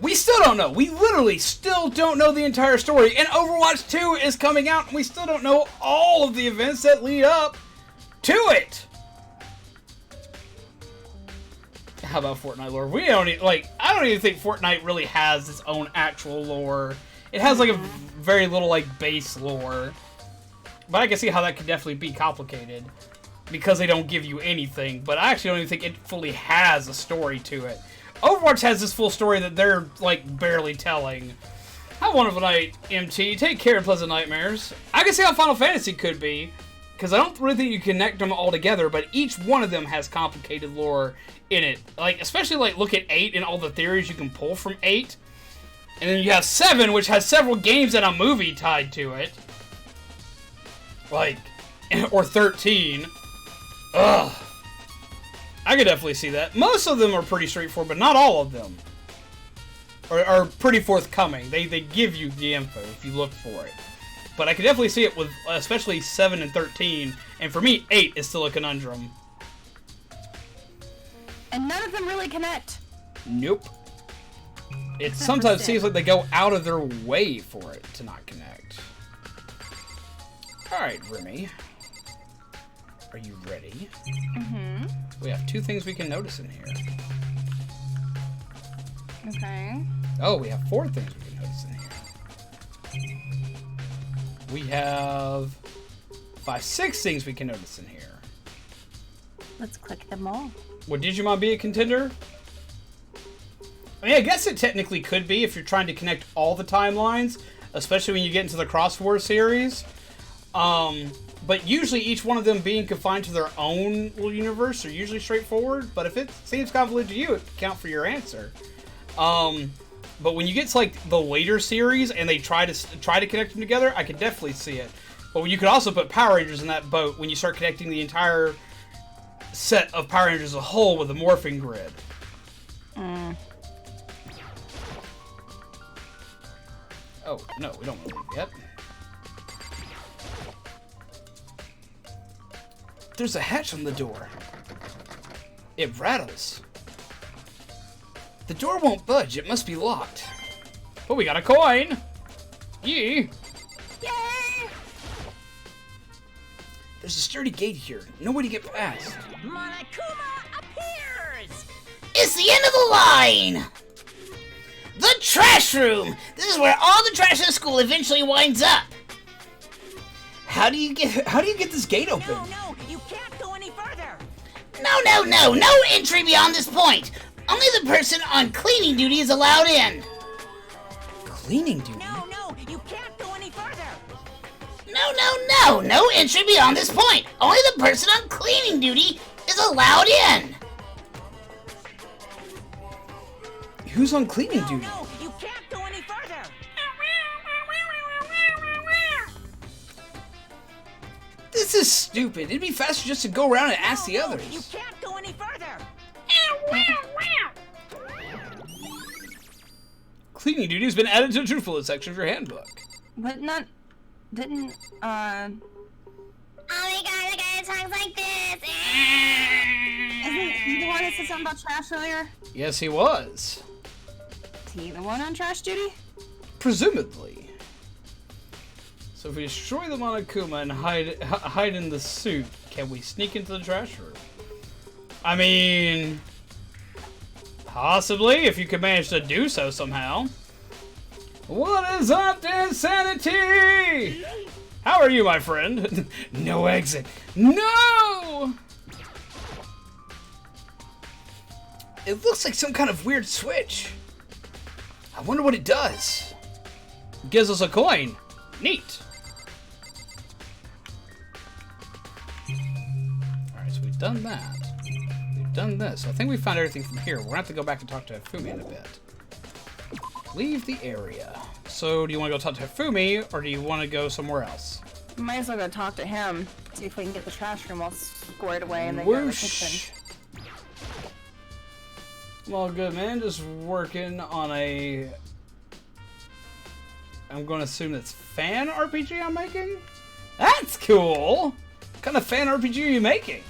We still don't know. We literally still don't know the entire story. And Overwatch 2 is coming out, and we still don't know all of the events that lead up to it. How about Fortnite lore? We don't like. I don't even think Fortnite really has its own actual lore. It has like a very little like base lore, but I can see how that could definitely be complicated because they don't give you anything. But I actually don't even think it fully has a story to it. Overwatch has this full story that they're like barely telling. Have a wonderful night, MT. Take care and pleasant nightmares. I can see how Final Fantasy could be, because I don't really think you connect them all together, but each one of them has complicated lore in it. Like, especially like look at 8 and all the theories you can pull from 8. And then you have 7, which has several games and a movie tied to it. Like, or 13. Ugh. I could definitely see that. Most of them are pretty straightforward, but not all of them are pretty forthcoming. They give you the info if you look for it. But I could definitely see it with especially 7 and 13. And for me, 8 is still a conundrum. And none of them really connect. Nope. It sometimes seems like they go out of their way for it to not connect. Alright, Remi. Are you ready? Mm-hmm. We have 2 things we can notice in here. Okay. Oh, we have 4 things we can notice in here. We have 5, 6 things we can notice in here. Let's click them all. Would Digimon be a contender? I mean, I guess it technically could be if you're trying to connect all the timelines, especially when you get into the Cross-War series. But usually each one of them being confined to their own little universe are usually straightforward. But if it seems convoluted to you, it can count for your answer. But when you get to like the later series and they try to connect them together, I could definitely see it. But you could also put Power Rangers in that boat when you start connecting the entire set of Power Rangers as a whole with a morphing grid. Mm. Oh, no, we don't want to leave yet. There's a hatch on the door. It rattles. The door won't budge. It must be locked. Oh, we got a coin! Yee! Yay! There's a sturdy gate here. No way to get past. Monokuma appears! It's the end of the line! The trash room! This is where all the trash in the school eventually winds up. How do you get this gate open? No, you can't go any further! No entry beyond this point. Only the person on cleaning duty is allowed in. Cleaning duty? No, you can't go any further! No entry beyond this point. Only the person on cleaning duty is allowed in. Who's on cleaning duty? No, you can't go any further! This is stupid. It'd be faster just to go around and ask the others. You can't go any further! Cleaning duty has been added to the truthfulness section of your handbook. But didn't, Oh my god, the guy talks like this! isn't he the one that said something about trash earlier? Yes, he was. Is he the one on trash duty? Presumably. So if we destroy the Monokuma and hide in the suit, can we sneak into the trash room? I mean, possibly, if you could manage to do so somehow. What is up to insanity? How are you, my friend? No exit. No! It looks like some kind of weird switch. I wonder what it does. It gives us a coin. Neat. Alright, so we've done that. We've done this. I think we found everything from here. We're gonna have to go back and talk to Hifumi in a bit. Leave the area. So, do you want to go talk to Hifumi, or do you want to go somewhere else? Might as well go talk to him. See if we can get the trash room all squared away and then go to the kitchen. I'm all good, man. Just working on a... I'm going to assume it's fan RPG I'm making? That's cool! What kind of fan RPG are you making?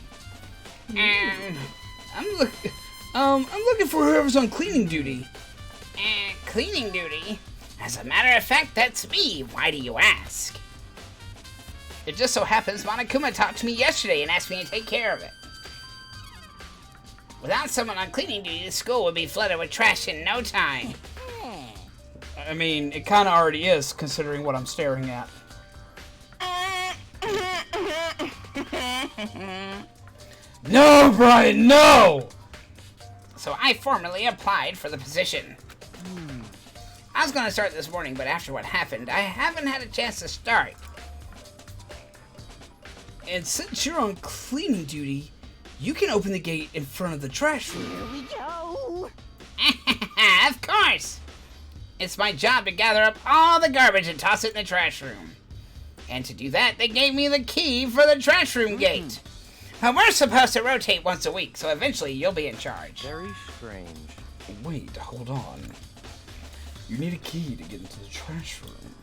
I'm looking for whoever's on cleaning duty. Cleaning duty? As a matter of fact, that's me. Why do you ask? It just so happens Monokuma talked to me yesterday and asked me to take care of it. Without someone on cleaning duty, the school would be flooded with trash in no time. I mean, it kind of already is, considering what I'm staring at. No, Brian, no! So I formally applied for the position. I was going to start this morning, but after what happened, I haven't had a chance to start. And since you're on cleaning duty, you can open the gate in front of the trash room. Here we go. Of course! It's my job to gather up all the garbage and toss it in the trash room. And to do that, they gave me the key for the trash room gate. We're supposed to rotate once a week, so eventually you'll be in charge. Very strange. Wait, hold on. You need a key to get into the trash room,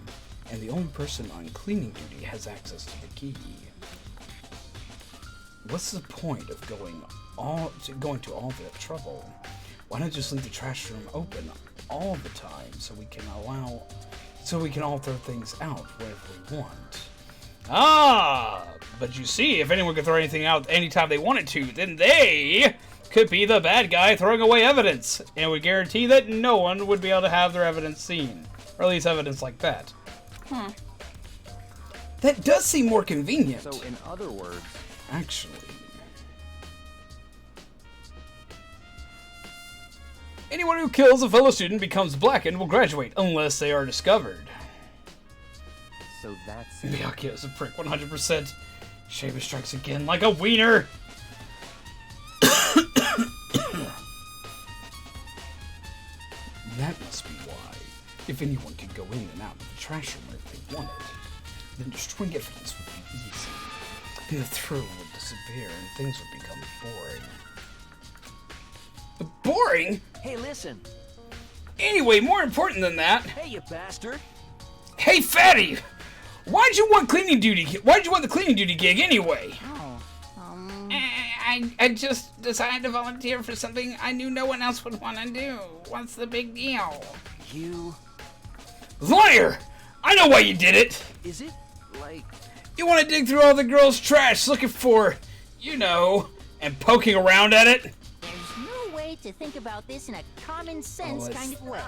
and the only person on cleaning duty has access to the key. What's the point of going to all that trouble? Why not just leave the trash room open all the time so we can all throw things out whenever we want? Ah, but you see, if anyone could throw anything out anytime they wanted to, then they could be the bad guy throwing away evidence, and would guarantee that no one would be able to have their evidence seen, or at least evidence like that. That does seem more convenient. So, in other words, actually, anyone who kills a fellow student becomes black and will graduate unless they are discovered. so that's Miyake is a prick, 100%. Shava strikes again like a wiener. That must be why. If anyone could go in and out of the trash room if they wanted, then destroying evidence would be easy. And the thrill would disappear and things would become boring. Boring? Hey, listen. Anyway, more important than that. Hey, you bastard. Hey, fatty! Why'd you want cleaning duty? Why'd you want the cleaning duty gig anyway? I just decided to volunteer for something I knew no one else would want to do. What's the big deal? You... Liar! I know why you did it! Is it, like... You want to dig through all the girls' trash looking for, you know, and poking around at it? There's no way to think about this in a common sense kind of way.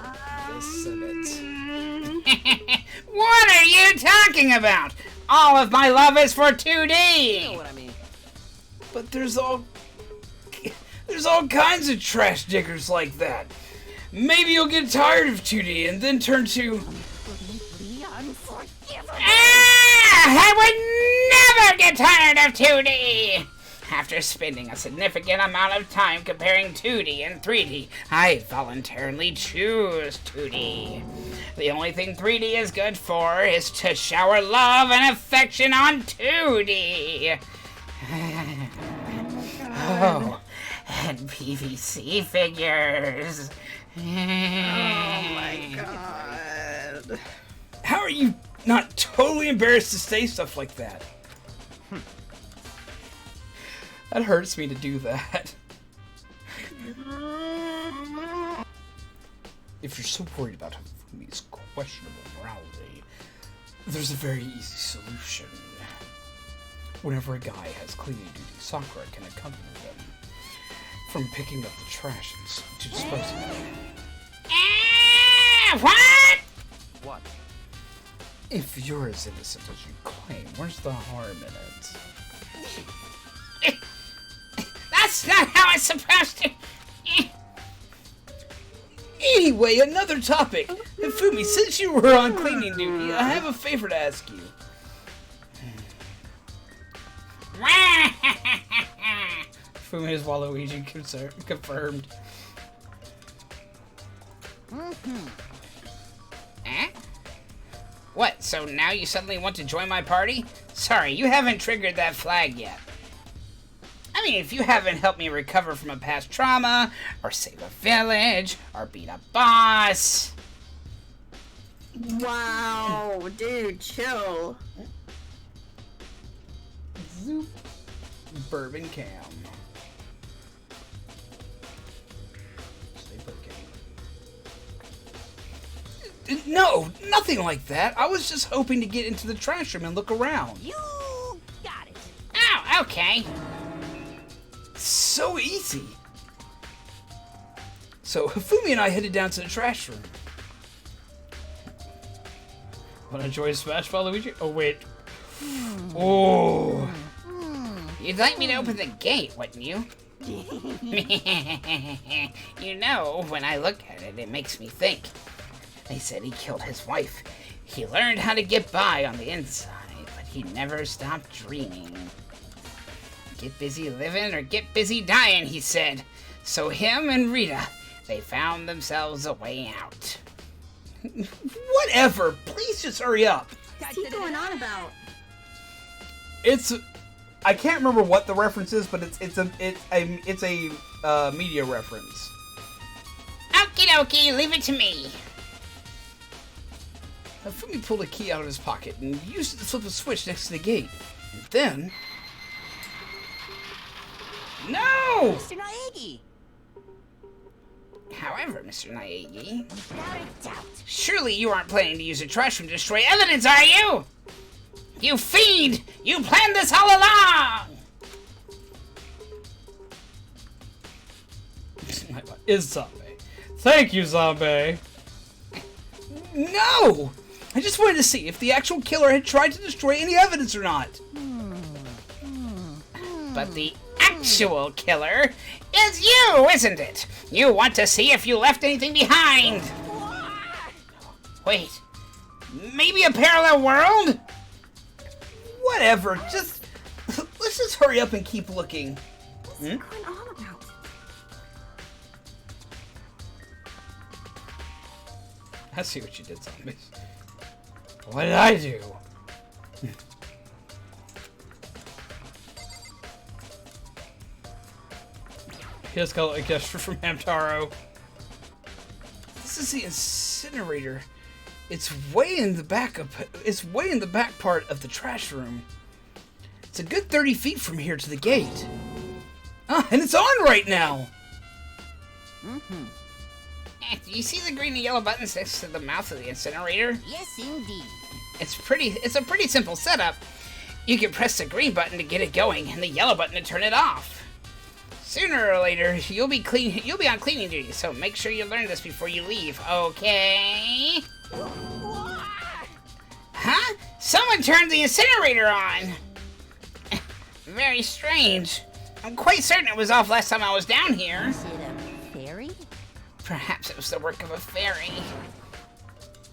Listen it. What are you talking about? All of my love is for 2D! You know what I mean. But there's all kinds of trash diggers like that. Maybe you'll get tired of 2D and then turn to... I would never get tired of 2D! After spending a significant amount of time comparing 2D and 3D, I voluntarily choose 2D. The only thing 3D is good for is to shower love and affection on 2D. Oh, and PVC figures. Oh my god. How are you not totally embarrassed to say stuff like that? That hurts me to do that. If you're so worried about Fumi's questionable morality, there's a very easy solution. Whenever a guy has cleaning duty, Sakura can accompany them from picking up the trash to disposing of it. What? What? If you're as innocent as you claim, where's the harm in it? That's not how it's supposed to... Anyway, another topic. Fumi, since you were on cleaning duty, I have a favor to ask you. Fumi is Waluigi confirmed. What, so now you suddenly want to join my party? Sorry, you haven't triggered that flag yet. I mean, if you haven't helped me recover from a past trauma, or save a village, or beat a boss... Wow, dude, chill. Zoop. Bourbon cam. No, nothing like that. I was just hoping to get into the trash room and look around. You got it. Oh, okay. So easy. So Hifumi and I headed down to the trash room. Want to join Smash Luigi? Oh, wait. Oh. You'd like me to open the gate, wouldn't you? You know, when I look at it, it makes me think. They said he killed his wife. He learned how to get by on the inside, but he never stopped dreaming. Get busy living or get busy dying, he said. So him and Rita, they found themselves a way out. Whatever. Please just hurry up. What's he going on about? It's... I can't remember what the reference is, but it's a media reference. Okie dokie, leave it to me. Fumi pulled a key out of his pocket and used it to flip a switch next to the gate. And then... No! Mr. Naegi! However, Mr. Naegi, Without a doubt. surely you aren't planning to use a trash room to destroy evidence, are you? You fiend! You planned this all along! Is Zombie. Thank you, Zombie. No! I just wanted to see if the actual killer had tried to destroy any evidence or not. But the actual killer is you, isn't it? You want to see if you left anything behind. Wait, maybe a parallel world? Whatever, let's just hurry up and keep looking. What's going on about? I see what you did, Zombies. What did I do? Here's got a gesture from Hamtaro. This is the incinerator. It's way in the back part of the trash room. It's a good 30 feet from here to the gate. Ah, and it's on right now. Do you see the green and yellow buttons next to the mouth of the incinerator? Yes, indeed. It's a pretty simple setup. You can press the green button to get it going and the yellow button to turn it off. Sooner or later, you'll be on cleaning duty, so make sure you learn this before you leave, okay? Huh? Someone turned the incinerator on! Very strange. I'm quite certain it was off last time I was down here. Is it a fairy? Perhaps it was the work of a fairy.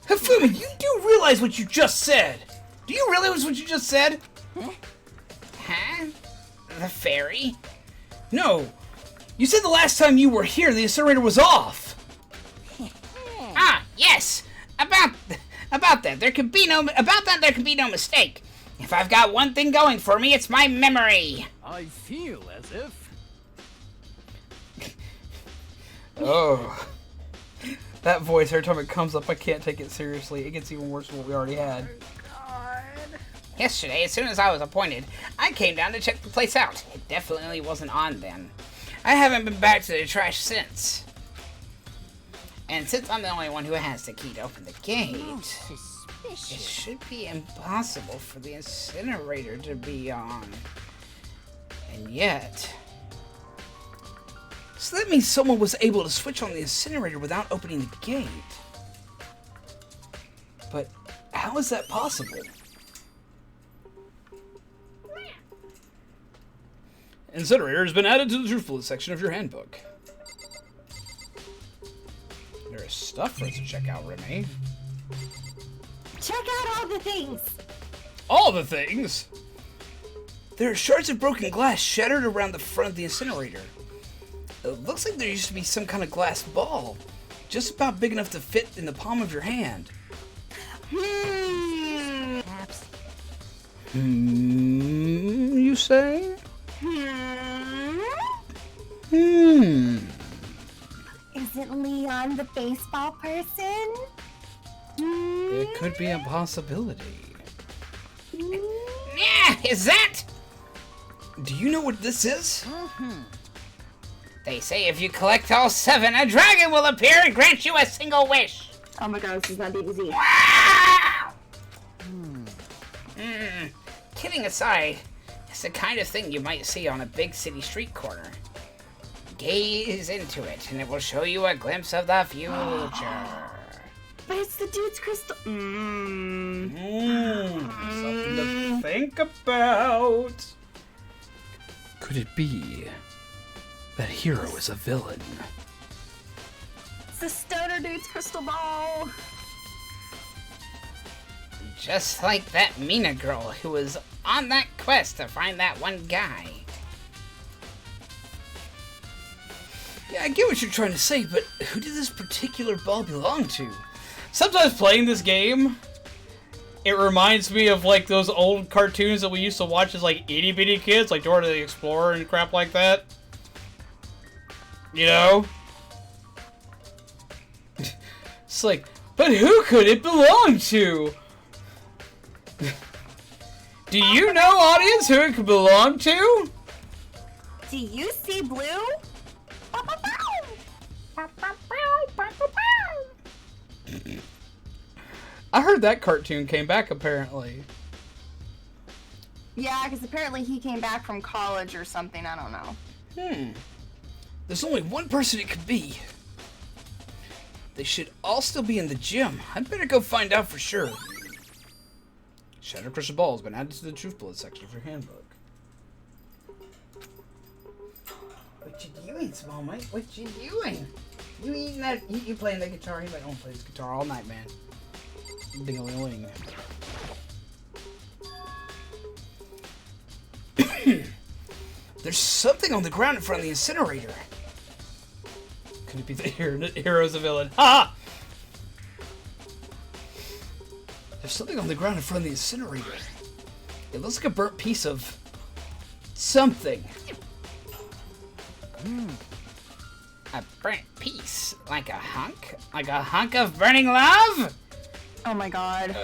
Hifumi, you do realize what you just said? Do you realize what you just said? Huh? The fairy? No. You said the last time you were here, the incinerator was off. Ah, yes. About that, there can be no mistake. If I've got one thing going for me, it's my memory. I feel as if... Oh. That voice, every time it comes up, I can't take it seriously. It gets even worse than what we already had. Yesterday, as soon as I was appointed, I came down to check the place out. It definitely wasn't on then. I haven't been back to the trash since. And since I'm the only one who has the key to open the gate, it should be impossible for the incinerator to be on. And yet... So that means someone was able to switch on the incinerator without opening the gate. But how is that possible? Incinerator has been added to the truthfulness section of your handbook. There is stuff for us to check out, Remi. Check out all the things. All the things? There are shards of broken glass shattered around the front of the incinerator. It looks like there used to be some kind of glass ball, just about big enough to fit in the palm of your hand. Perhaps. You say? Isn't Leon the baseball person? It could be a possibility. Yeah, is that? Do you know what this is? They say if you collect all 7, a dragon will appear and grant you a single wish. Oh my god, this is not easy. Wow! Kidding aside, it's the kind of thing you might see on a big city street corner. Gaze into it, and it will show you a glimpse of the future. But it's the dude's crystal. Something to think about. Could it be that Hero is a villain? It's the stoner dude's crystal ball. Just like that Mina girl who was on that quest to find that one guy. Yeah, I get what you're trying to say, but who did this particular ball belong to? Sometimes playing this game, it reminds me of like those old cartoons that we used to watch as like itty bitty kids, like Dora the Explorer and crap like that. You know? It's like, but who could it belong to? Do you know, audience, who it could belong to? Do you see blue? I heard that cartoon came back, apparently. Yeah, because apparently he came back from college or something. I don't know. There's only one person it could be. They should all still be in the gym. I'd better go find out for sure. Shattered crystal ball has been added to the truth bullet section of your handbook. What you doing, small mate? What you doing? You eating that? You playing the guitar? He's like, I don't play this guitar all night, man. Ding-a-ling-a-ling. There's something on the ground in front of the incinerator. Could it be the hero's a villain? Ha! There's something on the ground in front of the incinerator. It looks like a burnt piece of something. A burnt piece, like a hunk? Like a hunk of burning love? Oh my god.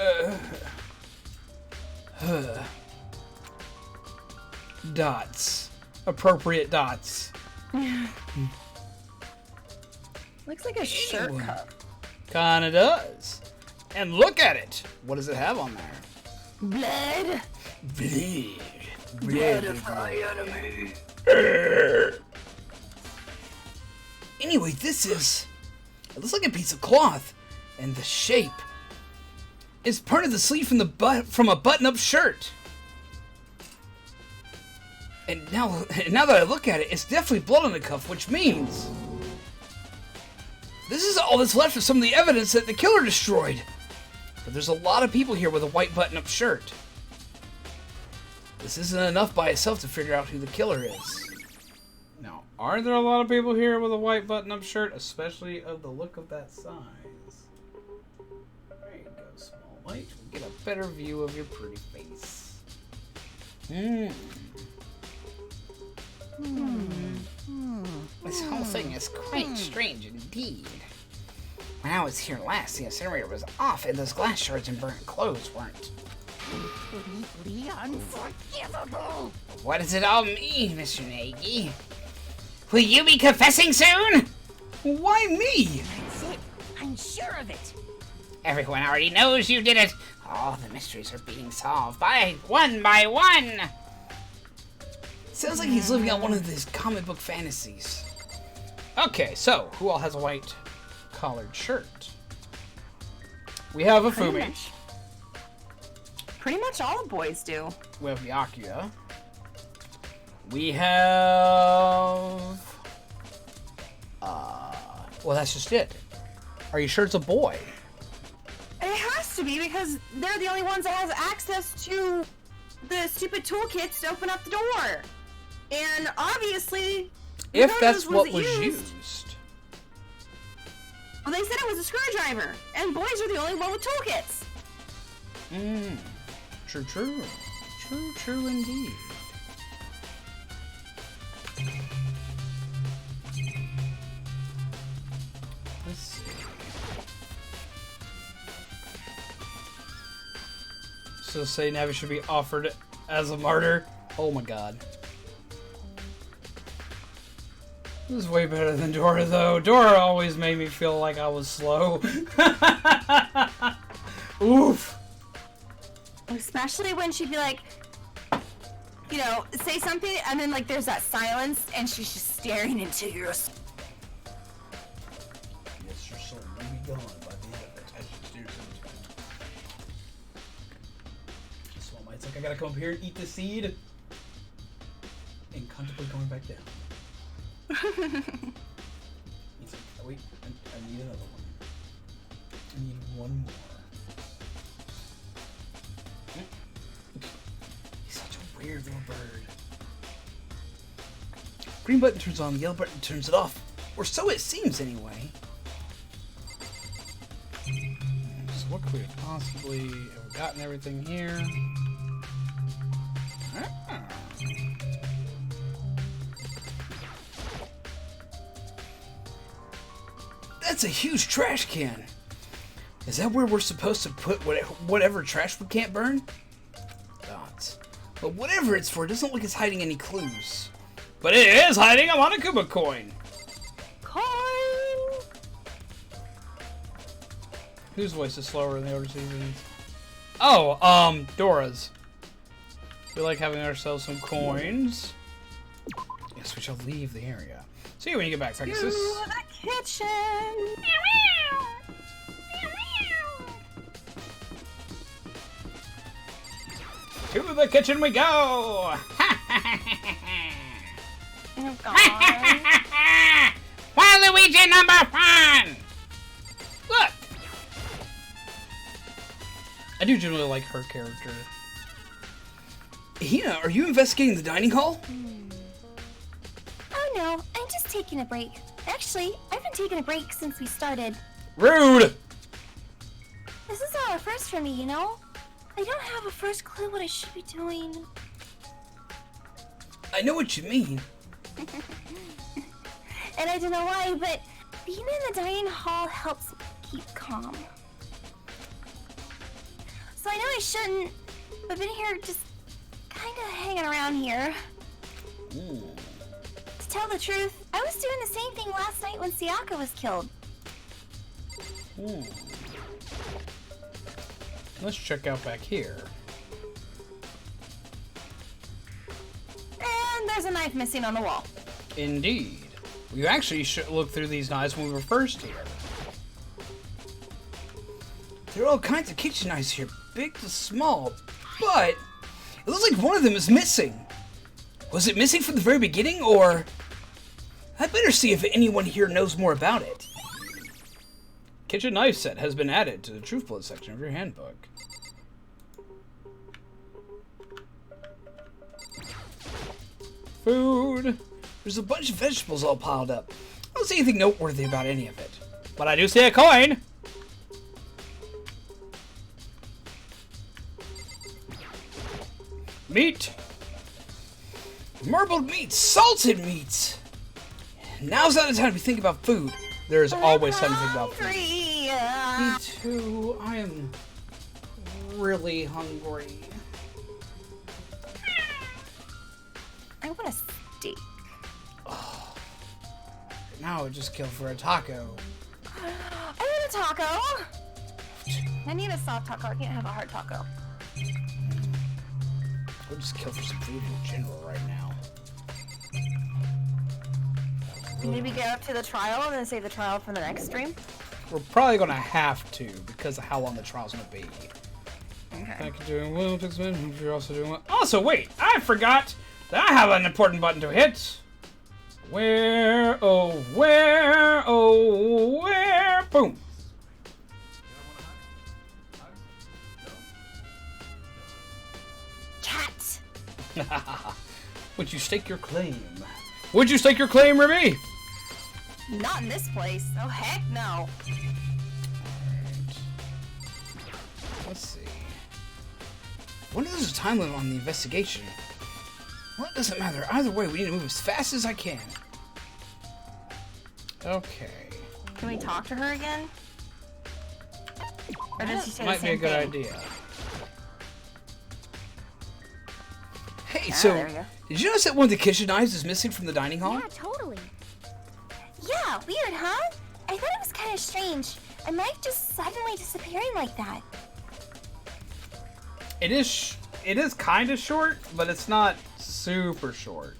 Dots. Appropriate dots. Looks like a shirt cup. Kinda does. And look at it. What does it have on there? Blood. Blood of my enemy. Anyway, this is... It looks like a piece of cloth. And the shape is part of the sleeve from a button-up shirt. And now that I look at it, it's definitely blood on the cuff, which means... This is all that's left of some of the evidence that the killer destroyed. But there's a lot of people here with a white button-up shirt. This isn't enough by itself to figure out who the killer is. Now, are there a lot of people here with a white button-up shirt, especially of the look of that size? There you go, small light. We'll get a better view of your pretty face. This whole thing is quite strange indeed. When I was here last, the incinerator was off, and those glass shards and burnt clothes weren't. Completely unforgivable. What does it all mean, Mr. Nagy? Will you be confessing soon? Why me? That's it. I'm sure of it. Everyone already knows you did it. All the mysteries are being solved one by one. Sounds like he's living out one of his comic book fantasies. Okay, so who all has a white collared shirt? We have a Fumi. Pretty much all the boys do. We have Yakuya. We have... well, that's just it. Are you sure it's a boy? It has to be because they're the only ones that has access to the stupid toolkits to open up the door. And obviously, if that's what was used. Well, they said it was a screwdriver, and boys are the only one with toolkits. True, true. True, true indeed. Let's see. So say Navi should be offered as a martyr. Oh my god. This is way better than Dora, though. Dora always made me feel like I was slow. Oof. Especially when she'd be like, you know, say something, and then like there's that silence, and she's just staring into your. Yes, your soul will be gone by the end of it as you do sometimes. So it's like I gotta come up here and eat the seed and contemplate going back down. He's like, oh wait, I need another one. I need one more. He's such a weird little bird. Green button turns on, yellow button turns it off. Or so it seems anyway. So what could we have possibly have gotten everything here? Ah. That's a huge trash can. Is that where we're supposed to put whatever trash we can't burn? Dots. But whatever it's for, it doesn't look like it's hiding any clues. But it is hiding a monokuma coin. Coin. Whose voice is slower in the older seasons? Oh, Dora's. We like having ourselves some coins. Yes, we shall leave the area. See you when you get back, Pegasus. To the kitchen. To the kitchen we go! Oh god. Waluigi #1! Look! I do generally like her character. Hina, are you investigating the dining hall? Oh no, I'm just taking a break. Actually, I've been taking a break since we started. Rude! This is all a first for me, you know? I don't have a first clue what I should be doing. I know what you mean. And I don't know why, but being in the dining hall helps me keep calm. So I know I shouldn't, but I've been here just kind of hanging around here. Ooh. To tell the truth, I was doing the same thing last night when Sayaka was killed. Ooh. Let's check out back here. And there's a knife missing on the wall. Indeed. We actually should look through these knives when we were first here. There are all kinds of kitchen knives here, big to small, but it looks like one of them is missing. Was it missing from the very beginning, or... I'd better see if anyone here knows more about it. Kitchen knife set has been added to the Truth Blood section of your handbook. Food. There's a bunch of vegetables all piled up. I don't see anything noteworthy about any of it. But I do see a coin! Meat. Marbled meats. Salted meats. Now's not the time to think about food. There's always time to think about food. Me too. I am really hungry. I want a steak. Oh. Now I would just kill for a taco. I want a taco. I need a soft taco. I can't have a hard taco. We'll just kill for some food in general right now. Maybe go up to the trial and then save the trial for the next stream. We're probably gonna have to because of how long the trial's gonna be. Okay. Thank you, doing well. Takes a minute. Hope you're also doing well. Also, wait, I forgot that I have an important button to hit. Where? Oh, where? Oh, where? Boom. Cat. Would you stake your claim? Would you stake your claim, Remi? Not in this place. Oh heck no. Alright. Let's see. I wonder if there's a time limit on the investigation. Well, it doesn't matter. Either way, we need to move as fast as I can. Okay. Can we talk to her again? Or does she say Might the be a same good thing? idea. Hey, Ah, so there we go. did you notice that one of the kitchen knives is missing from the dining hall? Yeah, totally. Yeah, weird, huh? I thought it was kind of strange. A knife just suddenly disappearing like that. It is it is kind of short, but it's not super short.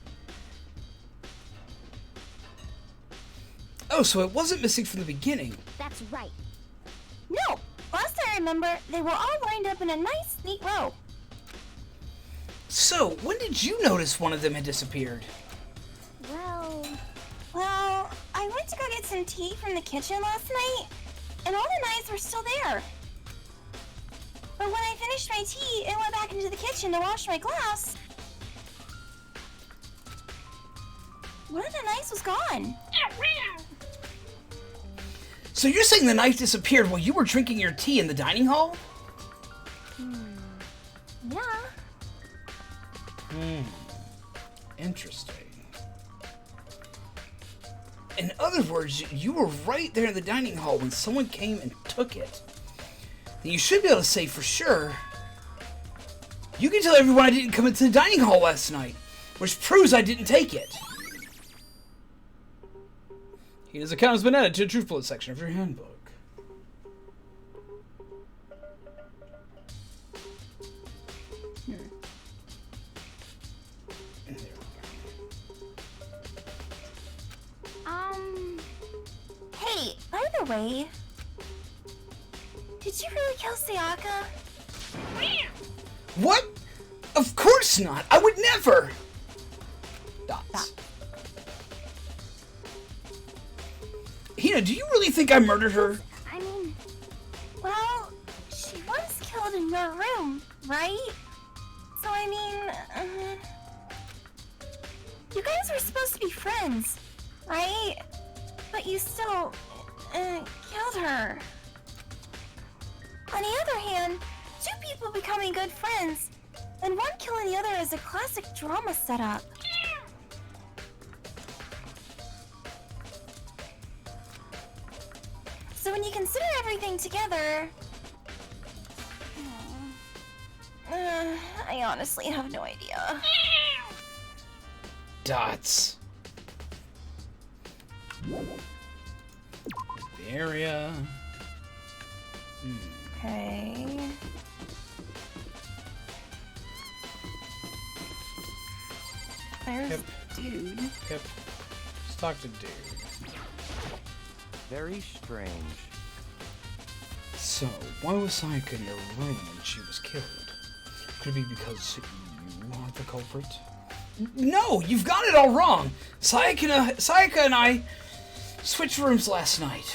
Oh, so it wasn't missing from the beginning. That's right. No! Last I remember, they were all lined up in a nice, neat row. So, when did you notice one of them had disappeared? Well, I went to go get some tea from the kitchen last night, and all the knives were still there. But when I finished my tea and went back into the kitchen to wash my glass, one of the knives was gone. So you're saying the knife disappeared while you were drinking your tea in the dining hall? Yeah. Interesting. In other words, you were right there in the dining hall when someone came and took it. Then you should be able to say for sure. You can tell everyone I didn't come into the dining hall last night, which proves I didn't take it. His account has been added to the truth bullet section of your handbook. Hey, by the way, did you really kill Sayaka? What? Of course not! I would never! Dots. Hina, do you really think I murdered her? I mean, well, she was killed in your room, right? So I mean, you guys were supposed to be friends, right? But you still killed her. On the other hand, two people becoming good friends, and one killing the other is a classic drama setup. So when you consider everything together, I honestly have no idea. Dots. The area. Okay. There's Yep. dude. Yep. Let's talk to dude. Very strange. So, why was Sayaka in your room when she was killed? Could it be because you are the culprit? No, you've got it all wrong. Sayaka and I switched rooms last night.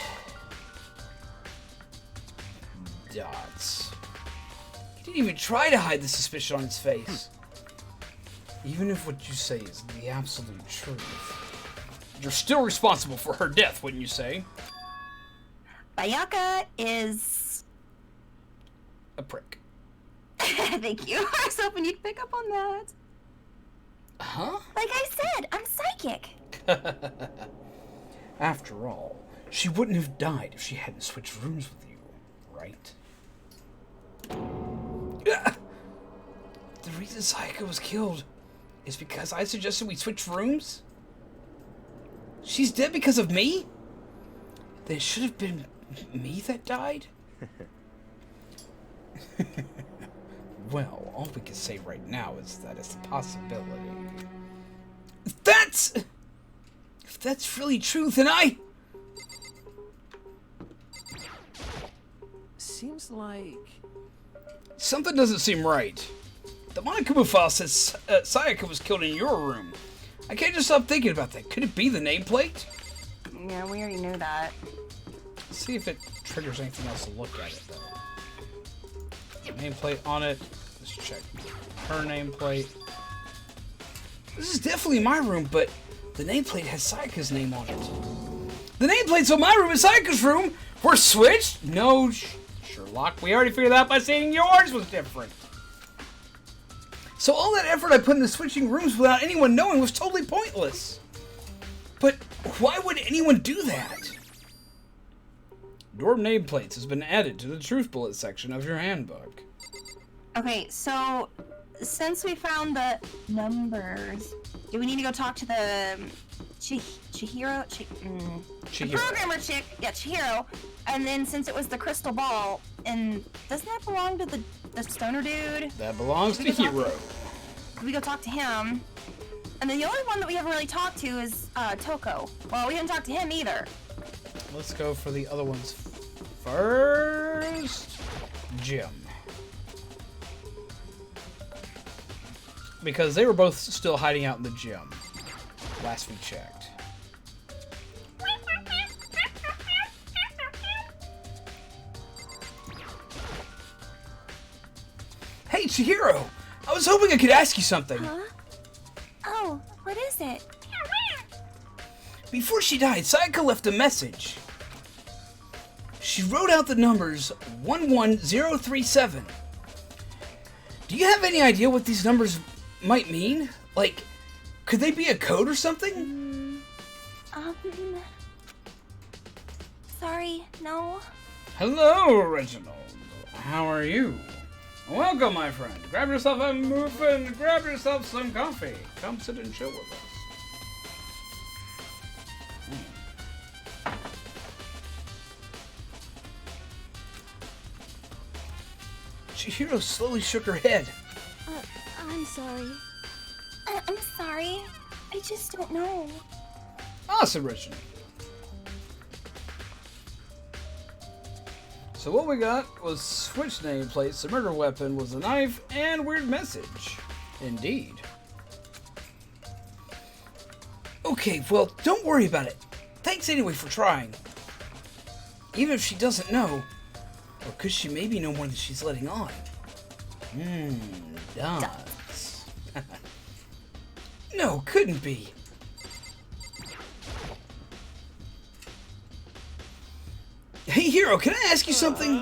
Dots. He didn't even try to hide the suspicion on his face. Even if what you say is the absolute truth, you're still responsible for her death, wouldn't you say? Sayaka is A prick. Thank you. I was hoping you'd pick up on that. Huh? Like I said, I'm psychic. After all, she wouldn't have died if she hadn't switched rooms with you, right? The reason Sayaka was killed is because I suggested we switch rooms? She's dead because of me? Then it should have been me that died? Well, all we can say right now is that it's a possibility. If that's really true, then Seems like... something doesn't seem right. The monokuma file says Sayaka was killed in your room. I can't just stop thinking about that. Could it be the nameplate? Yeah, we already knew that. Let's see if it triggers anything else to look at it, though. Nameplate on it. Let's check her nameplate. This is definitely my room, but the nameplate has Sayaka's name on it. The nameplate's on my room and Sayaka's room! We're switched? No, Sherlock. We already figured that out by saying yours was different. So all that effort I put into switching rooms without anyone knowing was totally pointless. But why would anyone do that? Your nameplates has been added to the truth bullet section of your handbook. Okay, so since we found the numbers, do we need to go talk to the Chihiro? The programmer chick, yeah, Chihiro. And then since it was the crystal ball, and doesn't that belong to the the stoner dude. That belongs to Hero. We go talk to him. And then the only one that we haven't really talked to is Toko. Well, we haven't talked to him either. Let's go for the other ones first. Jim. Because they were both still hiding out in the gym. Last we checked. Hey, Chihiro! I was hoping I could ask you something. Huh? Oh, what is it? Before she died, Sayaka left a message. She wrote out the numbers 11037. Do you have any idea what these numbers might mean? Like, could they be a code or something? Sorry, no. Hello, Reginald. How are you? Welcome, my friend. Grab yourself a muffin, grab yourself some coffee. Come sit and chill with us. Chihiro slowly shook her head. I'm sorry. I'm sorry. I just don't know. Awesome, Reginald. So what we got was switch nameplates, the murder weapon was a knife, and weird message. Indeed. Okay, well, don't worry about it. Thanks anyway for trying. Even if she doesn't know, or could she maybe know more than she's letting on? Dots. No, couldn't be. Hey, Hero, can I ask you something?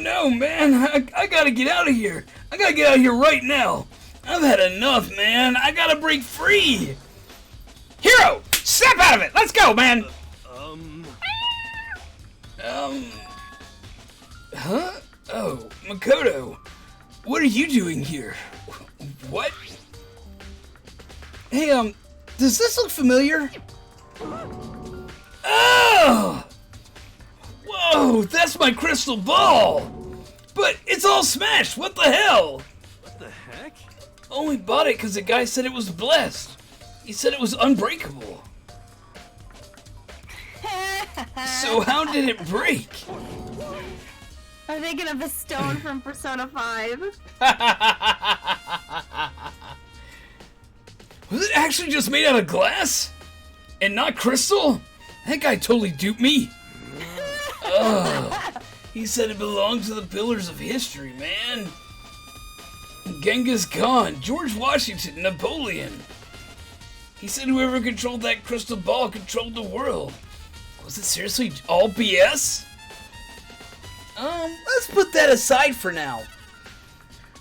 No, man. I gotta get out of here. I gotta get out of here right now. I've had enough, man. I gotta break free. Hero, snap out of it. Let's go, man. Huh? Oh, Makoto. What are you doing here? What? Hey, does this look familiar? Oh! Whoa, that's my crystal ball! But it's all smashed, what the hell? What the heck? Only bought it because the guy said it was blessed. He said it was unbreakable. So how did it break? I'm thinking of the stone from Persona 5. Was it actually just made out of glass? And not crystal? That guy totally duped me. Ugh. He said it belonged to the pillars of history, man. Genghis Khan, George Washington, Napoleon. He said whoever controlled that crystal ball controlled the world. Was it seriously all BS? Let's put that aside for now.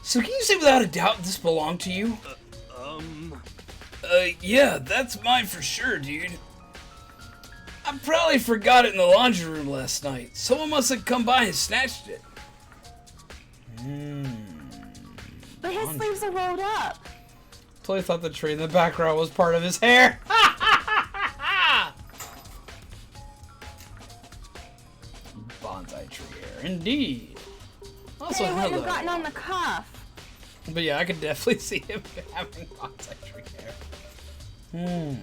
So can you say without a doubt this belonged to you? Yeah, that's mine for sure, dude. I probably forgot it in the laundry room last night. Someone must have come by and snatched it. But his sleeves are rolled up. Totally thought the tree in the background was part of his hair. Bonsai tree hair, indeed. Also, They wouldn't hello. have gotten on the cuff. But yeah, I could definitely see him having bonsai tree hair.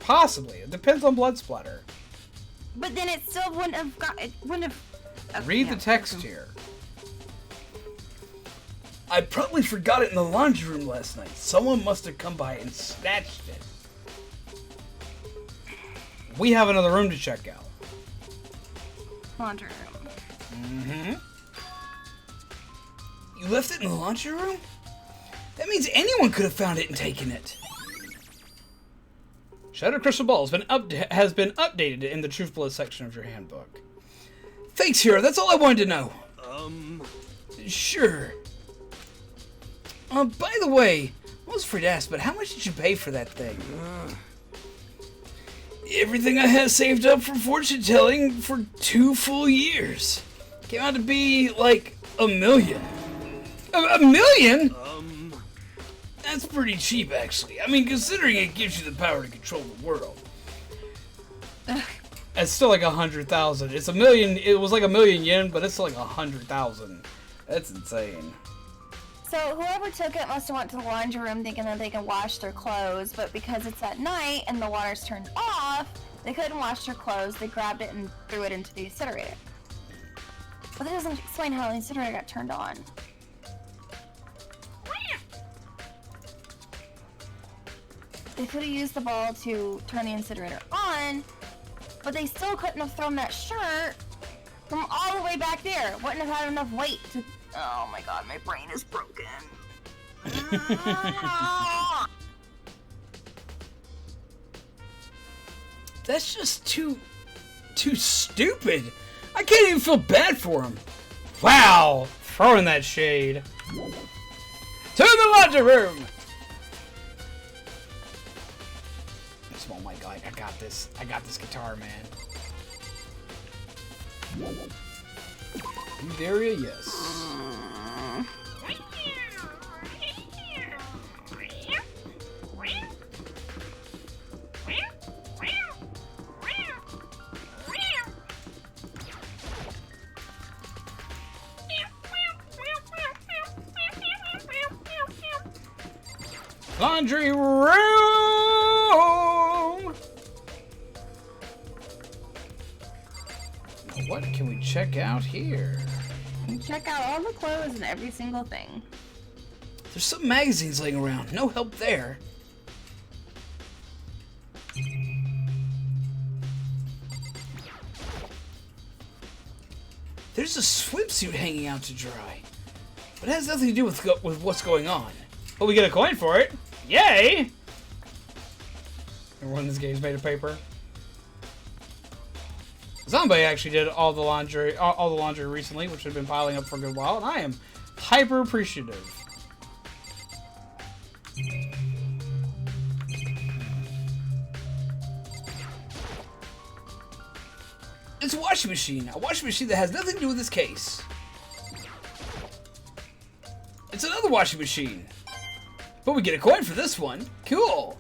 Possibly. It depends on blood splatter. But then it still wouldn't have got. It wouldn't have. Okay, Read yeah. the text here. I probably forgot it in the laundry room last night. Someone must have come by and snatched it. We have another room to check out. Laundry room. You left it in the laundry room? That means anyone could have found it and taken it. Shattered Crystal Ball has been updated in the Truth Blood section of your handbook. Thanks, Hero. That's all I wanted to know. Sure. By the way, I was afraid to ask, but how much did you pay for that thing? Everything I had saved up for fortune telling for 2 full years. Came out to be like $1 million. A million? That's pretty cheap, actually. I mean, considering it gives you the power to control the world. It's still like 100,000. It's a million. It was like 1,000,000 yen, but it's still like 100,000. That's insane. So whoever took it must have went to the laundry room thinking that they can wash their clothes, but because it's at night and the water's turned off, they couldn't wash their clothes. They grabbed it and threw it into the incinerator. But that doesn't explain how the incinerator got turned on. They could have used the ball to turn the incinerator on, but they still couldn't have thrown that shirt from all the way back there. Wouldn't have had enough weight to... Oh my god, my brain is broken. That's just too stupid. I can't even feel bad for him. Wow, throwing that shade. To the laundry room. Oh my god, I got this. I got this guitar, man. New area, yes. Laundry room! What can we check out here? Check out all the clothes and every single thing. There's some magazines laying around. No help there. There's a swimsuit hanging out to dry. But it has nothing to do with what's going on. But we get a coin for it. Yay! Everyone in this game's made of paper. Zombie actually did all the laundry recently, which had been piling up for a good while, and I am hyper appreciative. It's a washing machine that has nothing to do with this case. It's another washing machine, but we get a coin for this one. Cool.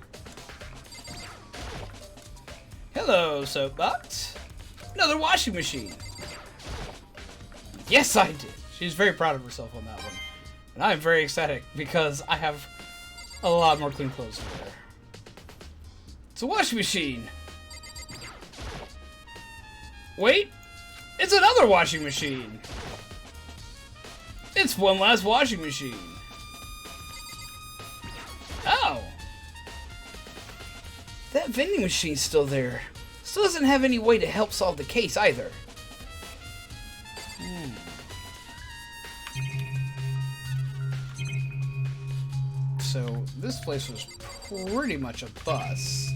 Hello, Soapbox. Another washing machine. Yes, I did. She's very proud of herself on that one. And I'm very ecstatic because I have a lot more clean clothes to wear. It's a washing machine. Wait, it's another washing machine. It's one last washing machine. Oh. That vending machine's still there. Still doesn't have any way to help solve the case either. So this place was pretty much a bust.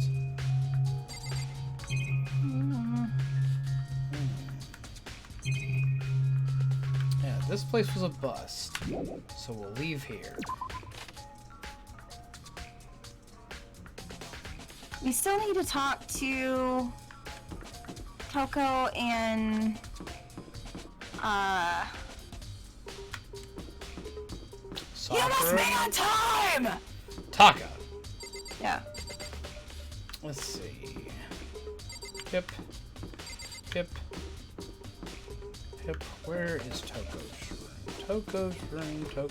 Yeah, this place was a bust. So we'll leave here. We still need to talk to Toko and You must be on time! Taka. Yeah. Let's see. Pip. Pip. Pip. Where is Toko's room? Toko's room. Toko's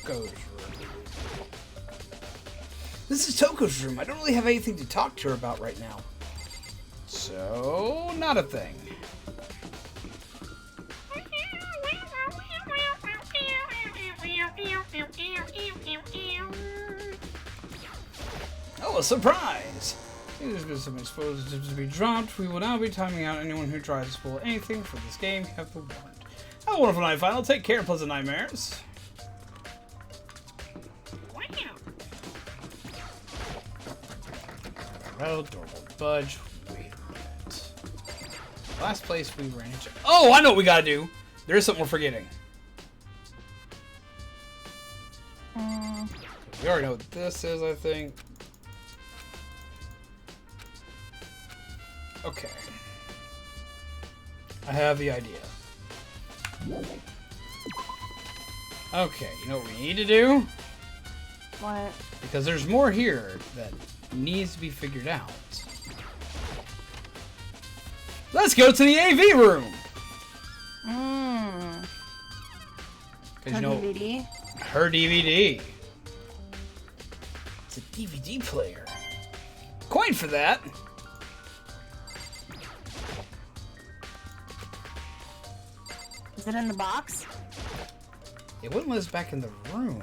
room. This is Toko's room. I don't really have anything to talk to her about right now. So, not a thing. Oh, a surprise! There's been some explosives to be dropped. We will now be timing out anyone who tries to spoil anything for this game. You have been warned. Have a wonderful night, final. Take care and pleasant nightmares. Rattle, door won't budge. Wait a minute. Last place we ran into. Oh, I know what we gotta do. There is something we're forgetting. We already know what this is, I think. Okay. I have the idea. Okay, you know what we need to do? What? Because there's more here that needs to be figured out. Let's go to the AV room. Her DVD. Her DVD. It's a DVD player. Coin for that. Is it in the box? It wouldn't let us back in the room.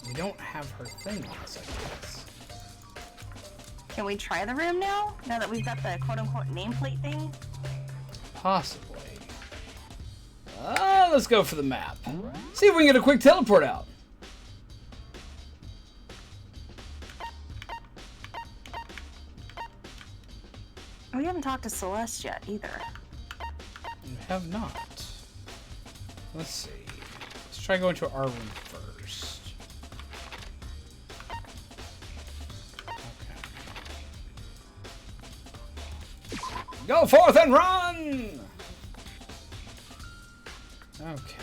We don't have her thing on us, I guess. Can we try the room now? Now that we've got the quote-unquote nameplate thing? Possibly. Let's go for the map. See if we can get a quick teleport out. We haven't talked to Celeste yet, either. We have not. Let's see. Let's try going to our room first. Okay. Go forth and run! Okay.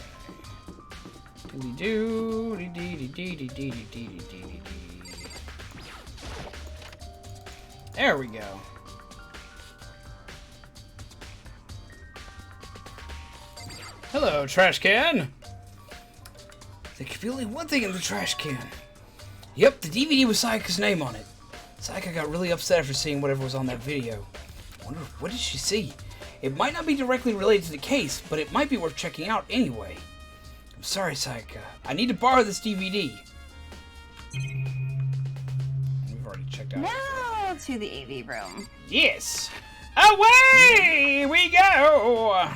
Dee-dee-doo, dee-dee-dee-dee-dee-dee-dee-dee-dee-dee. There we go. Hello, trash can. There could be only one thing in the trash can. Yep, the DVD with Sayaka's name on it. Sayaka got really upset after seeing whatever was on that video. I wonder, what did she see? It might not be directly related to the case, but it might be worth checking out anyway. I'm sorry, Sayaka. I need to borrow this DVD. We've already checked out. Now to the AV room. Yes. Away we go.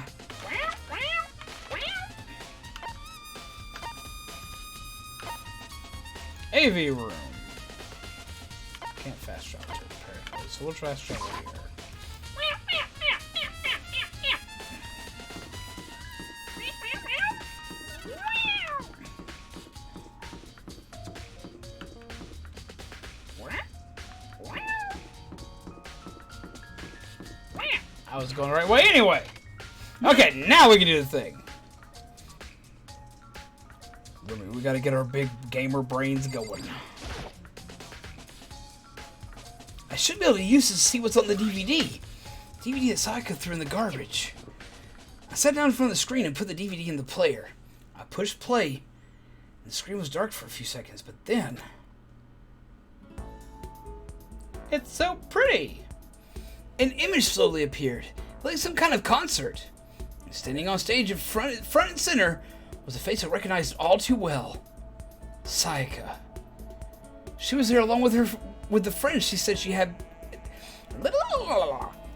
AV room. Can't fast travel to it apparently, so we'll fast travel here. I was going the right way anyway. Okay, now we can do the thing. We gotta get our big gamer brains going. I should be able to use this to see what's on the DVD. DVD that Sayaka threw in the garbage. I sat down in front of the screen and put the DVD in the player. I pushed play, and the screen was dark for a few seconds, but then... It's so pretty! An image slowly appeared, like some kind of concert. Standing on stage in front and center was a face I recognized all too well. Sayaka. She was there along with the friends she said she had.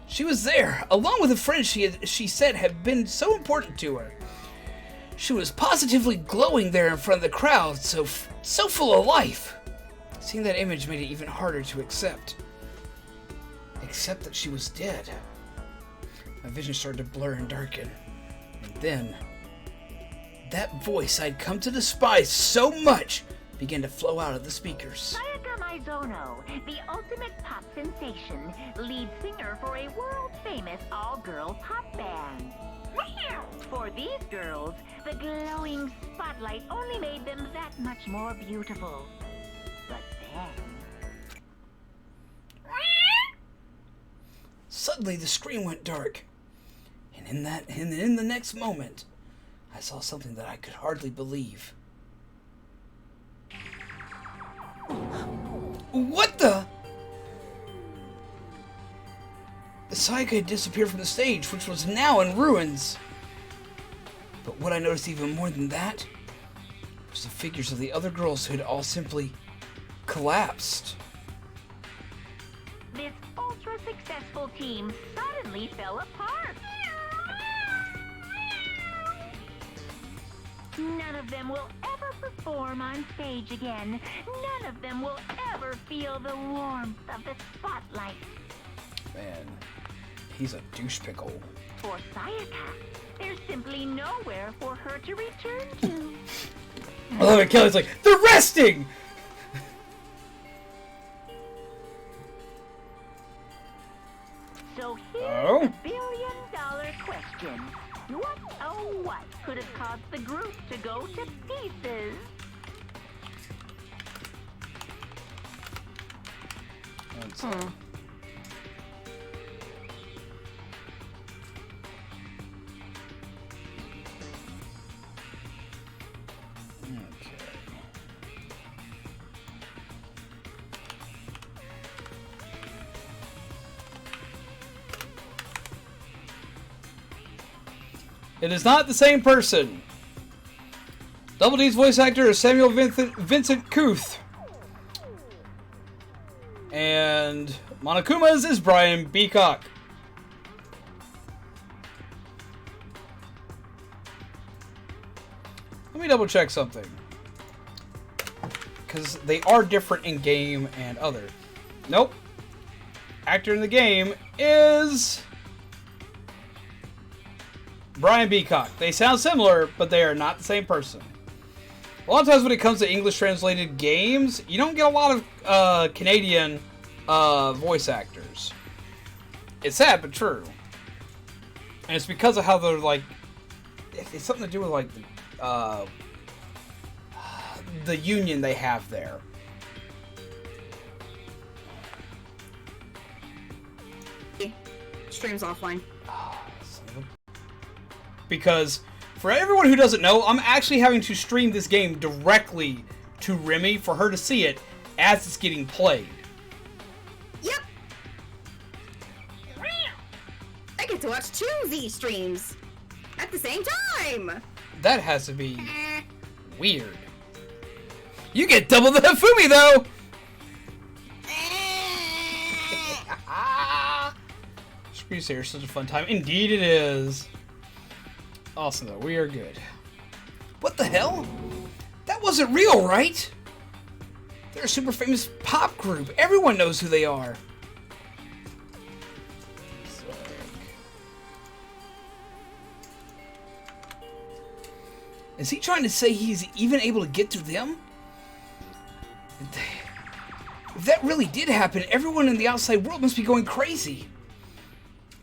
She was there along with the friends she said had been so important to her. She was positively glowing there in front of the crowd, so full of life. Seeing that image made it even harder to accept. Except that she was dead. My vision started to blur and darken. And then, that voice I'd come to despise so much began to flow out of the speakers. Sayaka Maizono, the ultimate pop sensation, lead singer for a world-famous all-girl pop band. For these girls, the glowing spotlight only made them that much more beautiful. But then... Suddenly the screen went dark, and in the next moment, I saw something that I could hardly believe. What the? The Sayaka had disappeared from the stage, which was now in ruins. But what I noticed even more than that was the figures of the other girls who had all simply collapsed. This ultra-successful team suddenly fell apart. None of them will ever perform on stage again. None of them will ever feel the warmth of the spotlight. Man, he's a douche pickle. For Sayaka, there's simply nowhere for her to return to. I love it. Kelly's like, they're resting! So here's the billion-dollar question. What, oh what, could have caused the group to go to pieces? It is not the same person. Double D's voice actor is Samuel Vincent Kuth. And Monokuma's is Brian Beacock. Let me double check something. Because they are different in game and other. Nope. Actor in the game is Brian Beacock. They sound similar, but they are not the same person. A lot of times when it comes to English translated games, you don't get a lot of Canadian voice actors. It's sad, but true. And it's because of how they're like... It's something to do with like the union they have there. Stream's offline. Because for everyone who doesn't know, I'm actually having to stream this game directly to Remi for her to see it as it's getting played. Yep. I get to watch 2 Z streams at the same time. That has to be weird. You get double the Hifumi though. Screensaver is such a fun time. Indeed it is. Awesome though, we are good. What the hell? That wasn't real, right? They're a super famous pop group. Everyone knows who they are. Is he trying to say he's even able to get to them? If that really did happen, everyone in the outside world must be going crazy.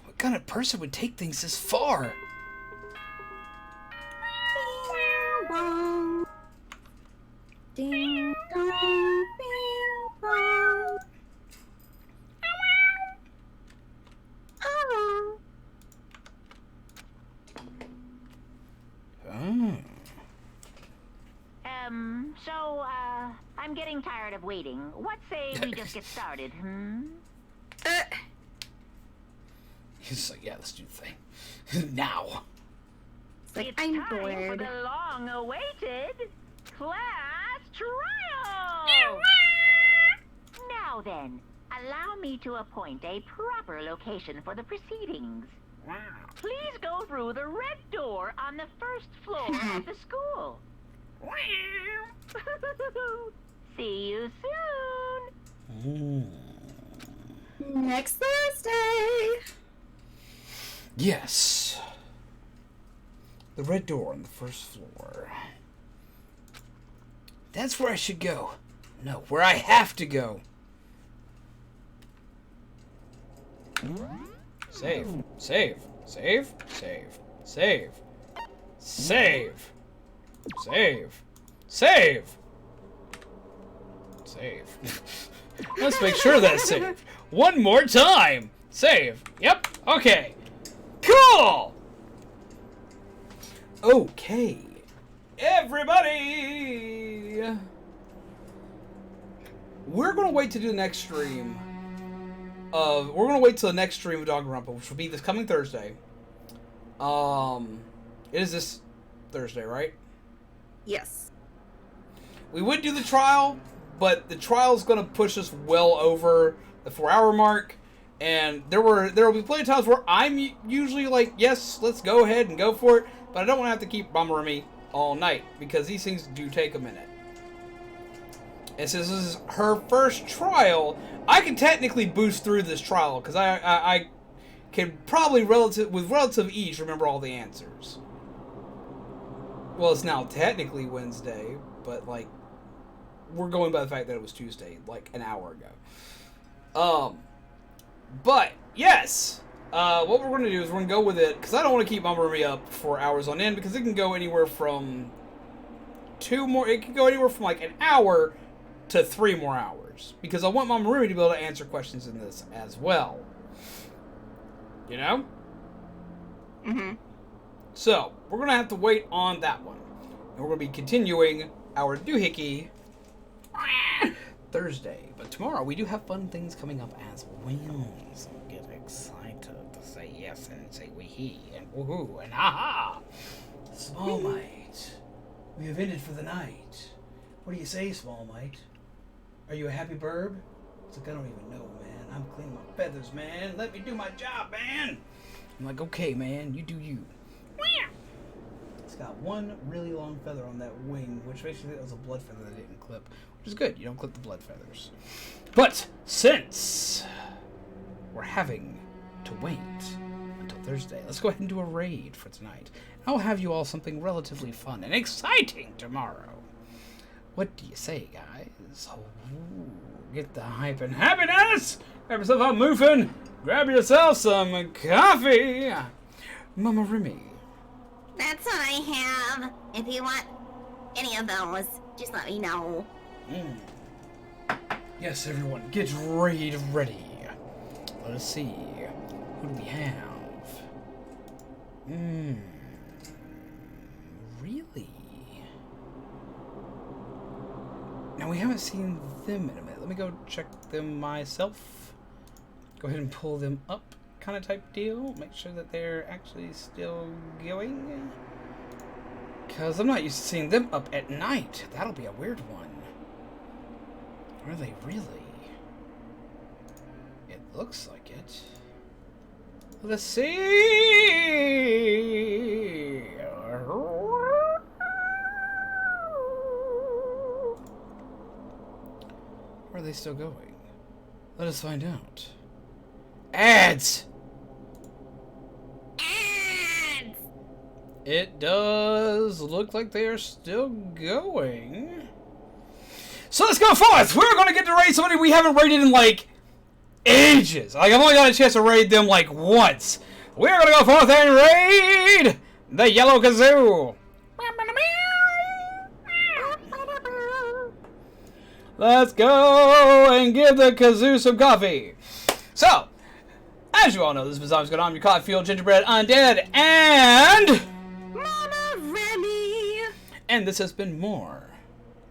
What kind of person would take things this far? Ding dong, bing bong. Hello. Oh. So, I'm getting tired of waiting. What say we just get started, He's like, yeah, let's do the thing. Now. Like, It's I'm time for bored. the long-awaited class trial! Now then, allow me to appoint a proper location for the proceedings. Please go through the red door on the first floor of the school. See you soon! Next Thursday. Yes. The red door on the first floor. That's where I should go. No, where I have to go. Save. Save. Save. Save. Save. Save. Save. Save. Save. Let's make sure that's saved. One more time. Save. Yep. Okay. Cool. Okay. Everybody. We're going to wait to do the next stream. We're going to wait till the next stream of Danganronpa, which will be this coming Thursday. It is this Thursday, right? Yes. We would do the trial, but the trial is going to push us well over the 4-hour mark, and there will be plenty of times where I'm usually like, yes, let's go ahead and go for it, but I don't want to have to keep Momma Remi all night, because these things do take a minute. And since this is her first trial, I can technically boost through this trial, because I can probably with relative ease remember all the answers. Well, it's now technically Wednesday, but like, we're going by the fact that it was Tuesday, like an hour ago. But yes, what we're going to do is we're going to go with it, because I don't want to keep Momma Remi up for hours on end, because it can go anywhere from it can go anywhere from like an hour to 3 more hours, because I want Momma Remi to be able to answer questions in this as well. You know? Mm-hmm. So, we're going to have to wait on that one. And we're going to be continuing our doohickey Thursday. But tomorrow, we do have fun things coming up as well. So get excited to say yes and say wee-hee and woohoo and ha-ha. Small Mite, we have ended for the night. What do you say, Small Mite? Are you a happy burb? It's like, I don't even know, man. I'm cleaning my feathers, man. Let me do my job, man. I'm like, okay, man, you do you. It's got one really long feather on that wing, which basically it was a blood feather that didn't clip, which is good. You don't clip the blood feathers. But since we're having to wait until Thursday, let's go ahead and do a raid for tonight. I'll have you all something relatively fun and exciting tomorrow. What do you say, guys? Ooh, get the hype and happiness! Grab yourself a muffin! Grab yourself some coffee! Mama Remi. That's what I have. If you want any of those, just let me know. Yes, everyone, get raid ready. Let us see. Who do we have? Really? Now, we haven't seen them in a minute. Let me go check them myself. Go ahead and pull them up, kind of type deal. Make sure that they're actually still going. Because I'm not used to seeing them up at night. That'll be a weird one. Are they really? It looks like it. Let's see. Where are they still going? Let us find out. Ads! Ads! It does look like they are still going. So let's go forth! We're going to get to raid somebody we haven't raided in, like, ages. Like, I've only got a chance to raid them, like, once. We're going to go forth and raid the Yellow Kazoo. Let's go and give the Kazoo some coffee. So, as you all know, this is Zombies Going On, your coffee fuel, gingerbread, undead, and Mama Remi! And this has been more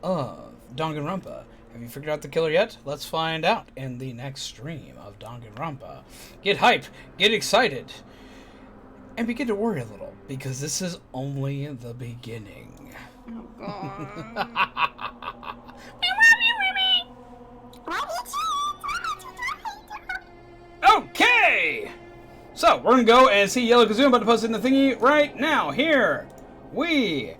of Danganronpa. Have you figured out the killer yet? Let's find out in the next stream of Danganronpa. Get hype, get excited, and begin to worry a little, because this is only the beginning. Oh, God. Okay! So, we're gonna go and see Yellow Kazoo. I'm about to post it in the thingy right now. Here we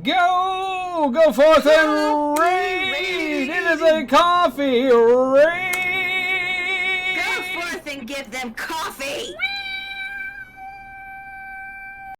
go! Go forth and raid! It is a coffee raid! Go forth and give them coffee!